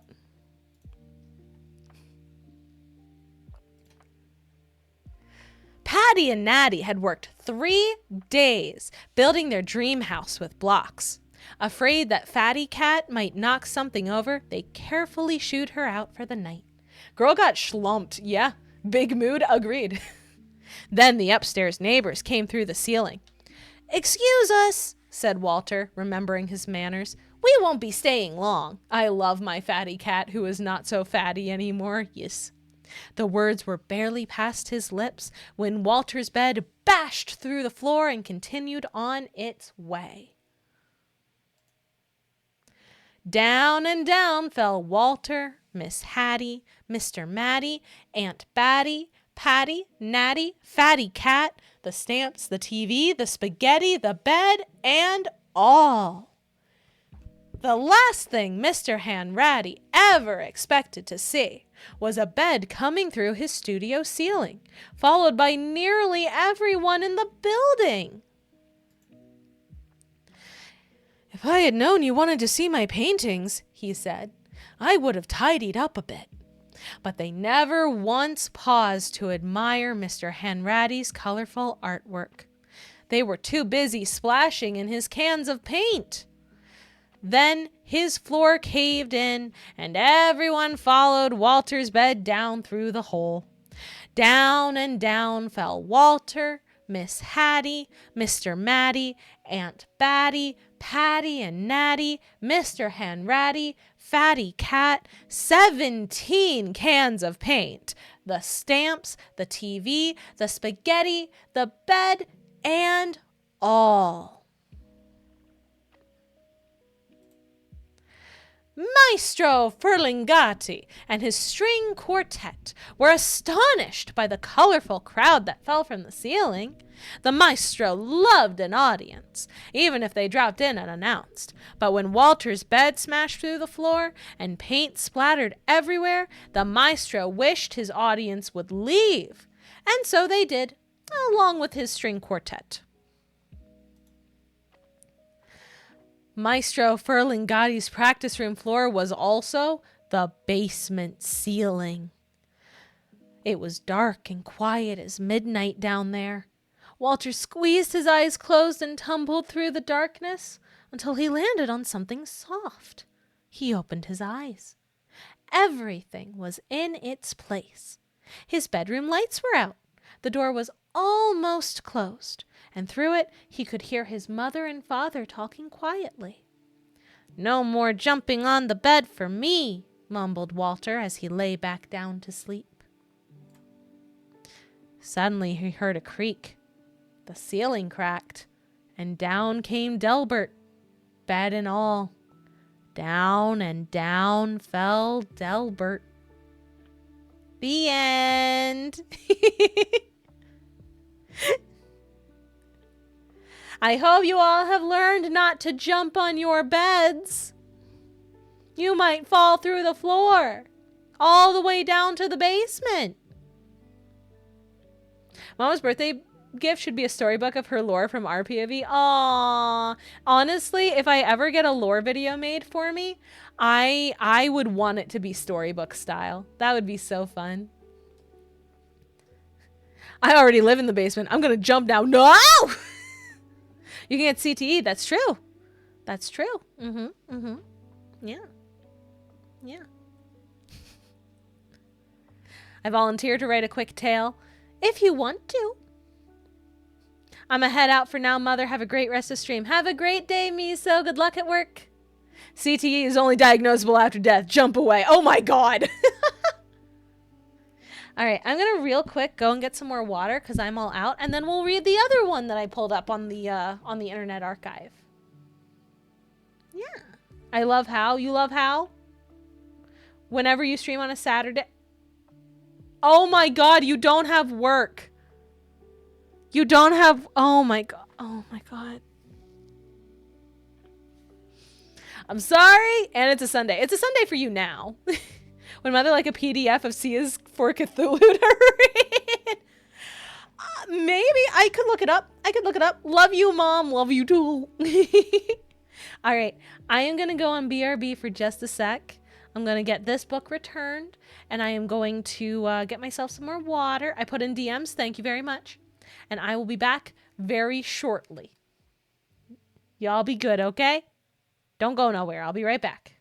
Patty and Natty had worked 3 days building their dream house with blocks. Afraid that Fatty Cat might knock something over, they carefully shooed her out for the night. Girl got schlumped, yeah. Big mood, agreed. Then the upstairs neighbors came through the ceiling. Excuse us, said Walter, remembering his manners. We won't be staying long. I love my Fatty Cat who is not so fatty anymore, yes. The words were barely past his lips when Walter's bed bashed through the floor and continued on its way. Down and down fell Walter, Miss Hattie, Mr. Matty, Aunt Batty, Patty, Natty, Fatty Cat, the stamps, the TV, the spaghetti, the bed, and all. The last thing Mr. Hanratty ever expected to see was a bed coming through his studio ceiling, followed by nearly everyone in the building. If I had known you wanted to see my paintings, he said, I would have tidied up a bit. But they never once paused to admire Mr. Hanratty's colorful artwork. They were too busy splashing in his cans of paint. Then his floor caved in, and everyone followed Walter's bed down through the hole. Down and down fell Walter, Miss Hattie, Mr. Matty, Aunt Batty, Patty and Natty, Mr. Hanratty, Fatty Cat, 17 cans of paint, the stamps, the TV, the spaghetti, the bed, and all. Maestro Ferlingatti and his string quartet were astonished by the colorful crowd that fell from the ceiling. The maestro loved an audience, even if they dropped in unannounced. But when Walter's bed smashed through the floor and paint splattered everywhere, the maestro wished his audience would leave. And so they did, along with his string quartet. Maestro Ferlingatti's practice room floor was also the basement ceiling. It was dark and quiet as midnight down there. Walter squeezed his eyes closed and tumbled through the darkness until he landed on something soft. He opened his eyes. Everything was in its place. His bedroom lights were out. The door was almost closed, and through it he could hear his mother and father talking quietly. "No more jumping on the bed for me," mumbled Walter as he lay back down to sleep. Suddenly he heard a creak. The ceiling cracked, and down came Delbert, bed and all. Down and down fell Delbert. The end. I hope you all have learned not to jump on your beds. You might fall through the floor, all the way down to the basement. Mama's birthday gift should be a storybook of her lore from our POV. Aww. Honestly, if I ever get a lore video made for me, I would want it to be storybook style. That would be so fun. I already live in the basement. I'm gonna jump now. No! You can get CTE. That's true. That's true. Yeah. Yeah. I volunteer to write a quick tale if you want to. I'm a head out for now, Mother. Have a great rest of stream. Have a great day, Miso. Good luck at work. CTE is only diagnosable after death. Jump away. Oh my god. All right, I'm going to real quick go and get some more water because I'm all out, and then we'll read the other one that I pulled up on the Internet Archive. Yeah. I love how. You love how? Whenever you stream on a Saturday. Oh my god, you don't have work. You don't have... Oh my god. Oh my god. I'm sorry. And it's a Sunday. It's a Sunday for you now. Would Mother like a PDF of Sia's for Cthulhu to read? Maybe. I could look it up. Love you, Mom. Love you too. All right. I am going to go on BRB for just a sec. I'm going to get this book returned. And I am going to get myself some more water. I put in DMs. Thank you very much. And I will be back very shortly. Y'all be good, okay? Don't go nowhere. I'll be right back.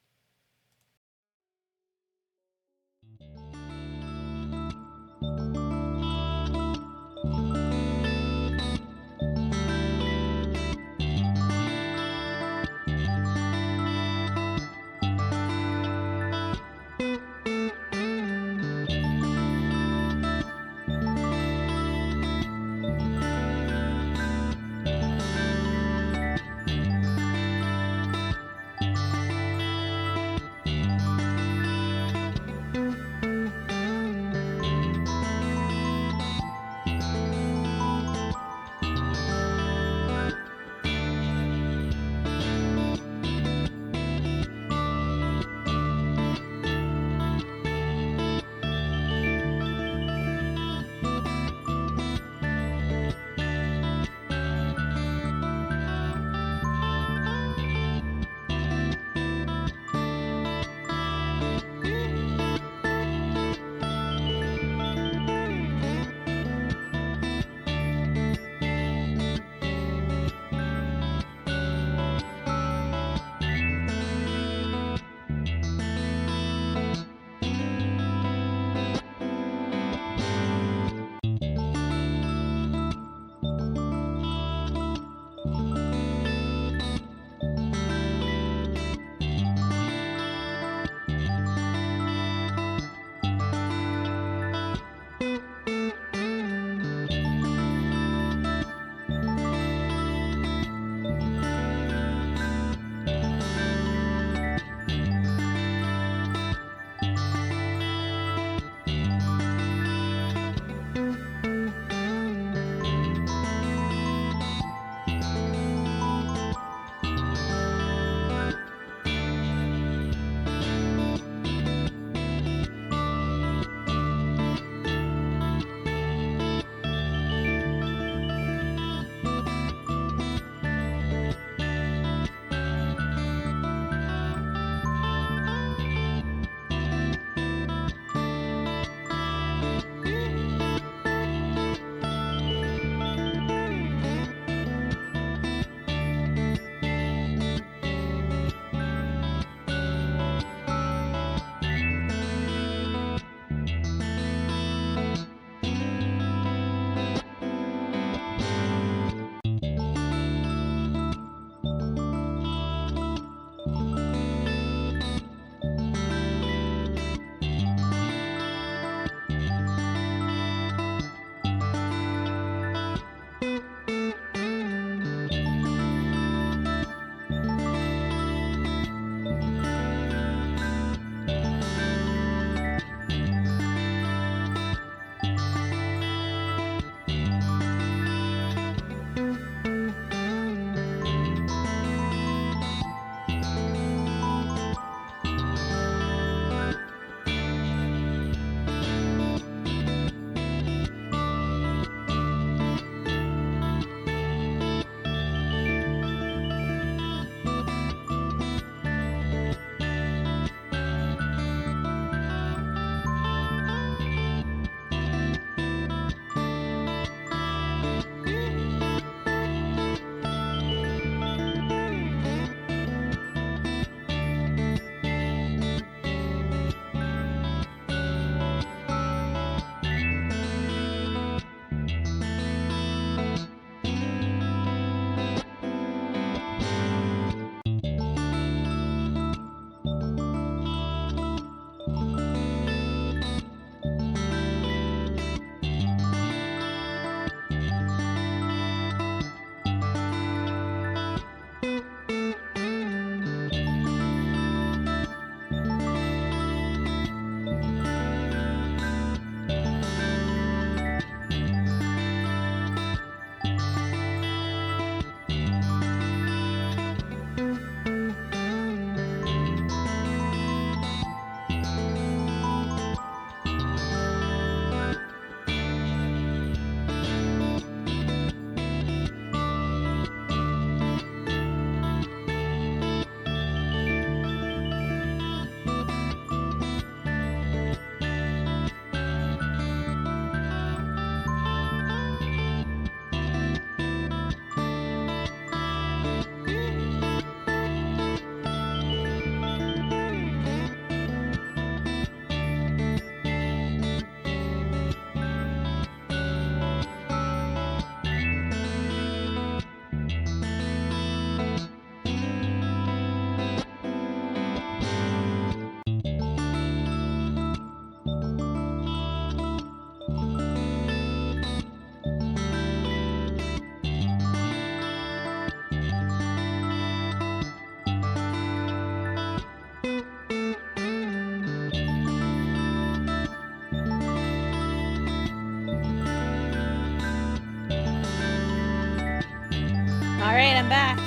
back.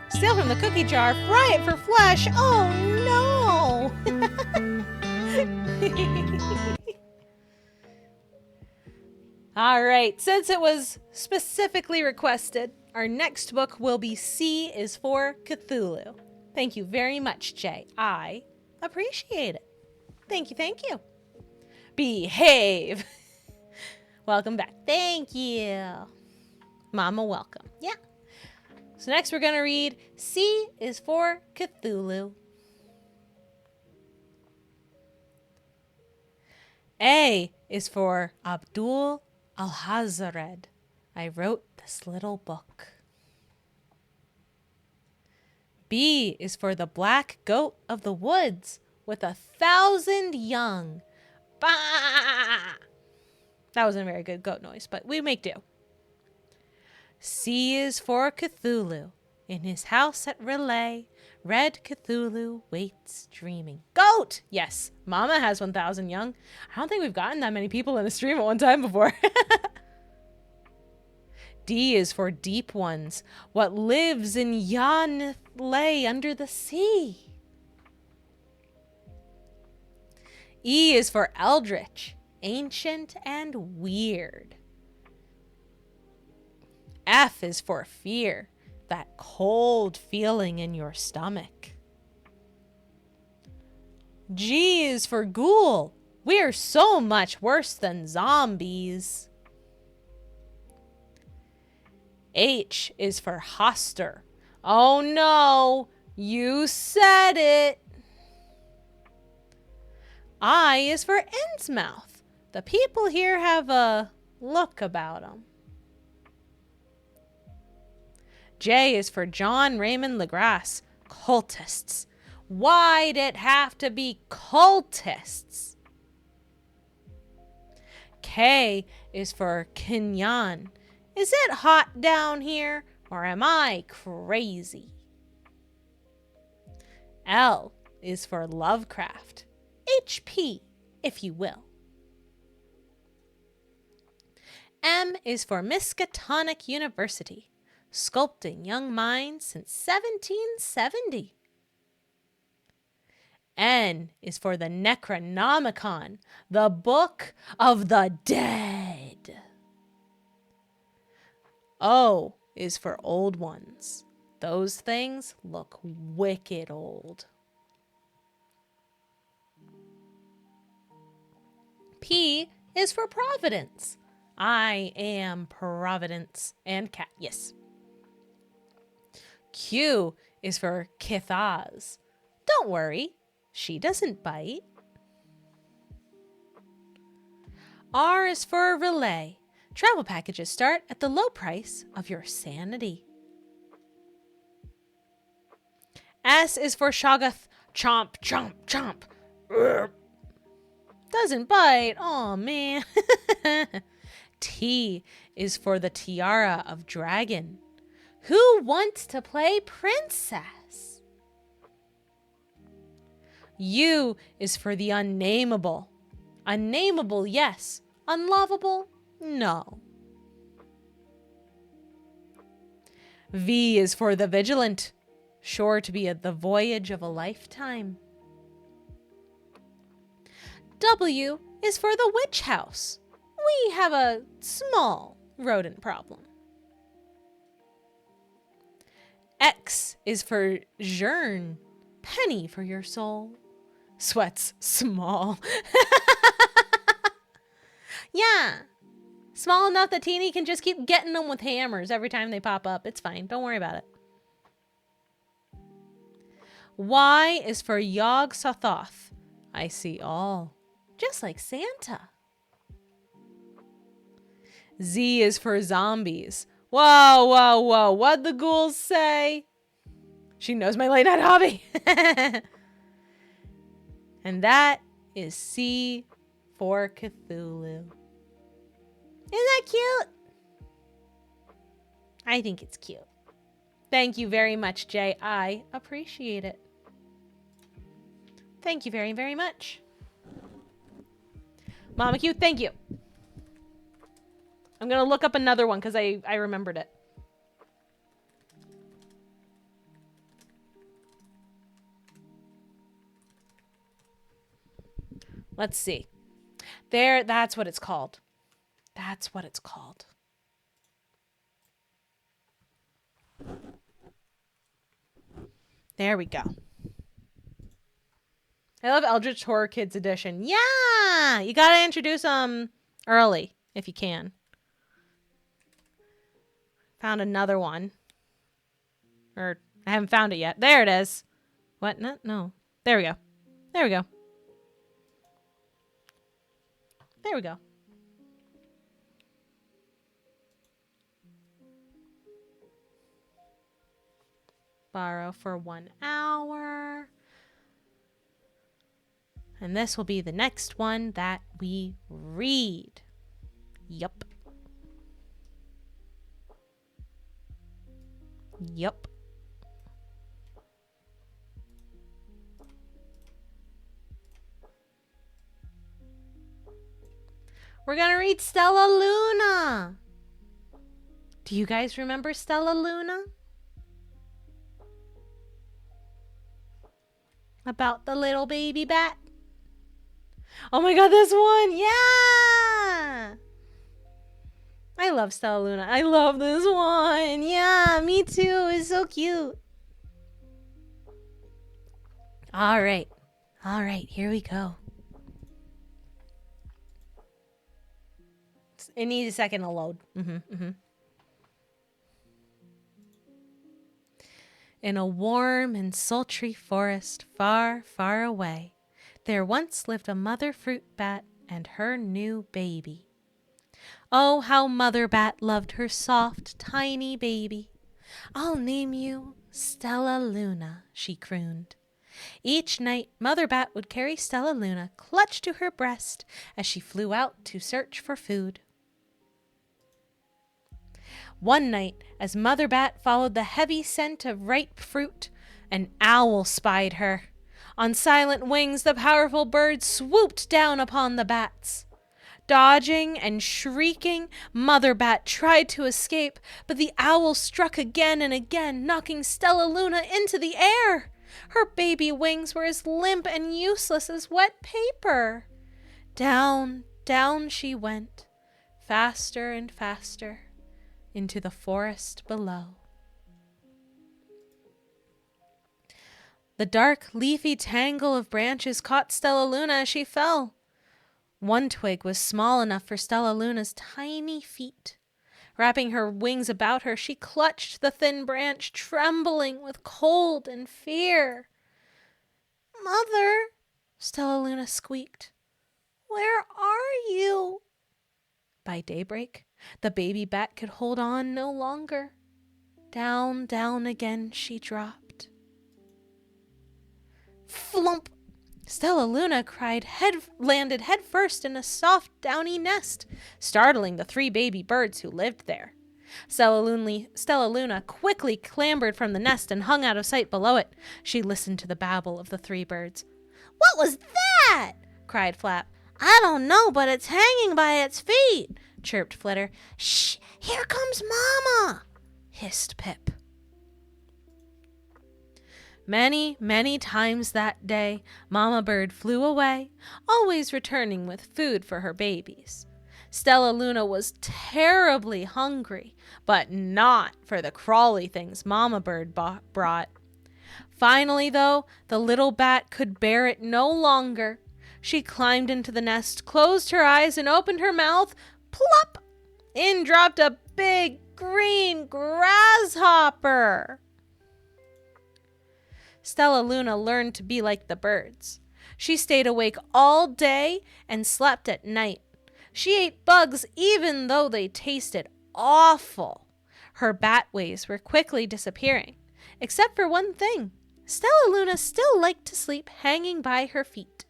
Steal from the cookie jar, fry it for flesh. Oh no! All right, since it was specifically requested, our next book will be C is for Cthulhu. Thank you very much, Jay. I appreciate it. Thank you, thank you. Behave. Welcome back. Thank you. Mama, welcome. Yeah. So next we're going to read C is for Cthulhu. A is for Abdul Alhazared. I wrote this little book. B is for the black goat of the woods with 1,000 young. Bah! That wasn't a very good goat noise, but we make do. C is for Cthulhu. In his house at Relay, Red Cthulhu waits dreaming. Goat! Yes, Mama has 1,000 young. I don't think we've gotten that many people in a stream at one time before. D is for Deep Ones. What lives in yon lay under the sea. E is for Eldritch. Ancient and weird. F is for fear, that cold feeling in your stomach. G is for ghoul. We're so much worse than zombies. H is for Hoster. Oh no, you said it. I is for Innsmouth. The people here have a look about them. J is for John Raymond LaGrasse. Cultists. Why'd it have to be cultists? K is for Kenyan. Is it hot down here, or am I crazy? L is for Lovecraft. HP, if you will. M is for Miskatonic University, sculpting young minds since 1770. N is for the Necronomicon, the Book of the Dead. O is for Old Ones. Those things look wicked old. P is for Providence. I am Providence. And cat, yes. Q is for Kithaz. Don't worry, she doesn't bite. R is for Relay. Travel packages start at the low price of your sanity. S is for Shoggoth. Chomp, chomp, chomp. Urgh. Doesn't bite. Aw, man. T is for the Tiara of Dragon. Who wants to play princess? U is for the Unnameable. Unnameable, yes. Unlovable, no. V is for the Vigilant. Sure to be the voyage of a lifetime. W is for the Witch House. We have a small rodent problem. X is for Jern. Penny for your soul. Sweats small. Yeah. Small enough that Teeny can just keep getting them with hammers every time they pop up. It's fine. Don't worry about it. Y is for Yog Sothoth. I see all. Just like Santa. Z is for Zombies. Whoa, whoa, whoa. What'd the ghouls say? She knows my late night hobby. And that is C for Cthulhu. Isn't that cute? I think it's cute. Thank you very much, Jay. I appreciate it. Thank you very, very much. Mama Q, thank you. I'm going to look up another one because I remembered it. Let's see. There, that's what it's called. That's what it's called. There we go. I love Eldritch Horror Kids Edition. Yeah! You gotta introduce them early, if you can. Found another one. Or, I haven't found it yet. There it is. What? No. There we go. There we go. There we go. Borrow for 1 hour. And this will be the next one that we read. Yup. Yup. We're gonna read Stella Luna. Do you guys remember Stella Luna? About the little baby bat? Oh my god, this one! Yeah! I love Stella Luna. I love this one. Yeah, me too. It's so cute. All right. All right, here we go. It needs a second to load. In a warm and sultry forest far, far away, there once lived a mother fruit bat and her new baby. Oh, how Mother Bat loved her soft, tiny baby. I'll name you Stella Luna, she crooned. Each night, Mother Bat would carry Stella Luna clutched to her breast as she flew out to search for food. One night, as Mother Bat followed the heavy scent of ripe fruit, an owl spied her. On silent wings, the powerful bird swooped down upon the bats. Dodging and shrieking, Mother Bat tried to escape, but the owl struck again and again, knocking Stella Luna into the air. Her baby wings were as limp and useless as wet paper. Down, down she went, faster and faster, into the forest below. The dark, leafy tangle of branches caught Stella Luna as she fell. One twig was small enough for Stella Luna's tiny feet. Wrapping her wings about her, she clutched the thin branch, trembling with cold and fear. "Mother," Stella Luna squeaked, "where are you?" By daybreak, the baby bat could hold on no longer. Down, down again she dropped. Flump! Stella Luna landed headfirst in a soft, downy nest, startling the 3 baby birds who lived there. Stella Luna quickly clambered from the nest and hung out of sight below it. She listened to the babble of the 3 birds. "What was that?" cried Flap. "I don't know, but it's hanging by its feet," chirped Flitter. "Shh! Here comes Mama!" hissed Pip. Many, many times that day, Mama Bird flew away, always returning with food for her babies. Stella Luna was terribly hungry, but not for the crawly things Mama Bird brought. Finally, though, the little bat could bear it no longer. She climbed into the nest, closed her eyes, and opened her mouth. Plop! In dropped a big green grasshopper. Stella Luna learned to be like the birds. She stayed awake all day and slept at night. She ate bugs even though they tasted awful. Her bat ways were quickly disappearing, except for one thing. Stella Luna still liked to sleep hanging by her feet.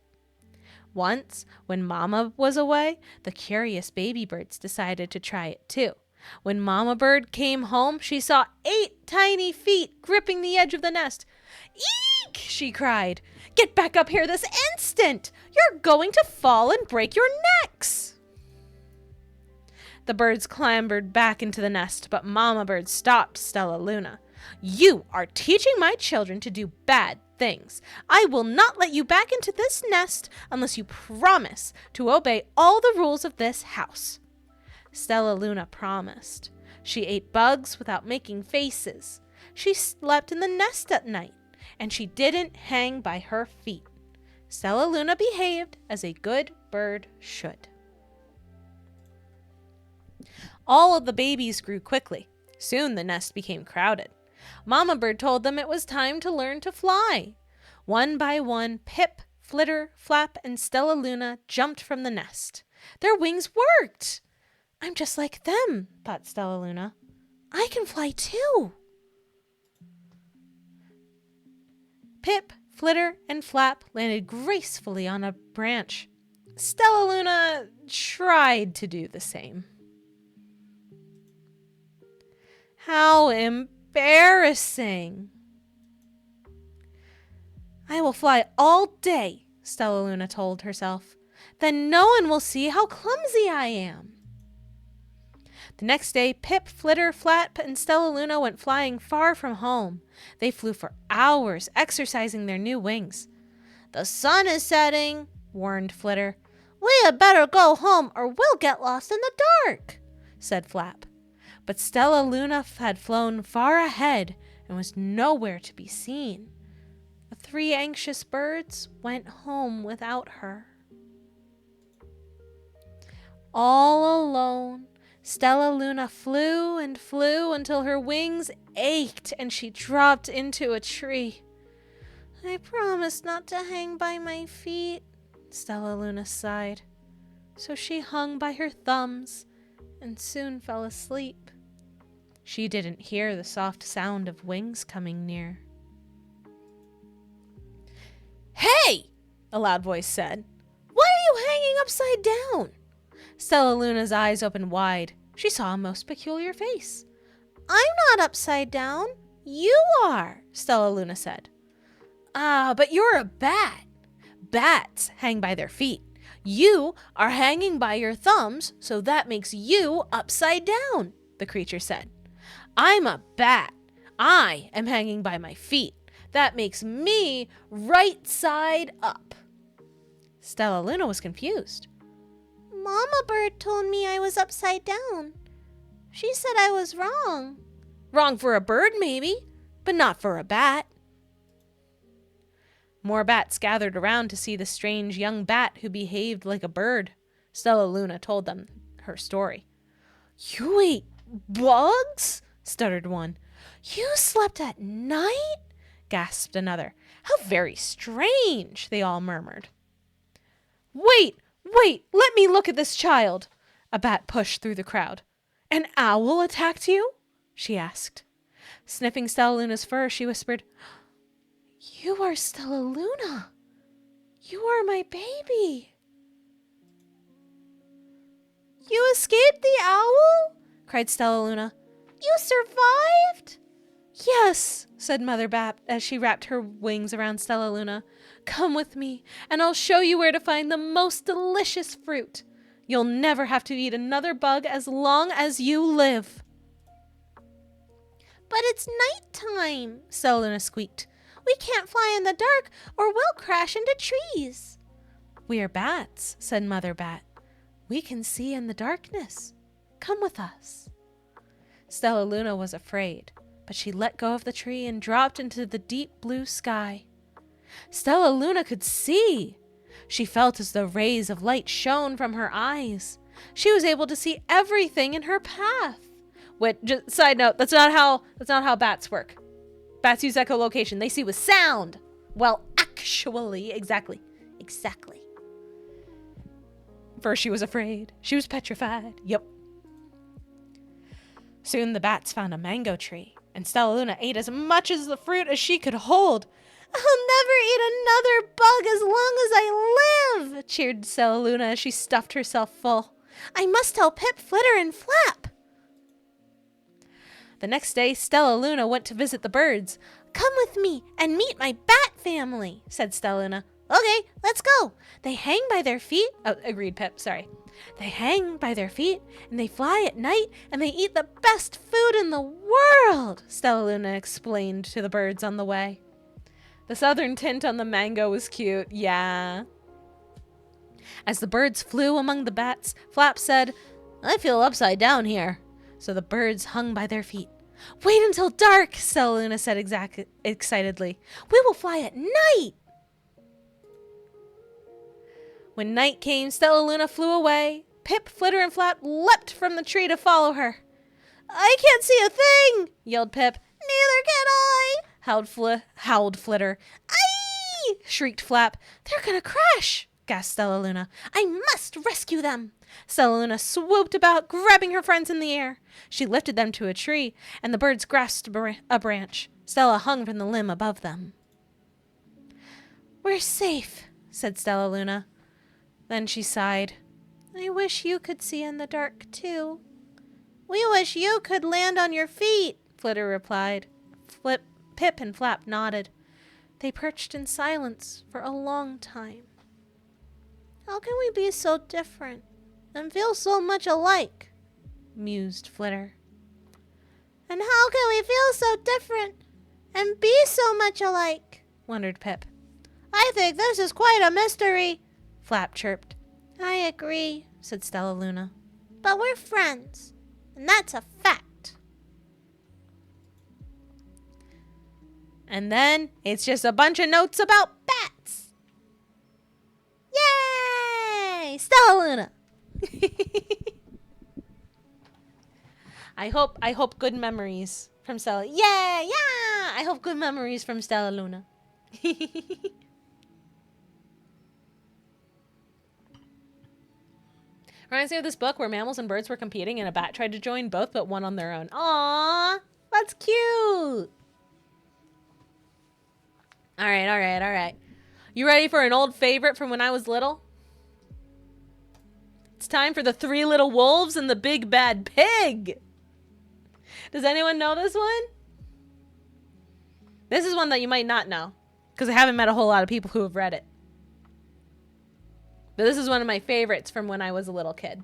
Once, when Mama was away, the curious baby birds decided to try it too. When Mama Bird came home, she saw 8 tiny feet gripping the edge of the nest. "Eek!" she cried. "Get back up here this instant! You're going to fall and break your necks!" The birds clambered back into the nest, but Mama Bird stopped Stella Luna. "You are teaching my children to do bad things. I will not let you back into this nest unless you promise to obey all the rules of this house. Stella Luna promised. She ate bugs without making faces. She slept in the nest at night, and she didn't hang by her feet. Stella Luna behaved as a good bird should. All of the babies grew quickly. Soon the nest became crowded. Mama Bird told them it was time to learn to fly. One by one, Pip, Flitter, Flap, and Stella Luna jumped from the nest. Their wings worked! I'm just like them, thought Stella Luna. I can fly too. Pip, Flitter, and Flap landed gracefully on a branch. Stella Luna tried to do the same. How embarrassing! I will fly all day, Stella Luna told herself. Then no one will see how clumsy I am. The next day, Pip, Flitter, Flap, and Stella Luna went flying far from home. They flew for hours, exercising their new wings. The sun is setting, warned Flitter. We had better go home or we'll get lost in the dark, said Flap. But Stella Luna had flown far ahead and was nowhere to be seen. The three anxious birds went home without her. All alone, Stella Luna flew and flew until her wings ached and she dropped into a tree. I promised not to hang by my feet, Stella Luna sighed. So she hung by her thumbs and soon fell asleep. She didn't hear the soft sound of wings coming near. Hey! A loud voice said. Why are you hanging upside down? Stella Luna's eyes opened wide. She saw a most peculiar face. I'm not upside down. You are, Stella Luna said. Ah, but you're a bat. Bats hang by their feet. You are hanging by your thumbs, so that makes you upside down, the creature said. I'm a bat. I am hanging by my feet. That makes me right side up. Stella Luna was confused. Mama Bird told me I was upside down. She said I was wrong. Wrong for a bird, maybe, but not for a bat. More bats gathered around to see the strange young bat who behaved like a bird. Stella Luna told them her story. You ate bugs? Stuttered one. You slept at night? Gasped another. How very strange, they all murmured. Wait, let me look at this child. A bat pushed through the crowd. An owl attacked you? She asked. Sniffing Stella Luna's fur, she whispered, You are Stella Luna. You are my baby. You escaped the owl? Cried Stella Luna. You survived? Yes, said Mother Bat as she wrapped her wings around Stella Luna. Come with me, and I'll show you where to find the most delicious fruit. You'll never have to eat another bug as long as you live. But it's nighttime, Stella Luna squeaked. We can't fly in the dark or we'll crash into trees. We are bats, said Mother Bat. We can see in the darkness. Come with us. Stella Luna was afraid, but she let go of the tree and dropped into the deep blue sky. Stella Luna could see. She felt as though rays of light shone from her eyes. She was able to see everything in her path. Which, just side note, that's not how bats work. Bats use echolocation. They see with sound. Well, actually, exactly. First she was afraid. She was petrified. Yep. Soon the bats found a mango tree, and Stella Luna ate as much of the fruit as she could hold. I'll never eat another bug as long as I live, cheered Stella Luna as she stuffed herself full. I must tell Pip, Flitter, and Flap. The next day, Stella Luna went to visit the birds. Come with me and meet my bat family, said Stella Luna. Okay, let's go. They hang by their feet. Oh, agreed Pip, sorry. They hang by their feet, and they fly at night, and they eat the best food in the world, Stella Luna explained to the birds on the way. The southern tint on the mango was cute. Yeah. As the birds flew among the bats, Flap said, I feel upside down here. So the birds hung by their feet. Wait until dark, Stellaluna said excitedly. We will fly at night. When night came, Stellaluna flew away. Pip, Flitter, and Flap leapt from the tree to follow her. I can't see a thing, yelled Pip. Neither can I, howled Flitter. Aye, shrieked Flap. They're gonna crash, gasped Stellaluna. I must rescue them. Stellaluna swooped about, grabbing her friends in the air. She lifted them to a tree, and the birds grasped a branch. Stella hung from the limb above them. We're safe, said Stellaluna. Then she sighed. I wish you could see in the dark, too. We wish you could land on your feet, Flitter replied. Pip and Flap nodded. They perched in silence for a long time. How can we be so different and feel so much alike? Mused Flitter. And how can we feel so different and be so much alike? Wondered Pip. I think this is quite a mystery, Flap chirped. I agree, said Stellaluna. But we're friends, and that's a fact. And then it's just a bunch of notes about bats. Yay! Stellaluna! I hope good memories from Stella. Yeah! I hope good memories from Stellaluna. Reminds me of this book where mammals and birds were competing and a bat tried to join both but one on their own. Aww, that's cute. All right. You ready for an old favorite from when I was little? It's time for the Three Little Wolves and the Big Bad Pig. Does anyone know this one? This is one that you might not know because I haven't met a whole lot of people who have read it. But this is one of my favorites from when I was a little kid.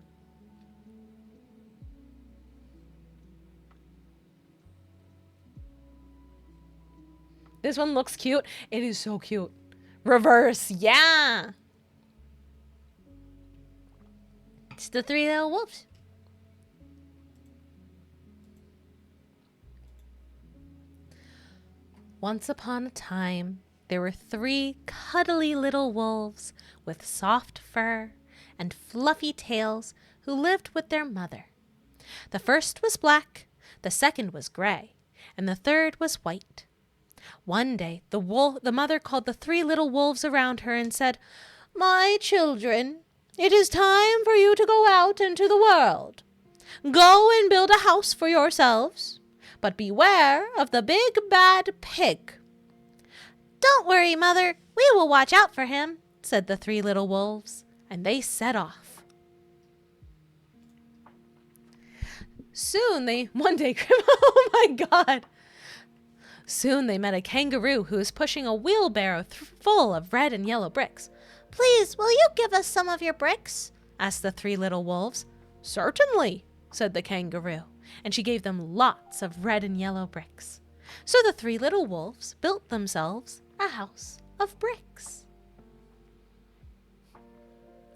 This one looks cute. It is so cute. Reverse, yeah. It's the Three Little Wolves. Once upon a time, there were 3 cuddly little wolves with soft fur and fluffy tails who lived with their mother. The first was black, the second was gray, and the third was white. One day, the mother called the 3 little wolves around her and said, My children, it is time for you to go out into the world. Go and build a house for yourselves, but beware of the big bad pig. Don't worry, Mother. We will watch out for him, said the 3 little wolves, and they set off. One day, oh my God. Soon they met a kangaroo who was pushing a wheelbarrow full of red and yellow bricks. Please, will you give us some of your bricks? Asked the 3 little wolves. Certainly, said the kangaroo, and she gave them lots of red and yellow bricks. So the 3 little wolves built themselves a house of bricks.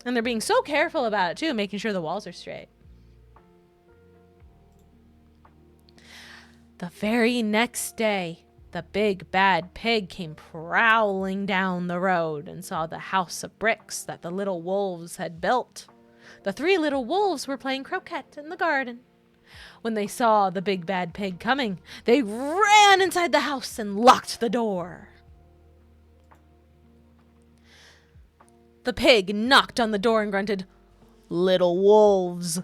And they're being so careful about it too, making sure the walls are straight. The very next day, the big bad pig came prowling down the road and saw the house of bricks that the little wolves had built. The 3 little wolves were playing croquet in the garden. When they saw the big bad pig coming, they ran inside the house and locked the door. The pig knocked on the door and grunted, little wolves,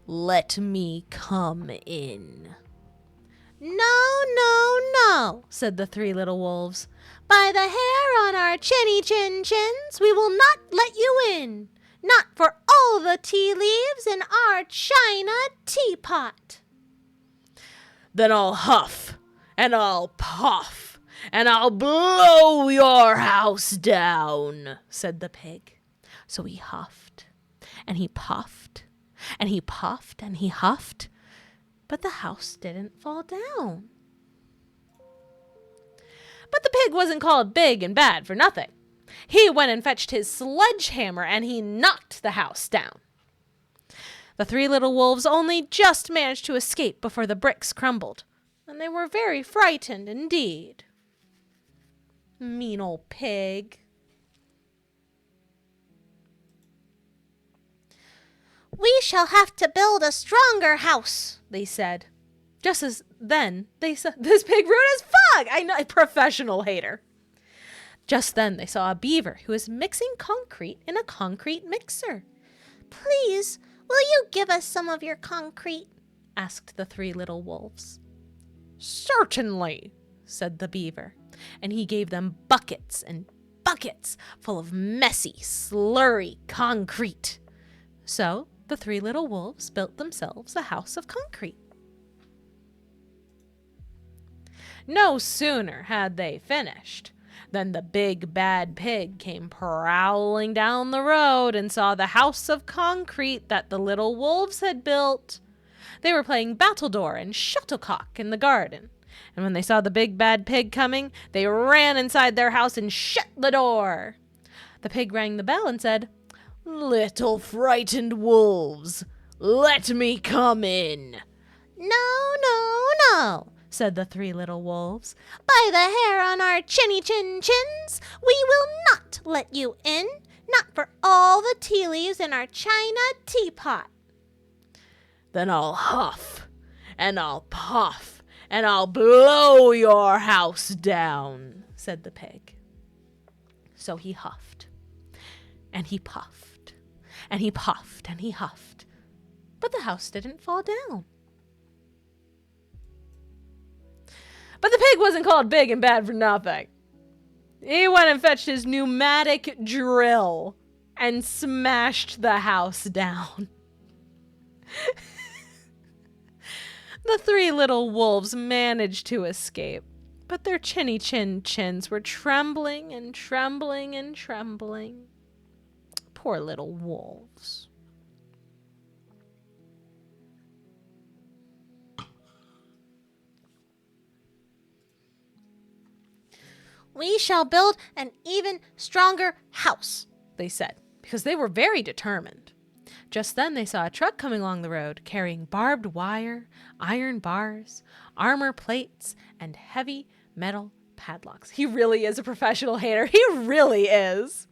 let me come in. No, said the 3 little wolves. By the hair on our chinny chin chins, we will not let you in. Not for all the tea leaves in our china teapot. Then I'll huff, and I'll puff, and I'll blow your house down, said the pig. So he huffed, and he puffed, and he puffed, and he huffed, but the house didn't fall down. But the pig wasn't called big and bad for nothing. He went and fetched his sledgehammer and he knocked the house down. The three little wolves only just managed to escape before the bricks crumbled, and they were very frightened indeed. Mean old pig. "We shall have to build a stronger house," they said. Just as then, they saw this pig rude as fuck. I know, a professional hater. Just then, they saw a beaver who was mixing concrete in a concrete mixer. "Please, will you give us some of your concrete?" asked the three little wolves. "Certainly," said the beaver, and he gave them buckets and buckets full of messy, slurry concrete. So the three little wolves built themselves a house of concrete. No sooner had they finished than the big bad pig came prowling down the road and saw the house of concrete that the little wolves had built. They were playing battledore and shuttlecock in the garden, and when they saw the big bad pig coming, they ran inside their house and shut the door. The pig rang the bell and said, "Little frightened wolves, let me come in." "No, no, no," said the three little wolves. "By the hair on our chinny chin chins, we will not let you in, not for all the tea leaves in our china teapot." "Then I'll huff, and I'll puff, and I'll blow your house down," said the pig. So he huffed, and he puffed, and he puffed, and he huffed, but the house didn't fall down. But the pig wasn't called big and bad for nothing. He went and fetched his pneumatic drill and smashed the house down. The three little wolves managed to escape, but their chinny chin chins were trembling and trembling and trembling. Poor little wolves. "We shall build an even stronger house," they said, because they were very determined. Just then they saw a truck coming along the road carrying barbed wire, iron bars, armor plates, and heavy metal padlocks. He really is a professional hater. He really is.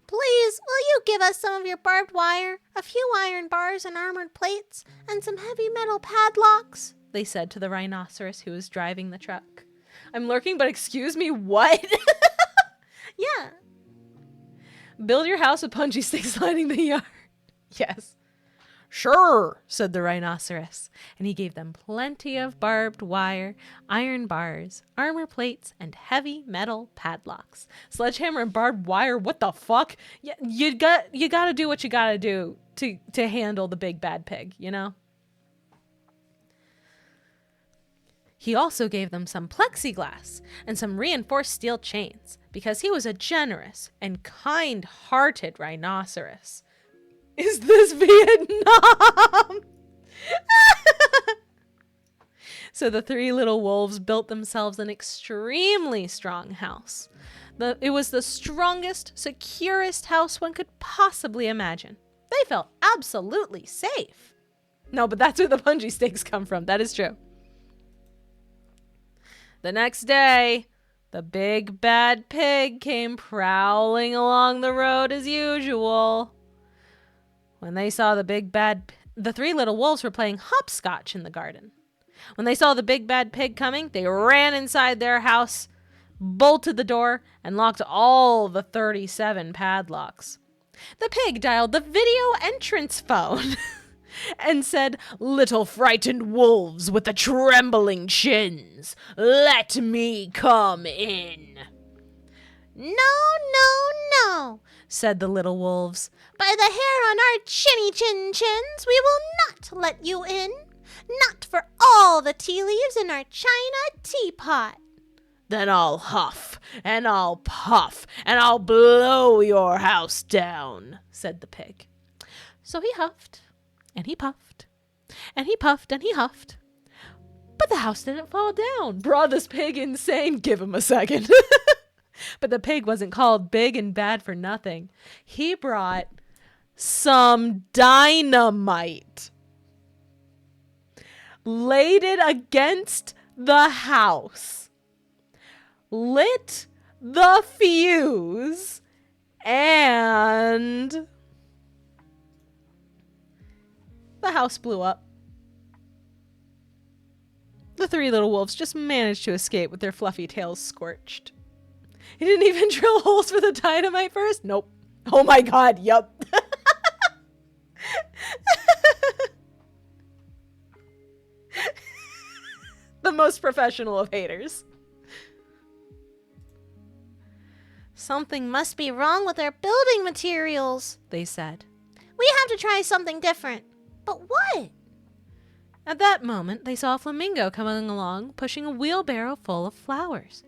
"Please, will you give us some of your barbed wire, a few iron bars and armored plates, and some heavy metal padlocks?" they said to the rhinoceros who was driving the truck. I'm lurking, but excuse me, what? Yeah. "Build your house with punchy sticks lining the yard." Yes. "Sure," said the rhinoceros, and he gave them plenty of barbed wire, iron bars, armor plates, and heavy metal padlocks. Sledgehammer and barbed wire, what the fuck? You gotta do what you gotta do to handle the big bad pig, you know? He also gave them some plexiglass and some reinforced steel chains because he was a generous and kind-hearted rhinoceros. Is this Vietnam? So the three little wolves built themselves an extremely strong house. It was the strongest, securest house one could possibly imagine. They felt absolutely safe. No, but that's where the bungee stakes come from. That is true. The next day, the big bad pig came prowling along the road as usual. When they saw the three little wolves were playing hopscotch in the garden. When they saw the big bad pig coming, they ran inside their house, bolted the door, and locked all the 37 padlocks. The pig dialed the video entrance phone and said, "Little frightened wolves with the trembling chins, let me come in." "No, no, no," said the little wolves. "By the hair on our chinny chin chins, we will not let you in. Not for all the tea leaves in our china teapot." "Then I'll huff, and I'll puff, and I'll blow your house down," said the pig. So he huffed, and he puffed, and he puffed, and he huffed. But the house didn't fall down. Brought this pig insane. Give him a second. But the pig wasn't called big and bad for nothing. He brought some dynamite, laid it against the house, lit the fuse, and the house blew up. The three little wolves just managed to escape with their fluffy tails scorched. He didn't even drill holes for the dynamite first? Nope. Oh my god, yup. The most professional of haters. Something must be wrong with our building materials, they said. We have to try something different. But what? At that moment, they saw a flamingo coming along, pushing a wheelbarrow full of flowers.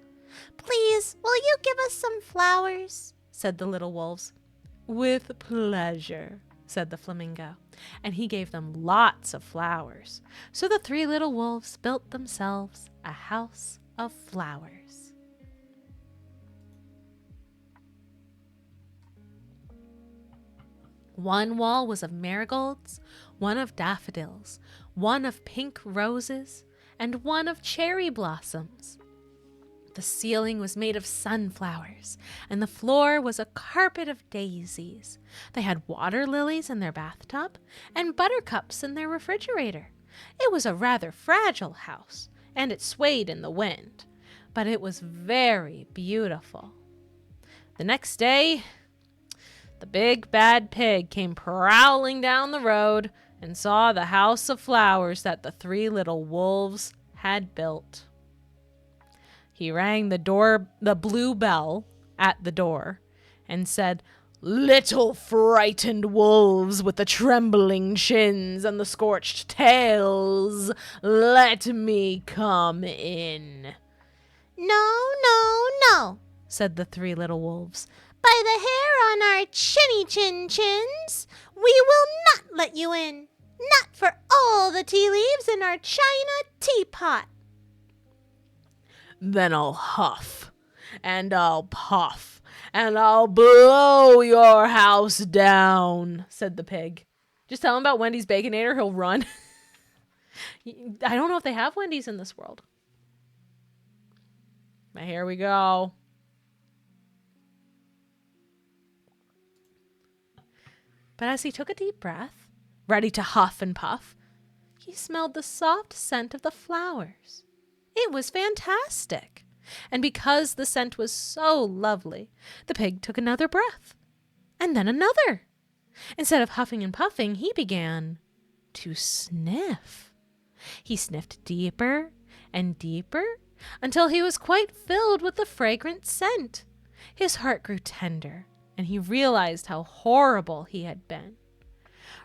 Please, will you give us some flowers? Said the little wolves. With pleasure, said the flamingo, and he gave them lots of flowers. So the three little wolves built themselves a house of flowers. One wall was of marigolds, one of daffodils, one of pink roses, and one of cherry blossoms. The ceiling was made of sunflowers, and the floor was a carpet of daisies. They had water lilies in their bathtub and buttercups in their refrigerator. It was a rather fragile house, and it swayed in the wind, but it was very beautiful. The next day, the big bad pig came prowling down the road and saw the house of flowers that the three little wolves had built. He rang the blue bell at the door and said, "Little frightened wolves with the trembling chins and the scorched tails, let me come in." No, no, no, said the three little wolves. By the hair on our chinny chins, we will not let you in. Not for all the tea leaves in our china teapot. Then I'll huff, and I'll puff, and I'll blow your house down, said the pig. Just tell him about Wendy's Baconator, he'll run. I don't know if they have Wendy's in this world. But here we go. But as he took a deep breath, ready to huff and puff, he smelled the soft scent of the flowers. It was fantastic. And because the scent was so lovely, the pig took another breath, and then another. Instead of huffing and puffing, he began to sniff. He sniffed deeper and deeper until he was quite filled with the fragrant scent. His heart grew tender, and he realized how horrible he had been.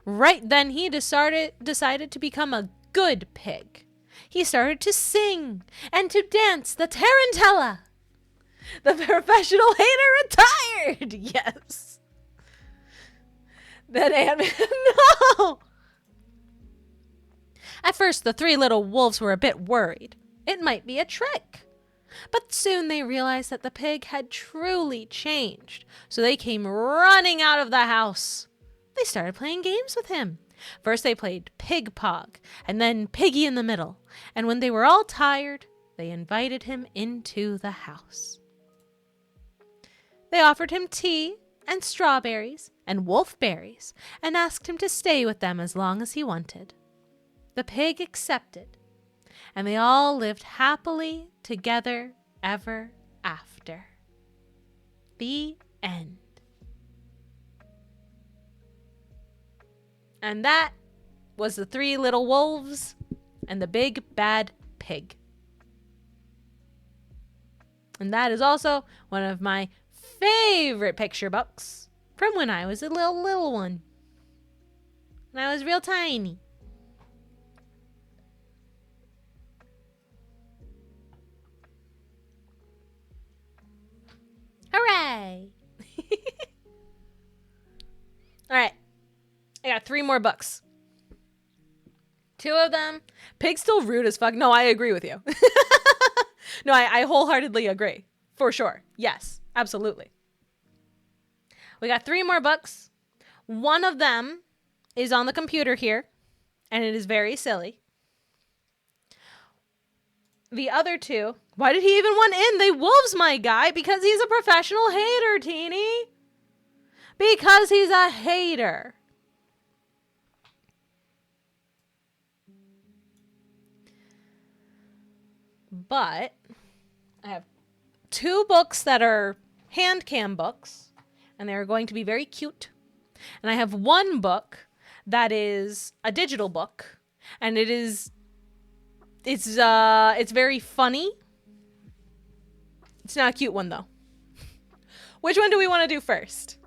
Right then, he decided to become a good pig. He started to sing and to dance the tarantella. The professional hater retired. Yes. Then Ant-Man, no! At first, the three little wolves were a bit worried. It might be a trick. But soon they realized that the pig had truly changed, so they came running out of the house. They started playing games with him. First they played Pig Pog, and then Piggy in the Middle, and when they were all tired, they invited him into the house. They offered him tea and strawberries and wolfberries and asked him to stay with them as long as he wanted. The pig accepted, and they all lived happily together ever after. The end. And that was the three little wolves and the big bad pig. And that is also one of my favorite picture books from when I was a little one. When I was real tiny. Hooray! All right. I got 3 more books. 2 of them. Pig's still rude as fuck. No, I agree with you. No, I wholeheartedly agree. For sure. Yes, absolutely. We got 3 more books. One of them is on the computer here, and it is very silly. The other 2, why did he even want in? They wolves, my guy, because he's a professional hater, Teeny. Because he's a hater. But I have 2 books that are Handcam books, and they're going to be very cute. And I have 1 book that is a digital book, and it's very funny. It's not a cute one though. Which one do we want to do first?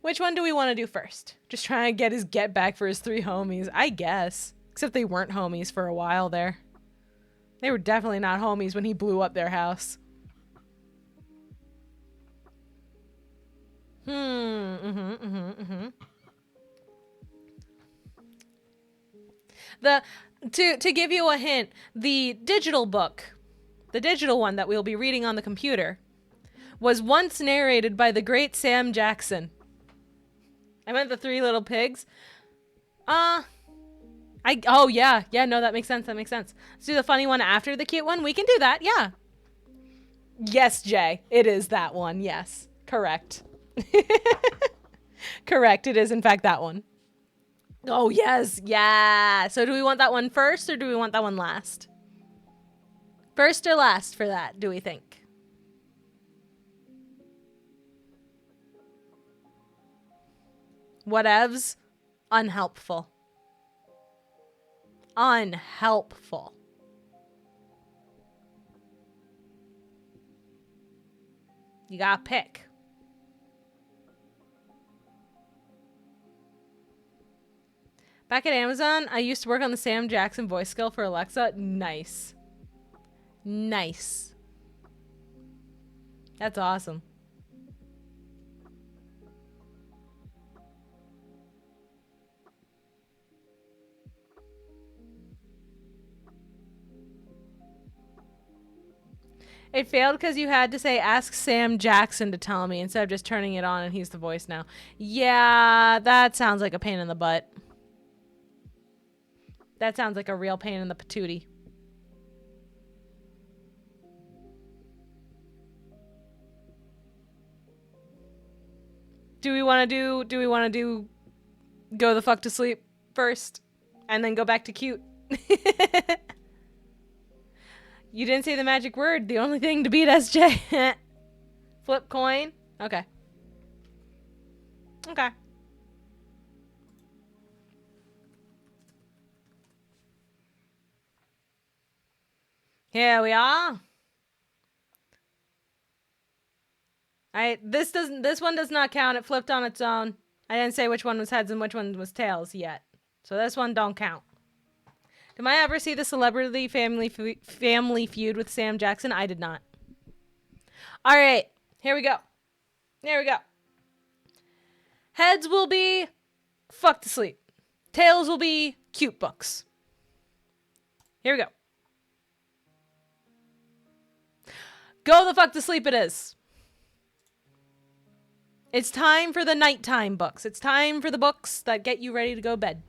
Which one do we want to do first? Just trying to get his get back for his 3 homies, I guess. Except they weren't homies for a while there. They were definitely not homies when he blew up their house. To give you a hint, the digital book, the digital one that we'll be reading on the computer, was once narrated by the great Sam Jackson. I meant the 3 Little Pigs. Oh yeah, no, that makes sense. Let's do the funny one after the cute one. We can do that, yeah. Yes, Jay, it is that one. Yes, correct. Correct, it is in fact that one. Oh yes, yeah. So do we want that one first or do we want that one last? First or last for that, do we think? Whatevs. Unhelpful. Unhelpful. You gotta pick. Back at Amazon, I used to work on the Sam Jackson voice skill for Alexa. Nice. Nice. That's awesome. It failed because you had to say, ask Sam Jackson to tell me instead of just turning it on and he's the voice now. Yeah, that sounds like a pain in the butt. That sounds like a real pain in the patootie. Do we want to do go the fuck to sleep first and then go back to cute? You didn't say the magic word. The only thing to beat SJ. Flip coin. Okay. Okay. Here we are. This one does not count. It flipped on its own. I didn't say which one was heads and which one was tails yet. So this one don't count. Did I ever see the Celebrity Family Feud with Sam Jackson? I did not. All right, here we go. Here we go. Heads will be fuck to sleep. Tails will be cute books. Here we go. Go the fuck to sleep it is. It's time for the nighttime books. It's time for the books that get you ready to go to bed.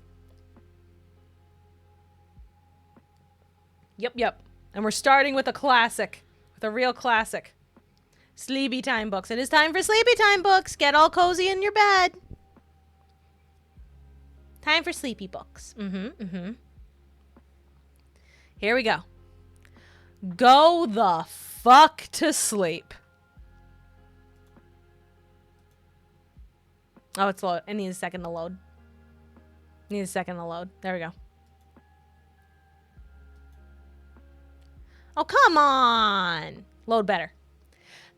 Yep. And we're starting with a classic. With a real classic. Sleepy time books. It is time for sleepy time books. Get all cozy in your bed. Time for sleepy books. Here we go. Go the fuck to sleep. Oh, it's load. It needs a second to load. There we go. Oh, come on. Load better.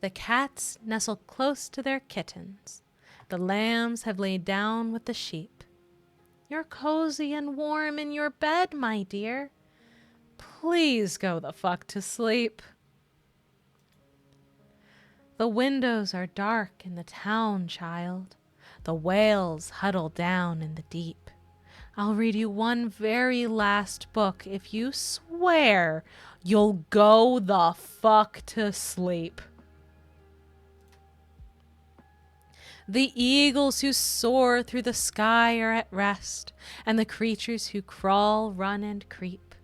The cats nestle close to their kittens. The lambs have laid down with the sheep. You're cozy and warm in your bed, my dear. Please go the fuck to sleep. The windows are dark in the town, child. The whales huddle down in the deep. I'll read you one very last book if you swear you'll go the fuck to sleep. The eagles who soar through the sky are at rest, and the creatures who crawl, run, and creep.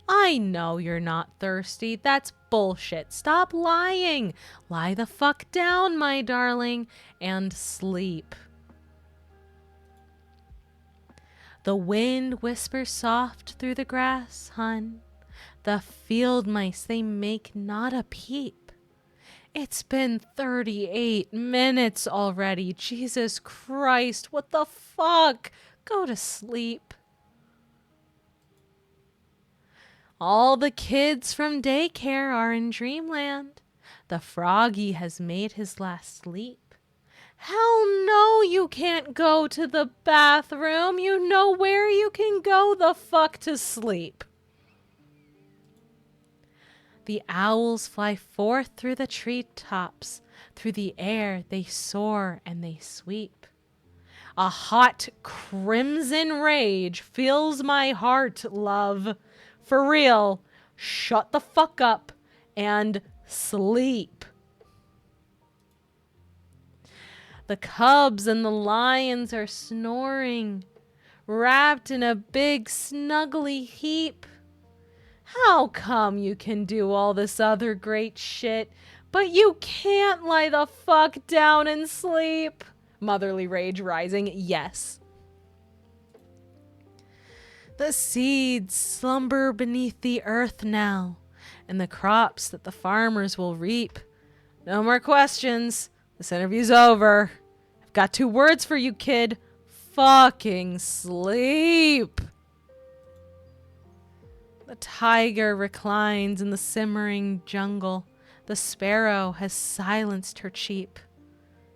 I know you're not thirsty. That's bullshit. Stop lying. Lie the fuck down, my darling, and sleep. The wind whispers soft through the grass, hun. The field mice, they make not a peep. It's been 38 minutes already. Jesus Christ, what the fuck? Go to sleep. All the kids from daycare are in dreamland. The froggy has made his last sleep. Hell no, you can't go to the bathroom. You know where you can go the fuck to sleep. The owls fly forth through the treetops. Through the air they soar and they sweep. A hot crimson rage fills my heart, love. For real, shut the fuck up and sleep. The cubs and the lions are snoring, wrapped in a big snuggly heap. How come you can do all this other great shit, but you can't lie the fuck down and sleep? Motherly rage rising, yes. The seeds slumber beneath the earth now, and the crops that the farmers will reap. No more questions. This interview's over. I've got 2 words for you, kid. Fucking sleep. The tiger reclines in the simmering jungle. The sparrow has silenced her cheep.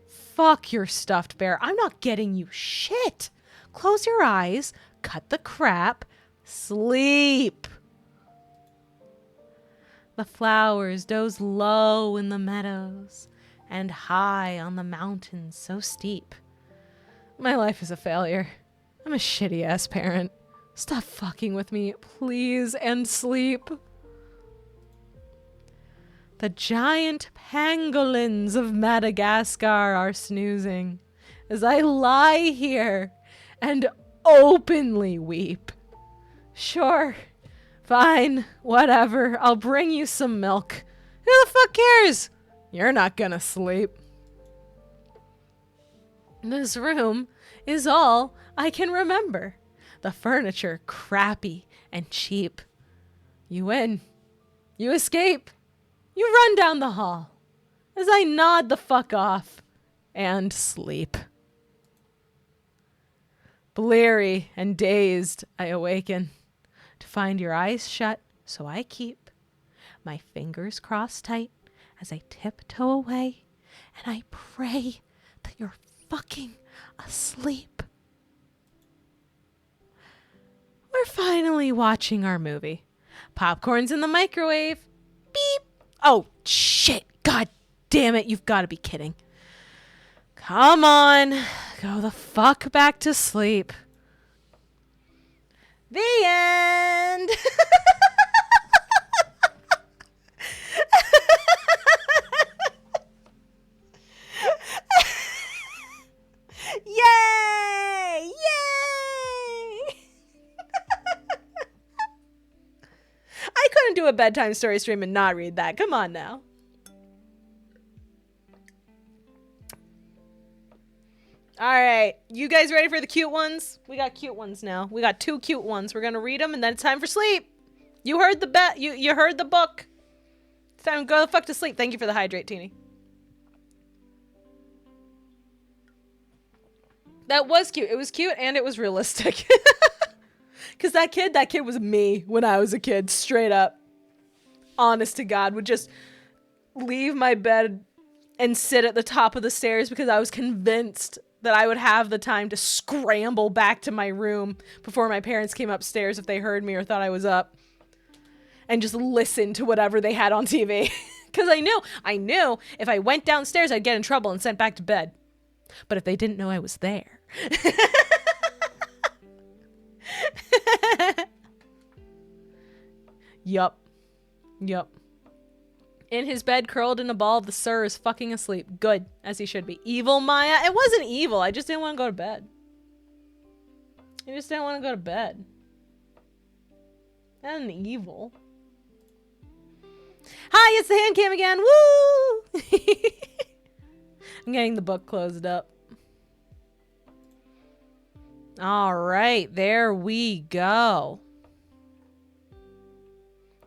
Fuck your stuffed bear. I'm not getting you shit. Close your eyes. Cut the crap. Sleep. The flowers doze low in the meadows and high on the mountains so steep. My life is a failure. I'm a shitty ass parent. Stop fucking with me, please, and sleep. The giant pangolins of Madagascar are snoozing as I lie here and openly weep. Sure, fine, whatever. I'll bring you some milk. Who the fuck cares? You're not gonna sleep. This room is all I can remember. The furniture crappy and cheap. You win. You escape. You run down the hall as I nod the fuck off and sleep. Bleary and dazed, I awaken to find your eyes shut, so I keep my fingers crossed tight as I tiptoe away, and I pray that you're fucking asleep. We're finally watching our movie. Popcorn's in the microwave. Beep. Oh, shit. God damn it. You've got to be kidding. Come on. Go the fuck back to sleep. The end. Yay! Yay! I couldn't do a bedtime story stream and not read that. Come on now. All right. You guys ready for the cute ones? We got cute ones now. We got 2 cute ones. We're going to read them and then it's time for sleep. You heard the you heard the book. It's time to go the fuck to sleep. Thank you for the hydrate, Teeny. That was cute. It was cute and it was realistic. Because that kid was me when I was a kid, straight up. Honest to God, would just leave my bed and sit at the top of the stairs because I was convinced that I would have the time to scramble back to my room before my parents came upstairs if they heard me or thought I was up. And just listen to whatever they had on TV. Because I knew if I went downstairs I'd get in trouble and sent back to bed. But if they didn't know I was there... Yup. In his bed, curled in a ball, the sir is fucking asleep. Good, as he should be. Evil, Maya? It wasn't evil. I just didn't want to go to bed. I just didn't want to go to bed. That wasn't evil. Hi, it's the Handcam again. Woo! I'm getting the book closed up. All right, there we go.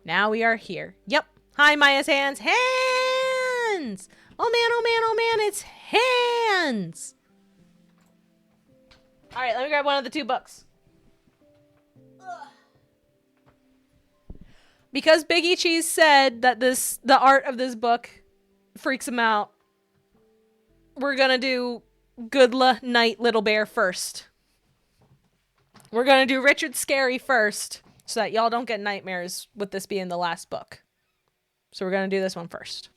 Now we are here. Yep. Hi, Maya's hands. Hands! Oh man, it's hands! All right, let me grab one of the two books. Ugh. Because Biggie Cheese said that the art of this book freaks him out, we're gonna do Good Night Little Bear first. We're gonna do Richard Scary first, so that y'all don't get nightmares with this being the last book. So we're gonna do this one first.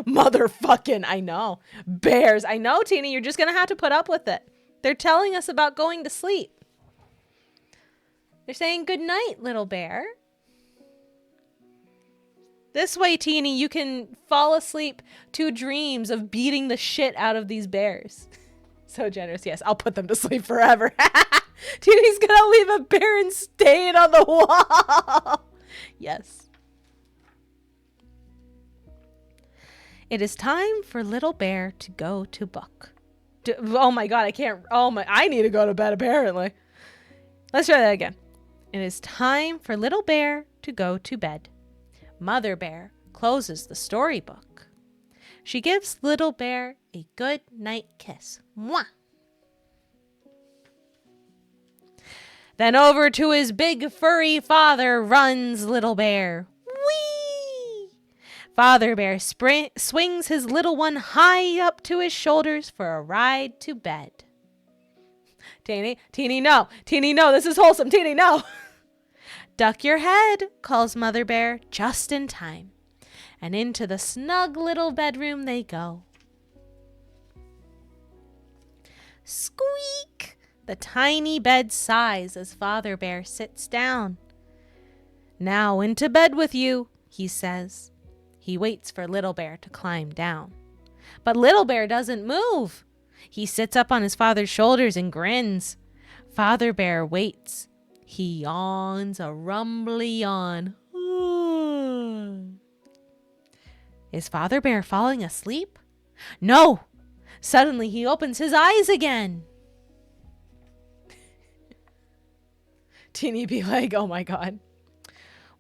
Motherfucking, I know. Bears. I know, Teeny, you're just gonna have to put up with it. They're telling us about going to sleep. They're saying good night, little bear. This way, Teeny, you can fall asleep to dreams of beating the shit out of these bears. So generous. Yes, I'll put them to sleep forever. Teeny's gonna leave a barren stain on the wall. Yes. It is time for little bear to go to book. Oh my god, I can't. I need to go to bed apparently. Let's try that again. It is time for little bear to go to bed. Mother bear closes the storybook. She gives little bear a good night kiss. Mwah! Then over to his big furry father runs little bear. Whee! Father bear swings his little one high up to his shoulders for a ride to bed. Teeny, no. Teeny, no. This is wholesome. Teeny, no. Duck your head, calls Mother Bear just in time. And into the snug little bedroom they go. Squeak! The tiny bed sighs as Father Bear sits down. Now into bed with you, he says. He waits for Little Bear to climb down. But Little Bear doesn't move. He sits up on his father's shoulders and grins. Father Bear waits. He yawns a rumbly yawn. Is Father Bear falling asleep? No! Suddenly he opens his eyes again. Teeny be like, oh my god.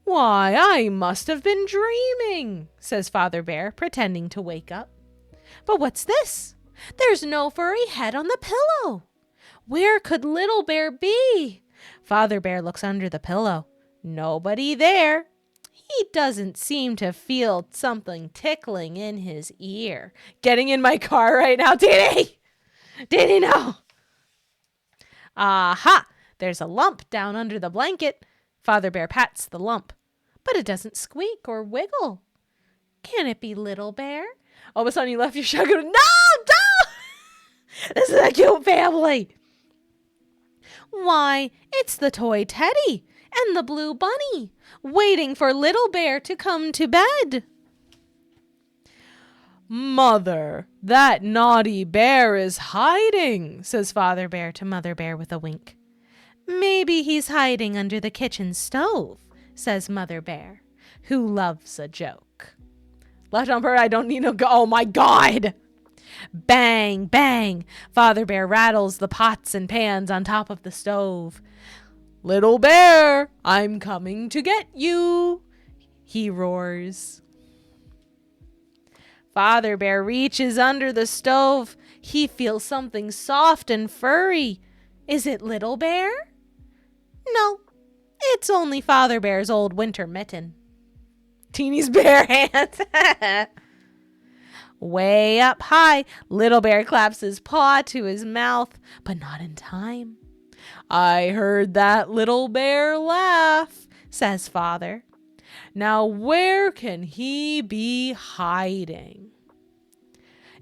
Why, I must have been dreaming, says Father Bear, pretending to wake up. But what's this? There's no furry head on the pillow. Where could Little Bear be? Father Bear looks under the pillow. Nobody there. He doesn't seem to feel something tickling in his ear. Getting in my car right now, Teeny! Teeny, no! Aha! There's a lump down under the blanket. Father Bear pats the lump, but it doesn't squeak or wiggle. Can it be Little Bear? All of a sudden you left your shotgun. No! Don't! This is a cute family. Why, it's the toy teddy and the blue bunny waiting for Little Bear to come to bed. Mother, that naughty bear is hiding, says Father Bear to Mother Bear with a wink. Maybe he's hiding under the kitchen stove, says Mother Bear, who loves a joke. Left on bird, I don't need no go. Oh my god! Bang, bang! Father Bear rattles the pots and pans on top of the stove. Little Bear, I'm coming to get you, he roars. Father Bear reaches under the stove. He feels something soft and furry. Is it Little Bear? No, it's only Father Bear's old winter mitten. Teeny's bare hands. Way up high, Little Bear claps his paw to his mouth, but not in time. I heard that Little Bear laugh, says Father. Now where can he be hiding?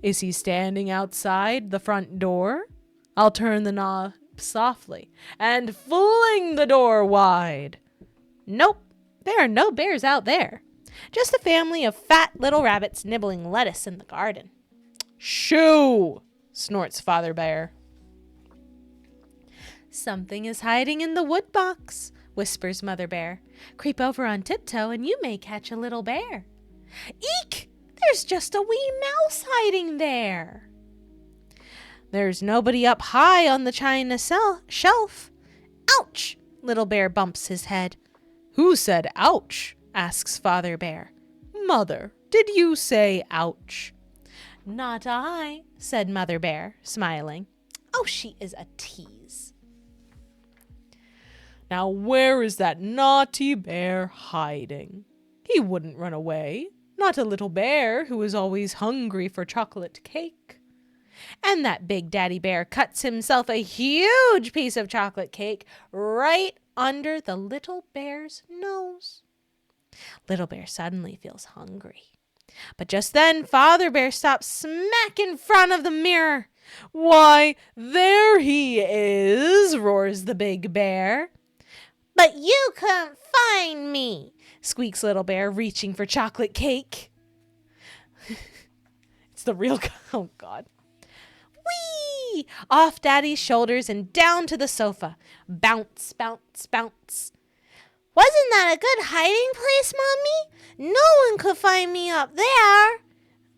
Is he standing outside the front door? I'll turn the knob softly and fling the door wide. Nope, there are no bears out there. Just a family of fat little rabbits nibbling lettuce in the garden. Shoo! Snorts Father Bear. Something is hiding in the wood box, whispers Mother Bear. Creep over on tiptoe and you may catch a little bear. Eek! There's just a wee mouse hiding there. There's nobody up high on the china shelf. Ouch! Little Bear bumps his head. Who said ouch? Asks Father Bear. Mother, did you say ouch? Not I, said Mother Bear, smiling. Oh, she is a tease. Now where is that naughty bear hiding? He wouldn't run away. Not a little bear who is always hungry for chocolate cake. And that big daddy bear cuts himself a huge piece of chocolate cake right under the little bear's nose. Little Bear suddenly feels hungry. But just then, Father Bear stops smack in front of the mirror. Why, there he is, roars the big bear. But you couldn't find me, Squeaks Little Bear, reaching for chocolate cake. It's the real... Oh, God. Whee! Off Daddy's shoulders and down to the sofa. Bounce, bounce, bounce. Wasn't that a good hiding place, Mommy? No one could find me up there.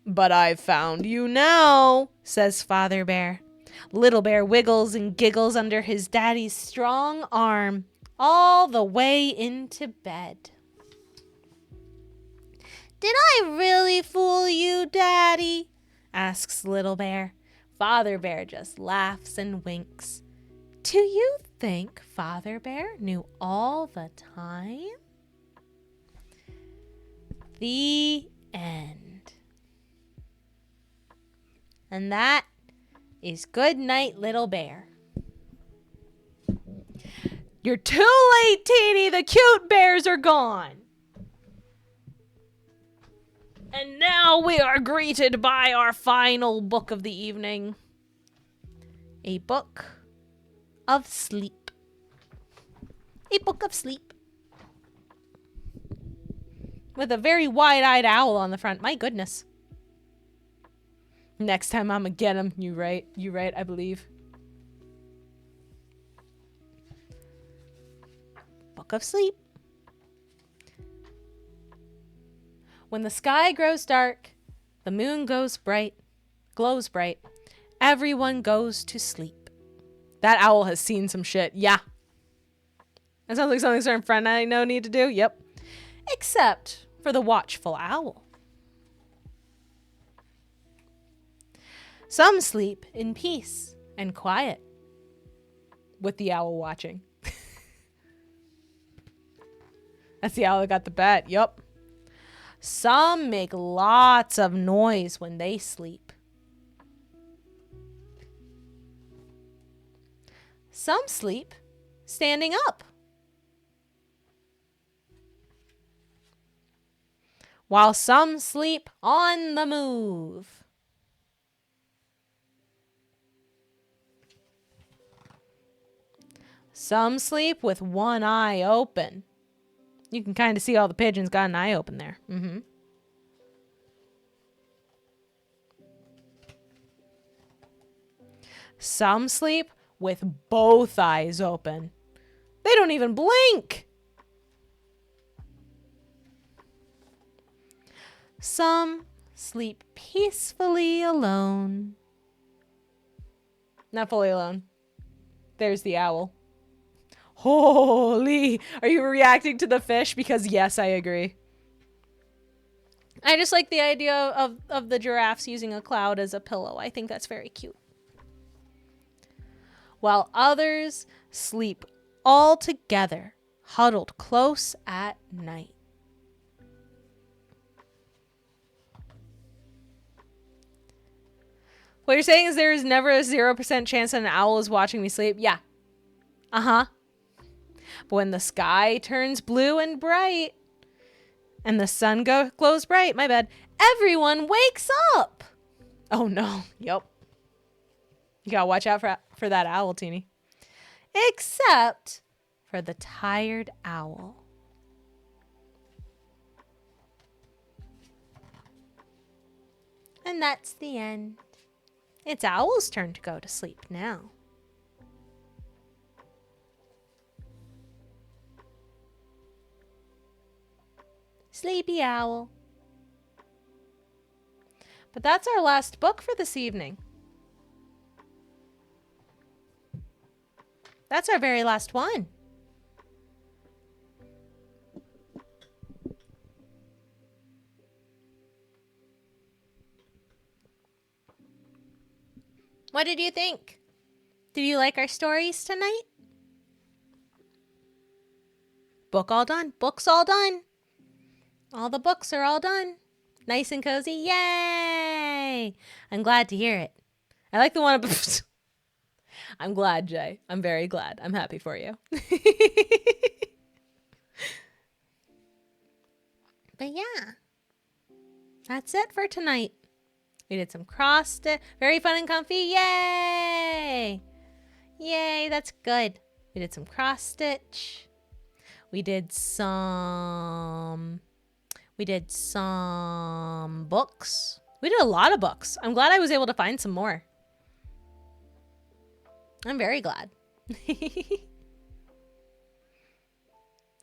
But I've found you now, says Father Bear. Little Bear wiggles and giggles under his daddy's strong arm, all the way into bed. Did I really fool you, Daddy? Asks Little Bear. Father Bear just laughs and winks. Do you think Father Bear knew all the time? The end. And that is Good Night, Little Bear. You're too late, Teeny. The cute bears are gone. And now we are greeted by our final book of the evening. A book of sleep. A book of sleep. With a very wide-eyed owl on the front. My goodness. Next time I'm gonna get him. You right, I believe. Book of sleep. When the sky grows dark, the moon glows bright, everyone goes to sleep. That owl has seen some shit. Yeah. That sounds like something certain friend I know need to do. Yep. Except for the watchful owl. Some sleep in peace and quiet with the owl watching. That's the owl that got the bet. Yup. Some make lots of noise when they sleep. Some sleep standing up. While some sleep on the move. Some sleep with one eye open. You can kind of see all the pigeons got an eye open there. Mm-hmm. Some sleep with both eyes open. They don't even blink. Some sleep peacefully alone. Not fully alone. There's the owl. Holy, are you reacting to the fish? Because yes, I agree. I just like the idea of the giraffes using a cloud as a pillow. I think that's very cute. While others sleep all together, huddled close at night. What you're saying is there is never a 0% chance that an owl is watching me sleep? Yeah. Uh-huh. But when the sky turns blue and bright and the sun glows bright, my bad, everyone wakes up. Oh no. Yep. You gotta watch out for for that owl, Teeny. Except for the tired owl. And that's the end. It's Owl's turn to go to sleep now. Sleepy Owl. But that's our last book for this evening. That's our very last one. What did you think? Did you like our stories tonight? Book all done. Book's all done. All the books are all done. Nice and cozy. Yay! I'm glad to hear it. I like the one above. I'm glad, Jay. I'm very glad. I'm happy for you. But yeah, that's it for tonight. We did some cross stitch. Very fun and comfy. Yay! Yay, that's good. We did some cross stitch. We did some books. We did a lot of books. I'm glad I was able to find some more. I'm very glad.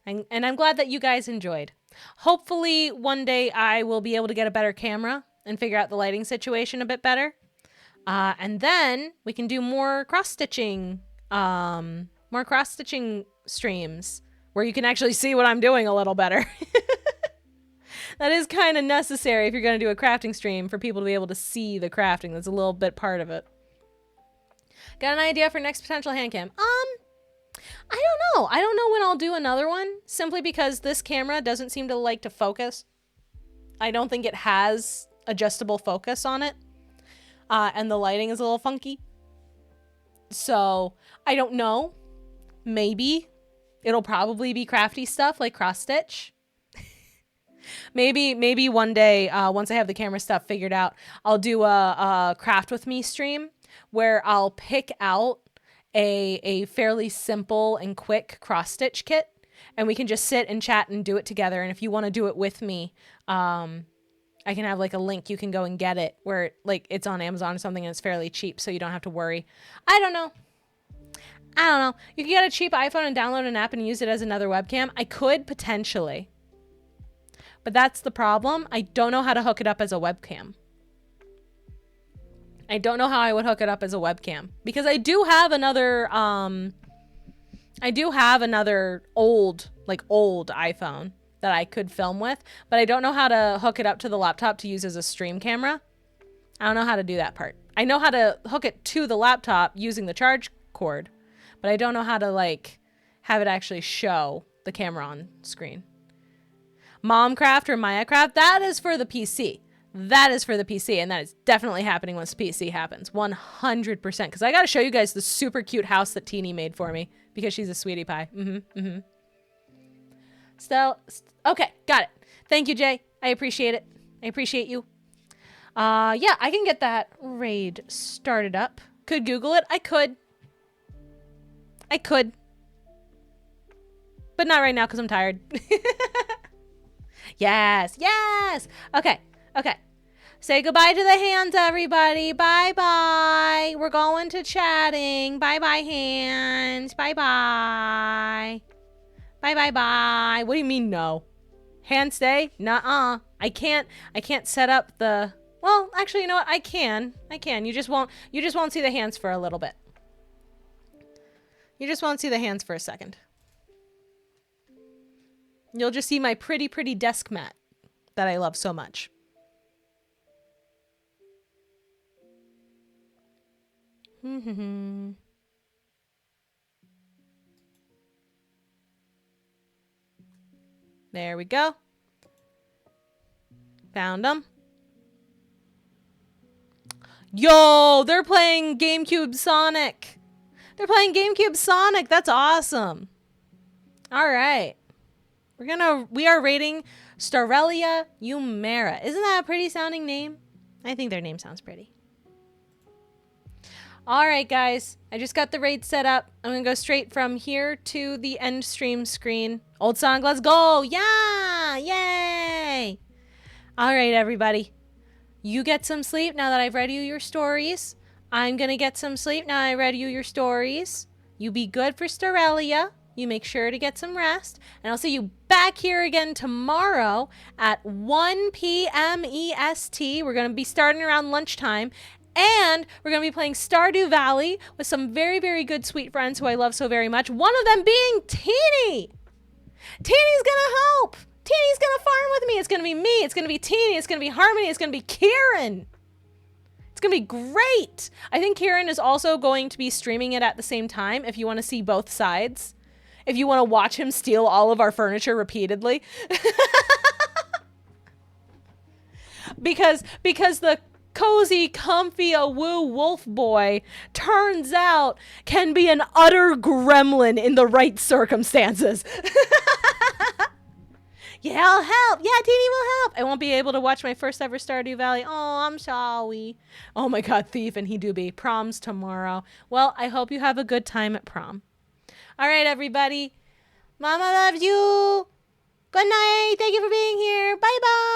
And I'm glad that you guys enjoyed. Hopefully one day I will be able to get a better camera and figure out the lighting situation a bit better. And then we can do more cross-stitching streams where you can actually see what I'm doing a little better. That is kind of necessary if you're going to do a crafting stream for people to be able to see the crafting. That's a little bit part of it. Got an idea for next potential hand cam? I don't know. I don't know when I'll do another one, simply because this camera doesn't seem to like to focus. I don't think it has adjustable focus on it. And the lighting is a little funky. So I don't know. Maybe it'll probably be crafty stuff like cross stitch. Maybe one day, once I have the camera stuff figured out, I'll do a craft with me stream where I'll pick out a fairly simple and quick cross stitch kit, and we can just sit and chat and do it together. And if you want to do it with me, I can have like a link. You can go and get it where like it's on Amazon or something and it's fairly cheap, so you don't have to worry. I don't know. You can get a cheap iPhone and download an app and use it as another webcam. I could potentially. But that's the problem. I don't know how to hook it up as a webcam. I don't know how I would hook it up as a webcam because I do have another old iPhone that I could film with, but I don't know how to hook it up to the laptop to use as a stream camera. I don't know how to do that part. I know how to hook it to the laptop using the charge cord, but I don't know how to like have it actually show the camera on screen. Momcraft or Mayacraft, that is for the PC. That is for the PC, and that is definitely happening once PC happens. 100%. Because I got to show you guys the super cute house that Teeny made for me because she's a sweetie pie. Okay, got it. Thank you, Jay. I appreciate it. I appreciate you. Yeah, I can get that raid started up. Could Google it? I could. But not right now because I'm tired. Yes. Okay. Say goodbye to the hands, everybody. Bye-bye. We're going to chatting. Bye-bye, hands. Bye-bye. Bye. What do you mean no? Hand stay? Nuh-uh. I can't set up the... Well, actually, you know what? I can. You just won't see the hands for a little bit. You just won't see the hands for a second. You'll just see my pretty desk mat that I love so much. There we go. Found them. Yo, they're playing GameCube Sonic. That's awesome. All right. We are rating Starelia Umera. Isn't that a pretty sounding name? I think their name sounds pretty. All right, guys. I just got the raid set up. I'm going to go straight from here to the end stream screen. Old song, let's go. Yeah. Yay. All right, everybody. You get some sleep now that I've read you your stories. I'm going to get some sleep now I read you your stories. You be good for Starelia. You make sure to get some rest. And I'll see you back here again tomorrow at 1 p.m. EST. We're going to be starting around lunchtime. And we're going to be playing Stardew Valley with some very, very good sweet friends who I love so very much. One of them being Teeny. Teeny's going to help. Teeny's going to farm with me. It's going to be me. It's going to be Teeny. It's going to be Harmony. It's going to be Kieran. It's going to be great. I think Kieran is also going to be streaming it at the same time if you want to see both sides. If you want to watch him steal all of our furniture repeatedly. because the cozy, comfy, woo wolf boy turns out can be an utter gremlin in the right circumstances. Yeah, I'll help. Yeah, Teeny will help. I won't be able to watch my first ever Stardew Valley. Oh, I'm sorry. Oh my God, Thief and he do be. Prom's tomorrow. Well, I hope you have a good time at prom. All right, everybody. Mama loves you. Good night. Thank you for being here. Bye-bye.